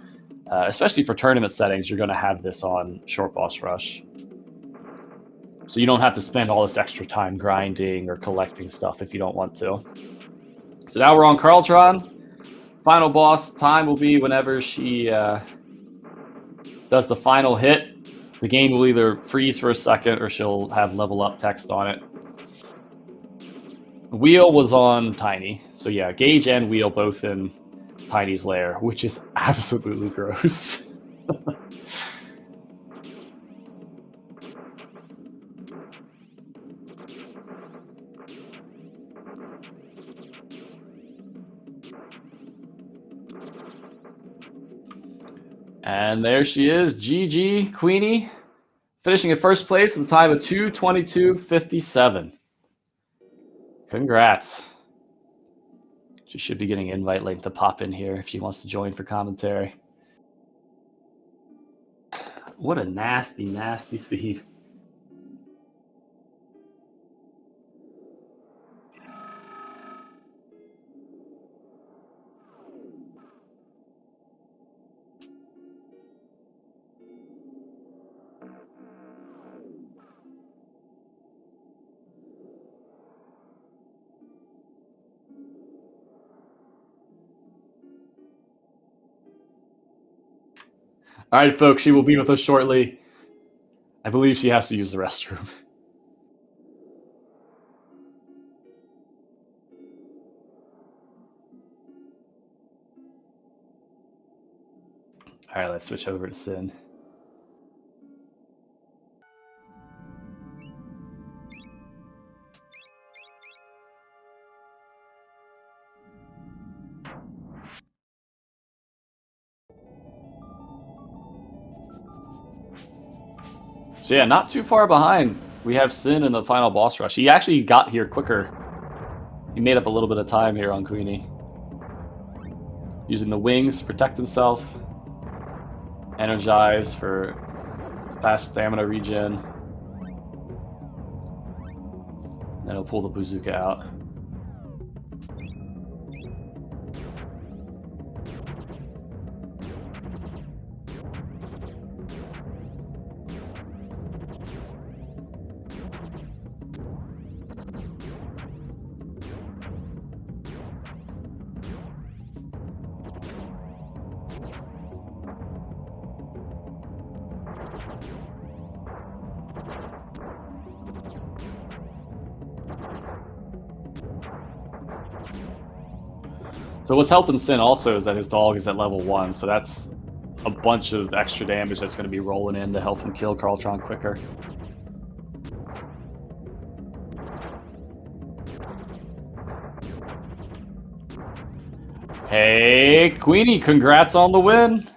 especially for tournament settings, you're going to have this on short boss rush. So you don't have to spend all this extra time grinding or collecting stuff if you don't want to. So now we're on Carltron. Final boss time will be whenever she does the final hit. The game will either freeze for a second or she'll have level up text on it. Wheel was on Tiny. So yeah, Gauge and Wheel both in Tiny's lair, which is absolutely gross. And there she is, GG Queenie, finishing in first place with a time of 2:22:57. Congrats. She should be getting an invite link to pop in here if she wants to join for commentary. What a nasty, nasty seed. All right, folks, she will be with us shortly. I believe she has to use the restroom. All right, let's switch over to Sin. So yeah, not too far behind We have Sin in the final boss rush. He actually got here quicker. He made up a little bit of time here on Queenie. Using the wings to protect himself. Energize for fast stamina regen. Then he'll pull the bazooka out. So what's helping Sin also is that his dog is at level 1, so that's a bunch of extra damage that's going to be rolling in to help him kill Carltron quicker. Hey, Queenie, congrats on the win!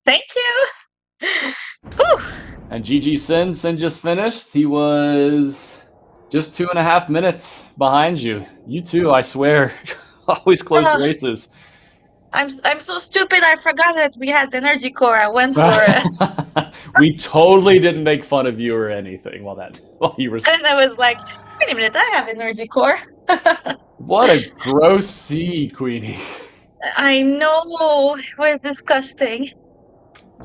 Thank you! Whew. And GG Sin. Sin just finished. He was just 2.5 minutes behind you. You too, I swear. Always close races. I'm so stupid. I forgot that we had energy core. I went for We totally didn't make fun of you or anything while you were. And I was like, wait a minute, I have energy core. What a gross seed, Queenie. I know. It was disgusting.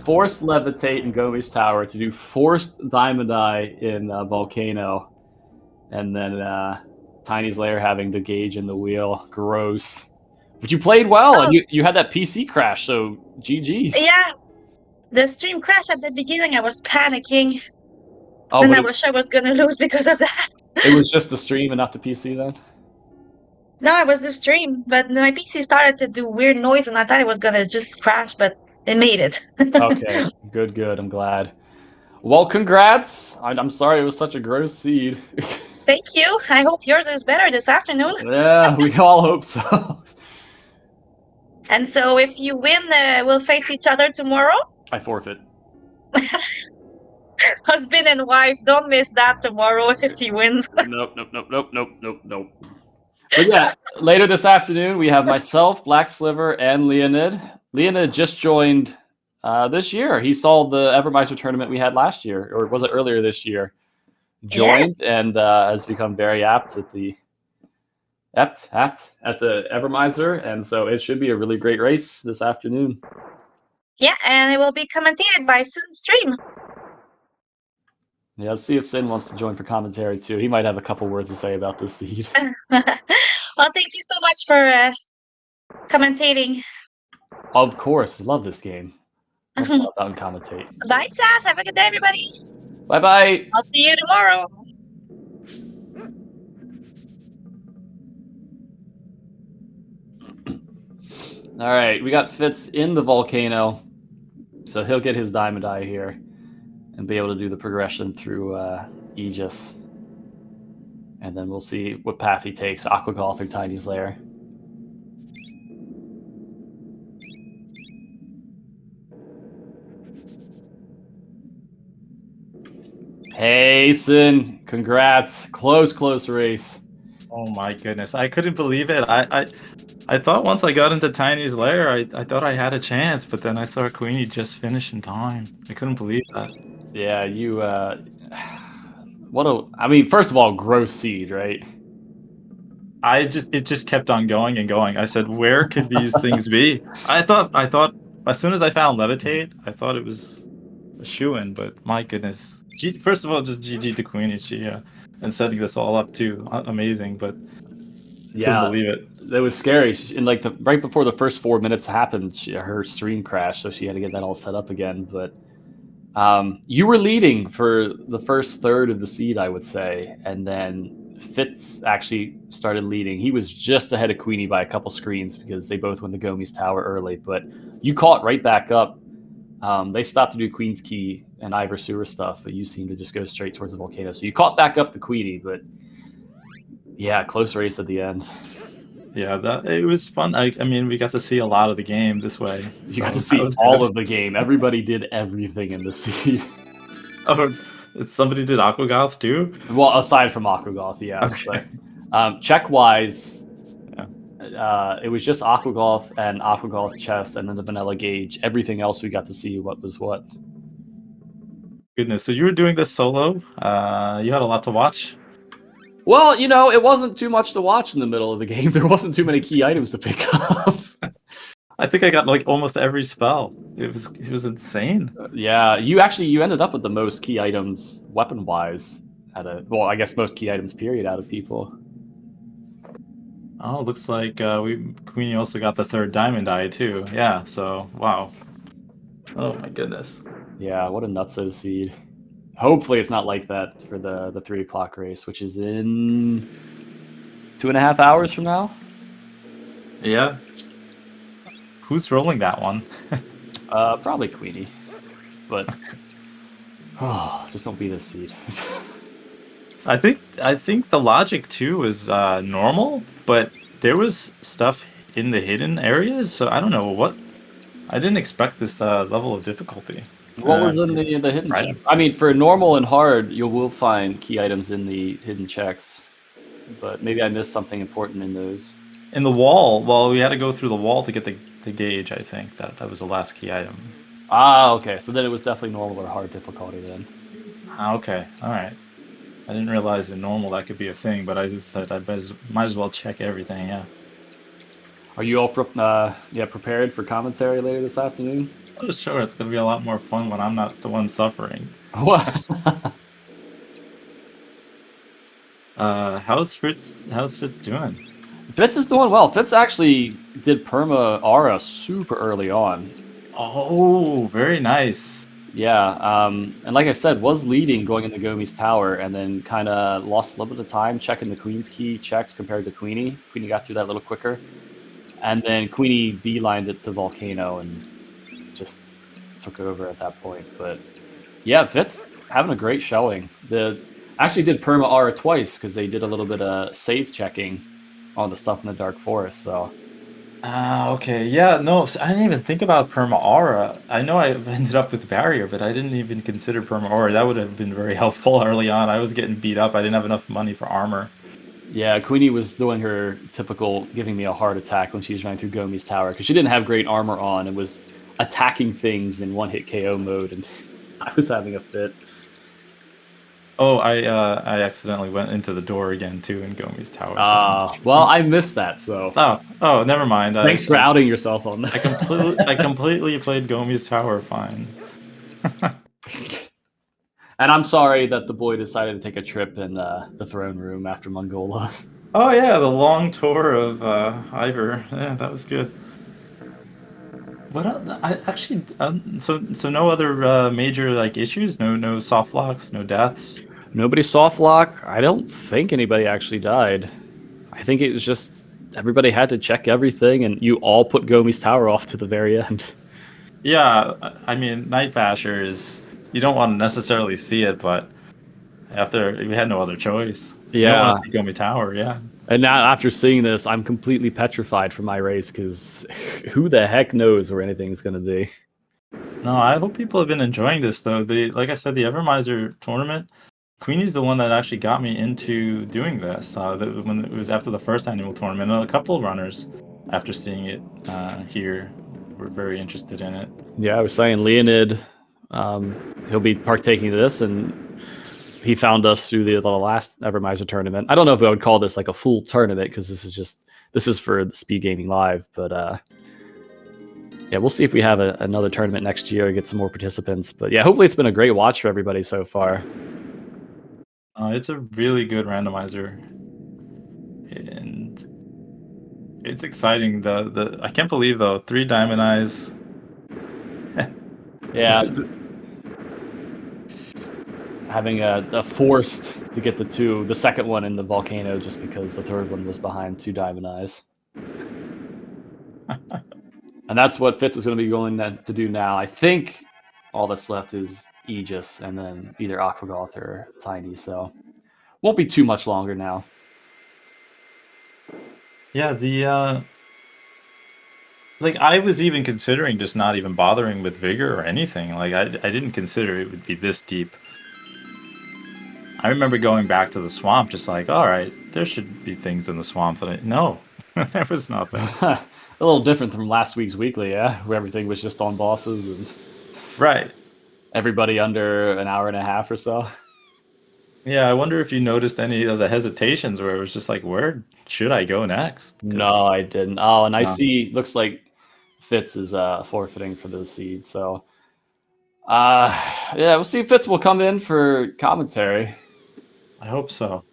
Forced Levitate in Gomi's Tower to do forced Diamond Eye in Volcano. And then Tiny's Lair having the gauge in the wheel. Gross. But you played well, and you had that PC crash, so GG's. Yeah. The stream crashed at the beginning. I was panicking. Oh, and I wish I was going to lose because of that. It was just the stream and not the PC then? No, it was the stream. But my PC started to do weird noise, and I thought it was going to just crash, but it made it. Okay, good. I'm glad. Well, congrats. I'm sorry it was such a gross seed. Thank you. I hope yours is better this afternoon. Yeah, we all hope so. And so if you win, we'll face each other tomorrow. I forfeit. Husband and wife, don't miss that tomorrow if he wins. Nope. But yeah, later this afternoon, we have myself, Black Sliver, and Leonid. Leonid just joined this year. He saw the Evermore tournament we had last year, or was it earlier this year? Joined and has become very apt at the Evermore, and so it should be a really great race this afternoon. Yeah, and it will be commentated by Sin's stream. Yeah, let's see if Sin wants to join for commentary too. He might have a couple words to say about this seed. Well, thank you so much for commentating. Of course, love this game. Let's go out and commentate. Bye, chat. Have a good day, everybody. Bye. I'll see you tomorrow. All right, we got Fitz in the volcano, so he'll get his Diamond Eye here and be able to do the progression through Aegis. And then we'll see what path he takes, Aqua Call through Tiny's Lair. Hey, Sin, congrats. Close race. Oh my goodness, I couldn't believe it. I thought once I got into Tiny's Lair, I thought I had a chance, but then I saw Queenie just finish in time. I couldn't believe that. Yeah, you, I mean, first of all, gross seed, right? It just kept on going and going. I said, where could these things be? I thought as soon as I found Levitate, I thought it was a shoo-in, but my goodness. First of all, just GG to Queenie. She and setting this all up too, amazing. But yeah, couldn't believe it. It was scary. And like right before the first 4 minutes happened, her stream crashed, so she had to get that all set up again. But you were leading for the first third of the seed, I would say, and then Fitz actually started leading. He was just ahead of Queenie by a couple screens because they both went to Gomi's Tower early. But you caught right back up. They stopped to do Queen's Key and Ivor Sewer stuff, but you seemed to just go straight towards the volcano. So you caught back up to Queenie, but yeah, close race at the end. Yeah, it was fun. I mean, we got to see a lot of the game this way. You got to see all of the game. Everybody did everything in the seed. Oh, Somebody did Aquagoth too? Well, aside from Aquagoth, yeah. Okay. But check-wise, Yeah. it was just Aquagoth and Aquagoth chest and then the vanilla gauge. Everything else we got to see what was what. Goodness, so you were doing this solo? You had a lot to watch? Well, you know, it wasn't too much to watch in the middle of the game. There wasn't too many key items to pick up. I think I got like almost every spell. It was insane. Yeah, you ended up with the most key items weapon-wise well, I guess most key items period out of people. Oh, looks like Queenie also got the 3rd diamond eye too. Yeah, so wow. Oh my goodness. Yeah, what a nutso seed. Hopefully it's not like that for the 3 o'clock race, which is in 2.5 hours from now. Yeah. Who's rolling that one? Probably Queenie. But just don't be this seed. I think the logic too is normal, but there was stuff in the hidden areas, so I don't know what. I didn't expect this level of difficulty. What was in the hidden right. checks? I mean, for normal and hard, you will find key items in the hidden checks, but maybe I missed something important in those. In the wall, well, we had to go through the wall to get the gauge. I think that was the last key item. Ah, okay. So then it was definitely normal or hard difficulty then. Okay, all right. I didn't realize in normal that could be a thing, but I just said I might as well check everything. Yeah. Are you all prepared for commentary later this afternoon? Oh, sure. It's gonna be a lot more fun when I'm not the one suffering. What? How's Fitz doing? Fitz is doing well. Fitz actually did perma aura super early on. Oh, very nice. Yeah, and like I said, was leading going into Gomi's tower, and then kind of lost a little bit of time checking the Queen's key checks compared to Queenie. Queenie got through that a little quicker, and then Queenie beelined it to Volcano and just took over at that point. But yeah, Fitz having a great showing. Actually did perma aura twice because they did a little bit of save checking on the stuff in the Dark Forest. So. Okay. Yeah, no, I didn't even think about Perma Aura. I know I ended up with Barrier, but I didn't even consider Perma Aura. That would have been very helpful early on. I was getting beat up. I didn't have enough money for armor. Yeah, Queenie was doing her typical giving me a heart attack when she was running through Gomi's tower because she didn't have great armor on and was attacking things in one-hit KO mode, and I was having a fit. Oh, I accidentally went into the door again too in Gomi's tower. Well, I missed that. So. Oh, never mind. Thanks for outing yourself on that. I completely played Gomi's tower fine. And I'm sorry that the boy decided to take a trip in the throne room after Mongola. Oh yeah, the long tour of Ivor. Yeah, that was good. What I actually so no other major like issues, no soft locks, no deaths. Nobody soft lock. I don't think anybody actually died. I think it was just everybody had to check everything, and you all put Gomi's tower off to the very end. Yeah, I mean, Night Basher is you don't want to necessarily see it, but we had no other choice. Yeah, you don't want to see Gomi tower. Yeah. And now after seeing this, I'm completely petrified for my race because who the heck knows where anything's going to be. No, I hope people have been enjoying this though. Like I said, the Evermizer tournament, Queenie's the one that actually got me into doing this. When it was after the first annual tournament, and a couple of runners, after seeing it here, were very interested in it. Yeah, I was saying Leonid, he'll be partaking of this, and he found us through the last Evermizer tournament. I don't know if I would call this like a full tournament because this is for the SpeedGaming Live, but yeah, we'll see if we have another tournament next year to get some more participants. But yeah, hopefully it's been a great watch for everybody so far. It's a really good randomizer, and it's exciting. I can't believe though 3 diamond eyes. Yeah. Having a forced to get the second one in the volcano just because the third one was behind 2 diamond eyes. And that's what Fitz is going to be going to do now. I think all that's left is Aegis and then either Aquagoth or Tiny, so won't be too much longer now. Yeah, like I was even considering just not even bothering with Vigor or anything. Like I didn't consider it would be this deep. I remember going back to the swamp, just like, all right, there should be things in the swamp that no, there was nothing. A little different from last week's weekly, yeah, where everything was just on bosses and Right. everybody under an hour and a half or so. Yeah, I wonder if you noticed any of the hesitations where it was just like, where should I go next? 'Cause- No, I didn't. Oh, and I No. see. Looks like Fitz is forfeiting for the seed. So, yeah, we'll see if Fitz will come in for commentary. I hope so.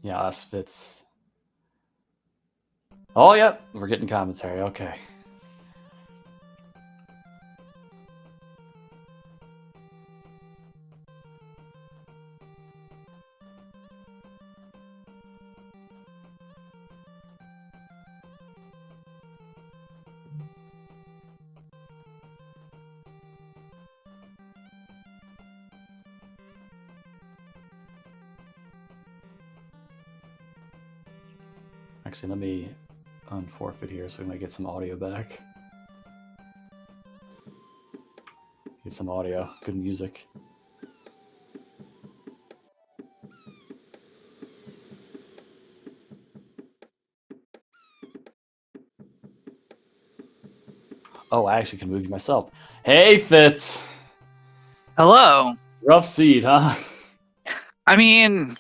Yeah, that's Fitz. Oh, yep, we're getting commentary. Okay. Actually, let me unforfeit here so we might get some audio back. Get some audio. Good music. Oh, I actually can move you myself. Hey, Fitz. Hello. Rough seed, huh? I mean,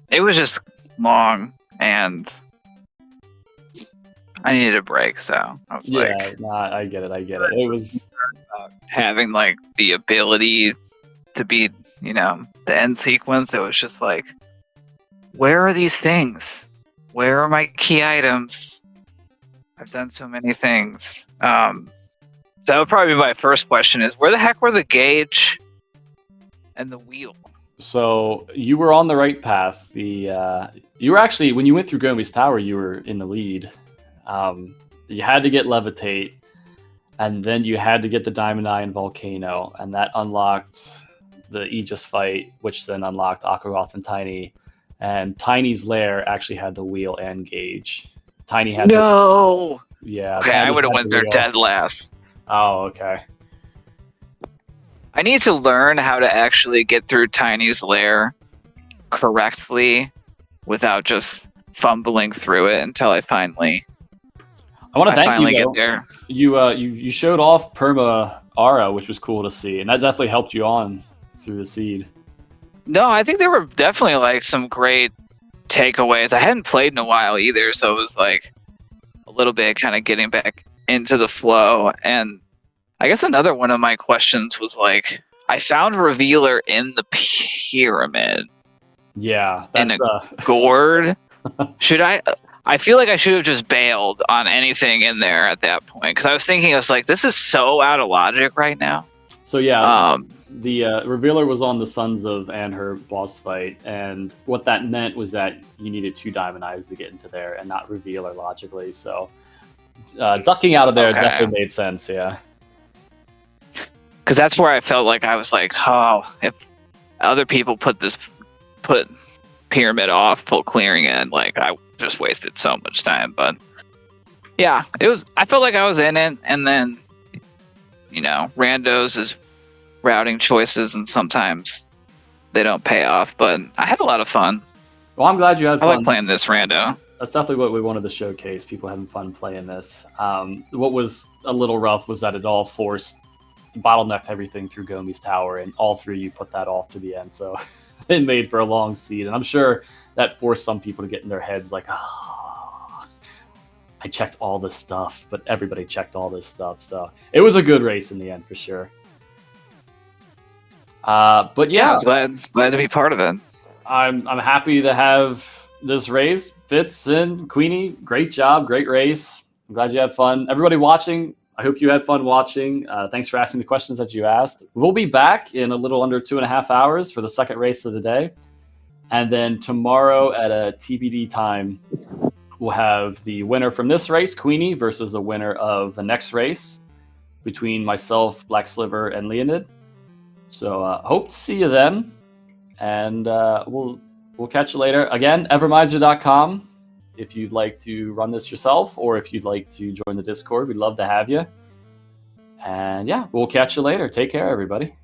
it was just long, and I needed a break, so I was Yeah, like, nah, I get it. I get it. It was. having like the ability to beat, the end sequence. It was just like, where are these things? Where are my key items? I've done so many things. That would probably be my first question: is where the heck were the gauge and the wheel? So you were on the right path. You were actually, when you went through Gomi's Tower, you were in the lead. You had to get Levitate, and then you had to get the Diamond Eye and Volcano, and that unlocked the Aegis fight, which then unlocked Akaroth and Tiny. And Tiny's lair actually had the wheel and gauge. Tiny had No. yeah. Okay, Tiny I would have had went the there wheel. dead last. Oh, okay. I need to learn how to actually get through Tiny's lair correctly without just fumbling through it until I finally I want to thank you. get Though. there. You showed off Perma Ara, which was cool to see, and that definitely helped you on through the seed. No, I think there were definitely like some great takeaways. I hadn't played in a while either, so it was like a little bit kind of getting back into the flow. And I guess another one of my questions was like, I found Revealer in the pyramid. Yeah, in that's a gourd. I feel like I should have just bailed on anything in there at that point, because I was thinking, I was like, this is so out of logic right now. So yeah, the Revealer was on the Sons of Anher boss fight, and what that meant was that you needed 2 Diamond Eyes to get into there, and not Revealer logically. So ducking out of there definitely made sense. Yeah, because that's where I felt like I was like, oh, if other people put pyramid off, full clearing it, like I just wasted so much time. But yeah, I felt like I was in it, and then randos is routing choices, and sometimes they don't pay off, but I had a lot of fun. Well, I'm glad you had fun. I like playing this rando. That's definitely what we wanted to showcase, people having fun playing this. What was a little rough was that it all bottlenecked everything through Gomi's Tower, and all 3 you put that off to the end, so it made for a long seed, and I'm sure that forced some people to get in their heads like, oh, I checked all this stuff, but everybody checked all this stuff, so it was a good race in the end for sure. But yeah, I was glad to be part of it. I'm happy to have this race. Fitz and Queenie, great job, great race. I'm glad you had fun. Everybody watching, I hope you had fun watching. Thanks for asking the questions that you asked. We'll be back in a little under 2.5 hours for the second race of the day. And then tomorrow at a TBD time, we'll have the winner from this race, Queenie, versus the winner of the next race between myself, Black Sliver, and Leonid. So hope to see you then. And we'll catch you later. Again, Evermizer.com if you'd like to run this yourself, or if you'd like to join the Discord. We'd love to have you. And yeah, we'll catch you later. Take care, everybody.